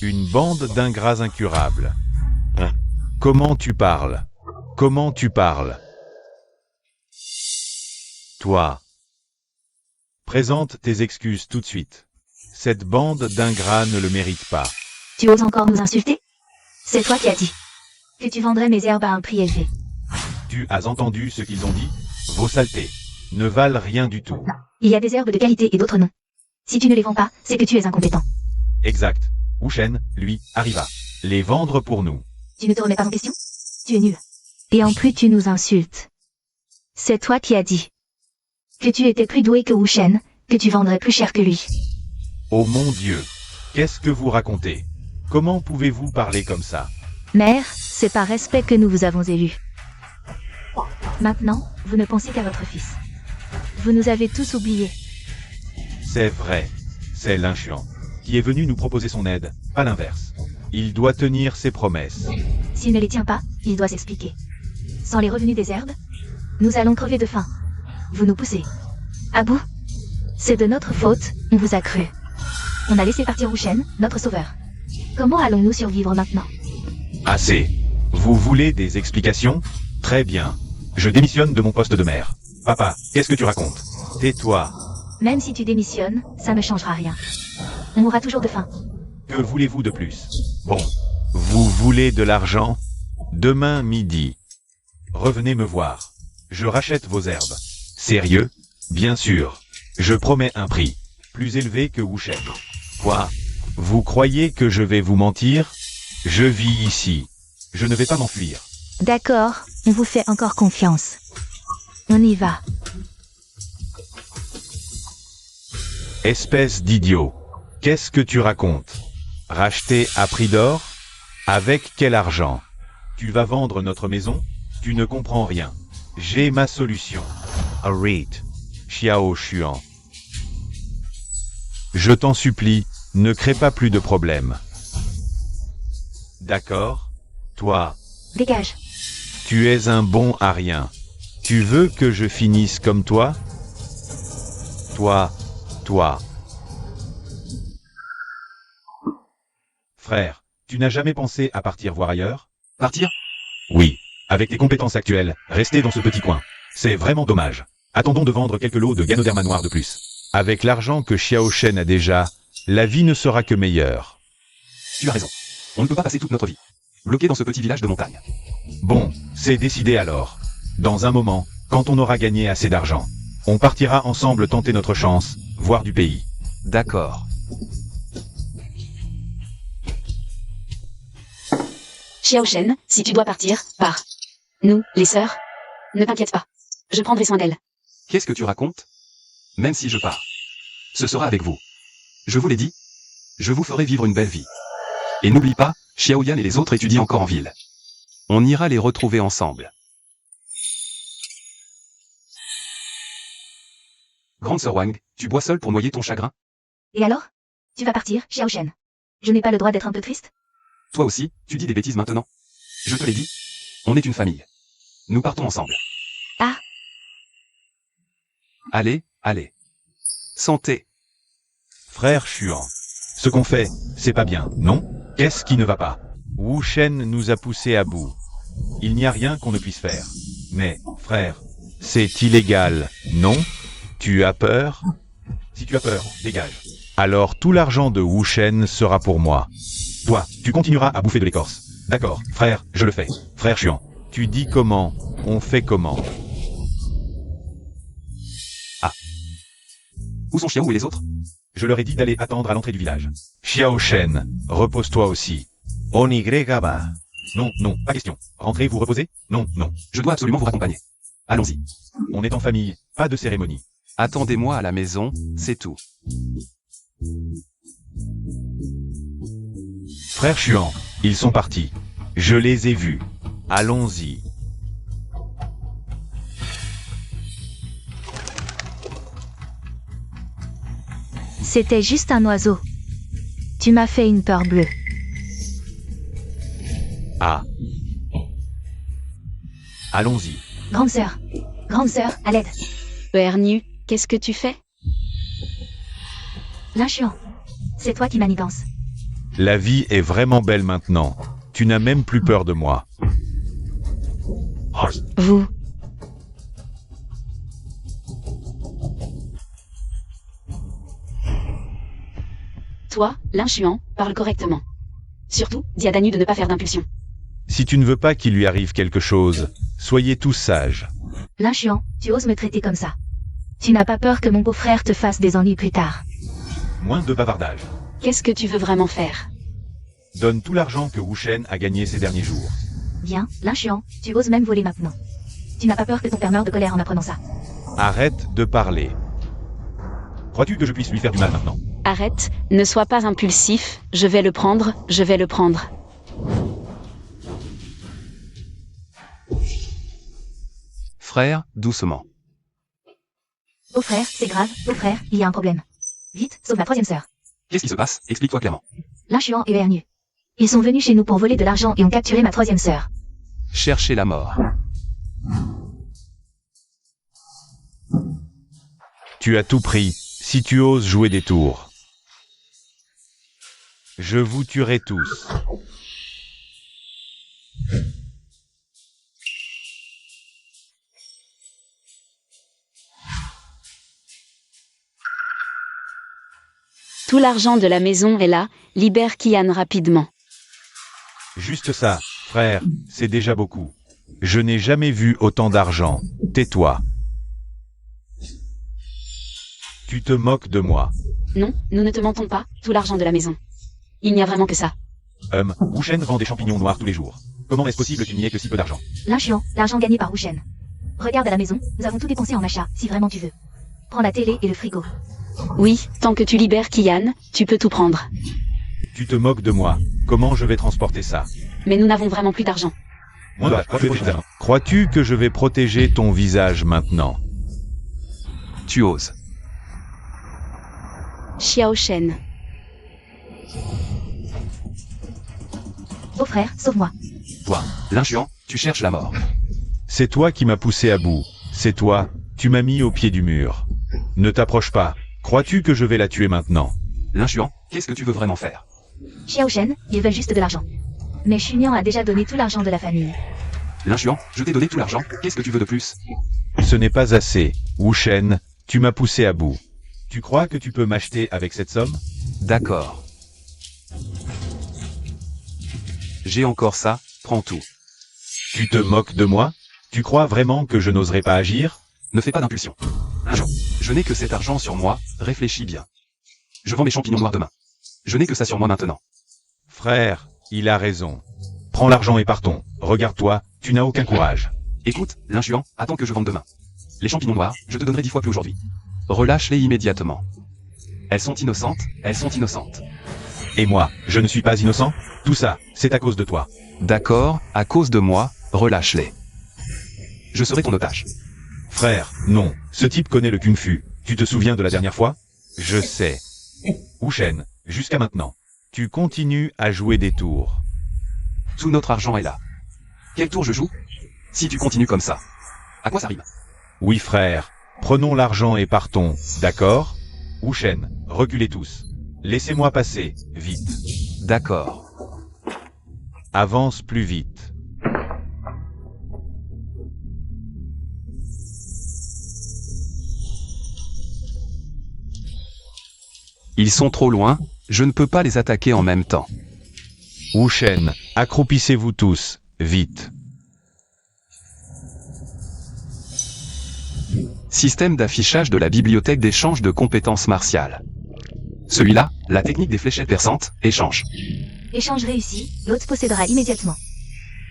une bande d'ingrats incurables. Hein? Comment tu parles? Comment tu parles? Toi. Présente tes excuses tout de suite. Cette bande d'ingrats ne le mérite pas. Tu oses encore nous insulter? C'est toi qui as dit que tu vendrais mes herbes à un prix élevé. Tu as entendu ce qu'ils ont dit? Vos saletés ne valent rien du tout. Il y a des herbes de qualité et d'autres non. Si tu ne les vends pas, c'est que tu es incompétent. Exact. Wu Shen, lui, arriva. Les vendre pour nous. Tu ne te remets pas en question? Tu es nul. Et en plus tu nous insultes. C'est toi qui as dit que tu étais plus doué que Wu Shen, que tu vendrais plus cher que lui. Oh mon Dieu! Qu'est-ce que vous racontez? Comment pouvez-vous parler comme ça? Mère, c'est par respect que nous vous avons élu. Maintenant, vous ne pensez qu'à votre fils. Vous nous avez tous oubliés. C'est vrai. C'est l'inchuan qui est venu nous proposer son aide, pas l'inverse. Il doit tenir ses promesses. S'il ne les tient pas, il doit s'expliquer. Sans les revenus des herbes, nous allons crever de faim. Vous nous poussez à bout. C'est de notre faute, on vous a cru. On a laissé partir Wushen, notre sauveur. Comment allons-nous survivre maintenant? Assez. Vous voulez des explications? Très bien. Je démissionne de mon poste de maire. Papa, qu'est-ce que tu racontes? Tais-toi. Même si tu démissionnes, ça ne changera rien. On mourra toujours de faim. Que voulez-vous de plus? Bon. Vous voulez de l'argent? Demain midi. Revenez me voir. Je rachète vos herbes. Sérieux? Bien sûr. Je promets un prix. Plus élevé que Wushen. Quoi? Vous croyez que je vais vous mentir? Je vis ici. Je ne vais pas m'enfuir. D'accord, on vous fait encore confiance. On y va. Espèce d'idiot. Qu'est-ce que tu racontes? Racheter à prix d'or? Avec quel argent? Tu vas vendre notre maison? Tu ne comprends rien. J'ai ma solution. Arrête. Xiao Xuan. Je t'en supplie, ne crée pas plus de problèmes. D'accord? Toi, Dégage. tu es un bon à rien. Tu veux que je finisse comme toi? Toi. Frère, tu n'as jamais pensé à partir voir ailleurs? Partir? Oui. Avec tes compétences actuelles, rester dans ce petit coin. C'est vraiment dommage. Attendons de vendre quelques lots de Ganoderma noir de plus. Avec l'argent que Xiao Shen a déjà, la vie ne sera que meilleure. Tu as raison. On ne peut pas passer toute notre vie bloqué dans ce petit village de montagne. Bon, c'est décidé alors. Dans un moment, quand on aura gagné assez d'argent, on partira ensemble tenter notre chance, voir du pays. D'accord. Xiao Shen, si tu dois partir, pars. Nous, les sœurs, ne t'inquiète pas. Je prendrai soin d'elle. Qu'est-ce que tu racontes? Même si je pars, ce sera avec vous. Je vous l'ai dit, je vous ferai vivre une belle vie. Et n'oublie pas, Xiaoyan et les autres étudient encore en ville. On ira les retrouver ensemble. Grande sœur Wang, tu bois seule pour noyer ton chagrin? Et alors? Tu vas partir, Xiao Shen. Je n'ai pas le droit d'être un peu triste? Toi aussi, tu dis des bêtises maintenant. Je te l'ai dit, on est une famille. Nous partons ensemble. Ah. Allez. Santé. Frère Xuan, ce qu'on fait, c'est pas bien, non? Qu'est-ce qui ne va pas? Wushen nous a poussés à bout. Il n'y a rien qu'on ne puisse faire. Mais, frère, c'est illégal, non? Tu as peur? Si tu as peur, dégage. Alors tout l'argent de Wushen sera pour moi. Toi, tu continueras à bouffer de l'écorce. D'accord, frère, je le fais. Frère Xuan, tu dis comment? On fait comment? Où sont Xiao et les autres? Je leur ai dit d'aller attendre à l'entrée du village. Xiao Shen, repose-toi aussi. Onigrega. Non, pas question. Rentrez vous reposer? Non. Je dois absolument vous raccompagner. Allons-y. On est en famille, pas de cérémonie. Attendez-moi à la maison, c'est tout. Frère Xuan, ils sont partis. Je les ai vus. Allons-y. C'était juste un oiseau. Tu m'as fait une peur bleue. Ah. Allons-y. Grande sœur, à l'aide. Ernu, qu'est-ce que tu fais? L'inchuan. C'est toi qui manigance. La vie est vraiment belle maintenant. Tu n'as même plus peur de moi. Vous. Toi, l'inchuan, parle correctement. Surtout, dis à Danu de ne pas faire d'impulsion. Si tu ne veux pas qu'il lui arrive quelque chose, soyez tous sages. L'inchuan, tu oses me traiter comme ça. Tu n'as pas peur que mon beau-frère te fasse des ennuis plus tard. Moins de bavardage. Qu'est-ce que tu veux vraiment faire? Donne tout l'argent que Wushen a gagné ces derniers jours. Bien, l'inchuan, tu oses même voler maintenant. Tu n'as pas peur que ton père meure de colère en apprenant ça. Arrête de parler. Crois-tu que je puisse lui faire du mal maintenant? Arrête, ne sois pas impulsif, je vais le prendre. Frère, doucement. Beau-frère, c'est grave, beau-frère, il y a un problème. Vite, sauve ma troisième sœur. Qu'est-ce qui se passe? Explique-toi clairement. L'inchuan et Ernu. Ils sont venus chez nous pour voler de l'argent et ont capturé ma troisième sœur. Cherchez la mort. Tu as tout pris, si tu oses jouer des tours. Je vous tuerai tous. Tout l'argent de la maison est là, libère Kian rapidement. Juste ça, frère, c'est déjà beaucoup. Je n'ai jamais vu autant d'argent. Tais-toi. Tu te moques de moi. Non, nous ne te mentons pas, tout l'argent de la maison. Il n'y a vraiment que ça. Wushen vend des champignons noirs tous les jours. Comment est-ce possible qu'il n'y ait que si peu d'argent? L'inchuan, l'argent gagné par Wushen. Regarde à la maison, nous avons tout dépensé en achat, si vraiment tu veux. Prends la télé et le frigo. Oui, tant que tu libères Kian, tu peux tout prendre. Tu te moques de moi. Comment je vais transporter ça? Mais nous n'avons vraiment plus d'argent. Crois-tu que je vais protéger ton visage maintenant? Tu oses. Xiao Shen. Beau-frère, sauve-moi. Toi, l'injuan, tu cherches la mort. C'est toi qui m'as poussé à bout. C'est toi, tu m'as mis au pied du mur. Ne t'approche pas. Crois-tu que je vais la tuer maintenant? L'injuan, qu'est-ce que tu veux vraiment faire? Xiao Shen, ils veulent juste de l'argent. Mais Xunian a déjà donné tout l'argent de la famille. L'injuan, je t'ai donné tout l'argent, qu'est-ce que tu veux de plus? Ce n'est pas assez. Wushen, tu m'as poussé à bout. Tu crois que tu peux m'acheter avec cette somme? D'accord. J'ai encore ça, prends tout. Tu te moques de moi? Tu crois vraiment que je n'oserais pas agir? Ne fais pas d'impulsion. L'injuan, je n'ai que cet argent sur moi, réfléchis bien. Je vends mes champignons noirs demain. Je n'ai que ça sur moi maintenant. Frère, il a raison. Prends l'argent et partons. Regarde-toi, tu n'as aucun courage. Écoute, l'injuan, attends que je vende demain. Les champignons noirs, je te donnerai 10 fois plus aujourd'hui. Relâche-les immédiatement. Elles sont innocentes, elles sont innocentes. Et moi, je ne suis pas innocent? Tout ça, c'est à cause de toi. D'accord, à cause de moi, relâche-les. Je serai ton otage. Frère, non, ce type connaît le kung-fu. Tu te souviens de la dernière fois? Je sais. Wushen, jusqu'à maintenant. Tu continues à jouer des tours. Tout notre argent est là. Quel tour je joue? Si tu continues comme ça. À quoi ça rime? Oui frère, prenons l'argent et partons, d'accord? Wushen, reculez tous. Laissez-moi passer, vite. D'accord. Avance plus vite. Ils sont trop loin, je ne peux pas les attaquer en même temps. Wushen, accroupissez-vous tous, vite. Système d'affichage de la bibliothèque d'échange de compétences martiales. Celui-là, la technique des fléchettes perçantes, échange. Échange réussi, l'hôte possédera immédiatement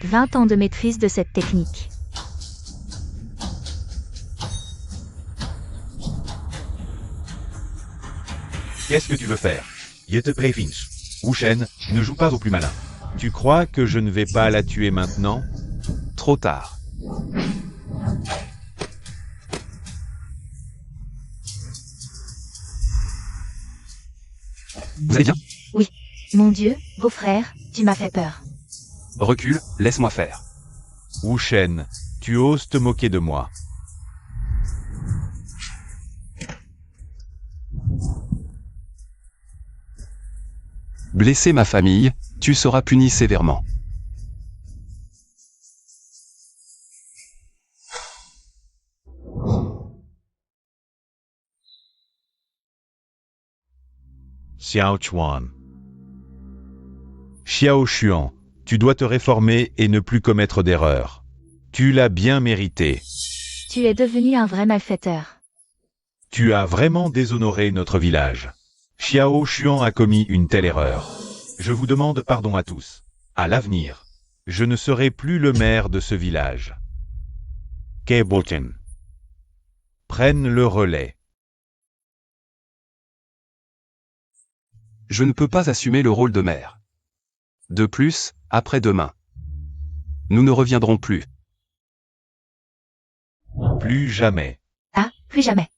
20 ans de maîtrise de cette technique. Qu'est-ce que tu veux faire? Je te préviens. Wushen, ne joue pas au plus malin. Tu crois que je ne vais pas la tuer maintenant? Trop tard. Vous allez bien? Oui. Mon Dieu, beau-frère, tu m'as fait peur. Recule, laisse-moi faire. Wushen, tu oses te moquer de moi. Blesser ma famille, tu seras puni sévèrement. Xiao Chuan. Xiao Xuan, tu dois te réformer et ne plus commettre d'erreurs. Tu l'as bien mérité. Tu es devenu un vrai malfaiteur. Tu as vraiment déshonoré notre village. Xiao Xuan a commis une telle erreur. Je vous demande pardon à tous. À l'avenir, je ne serai plus le maire de ce village. Keboten. Prenne le relais. Je ne peux pas assumer le rôle de maire. De plus, après-demain. Nous ne reviendrons plus. Plus jamais. Ah, plus jamais.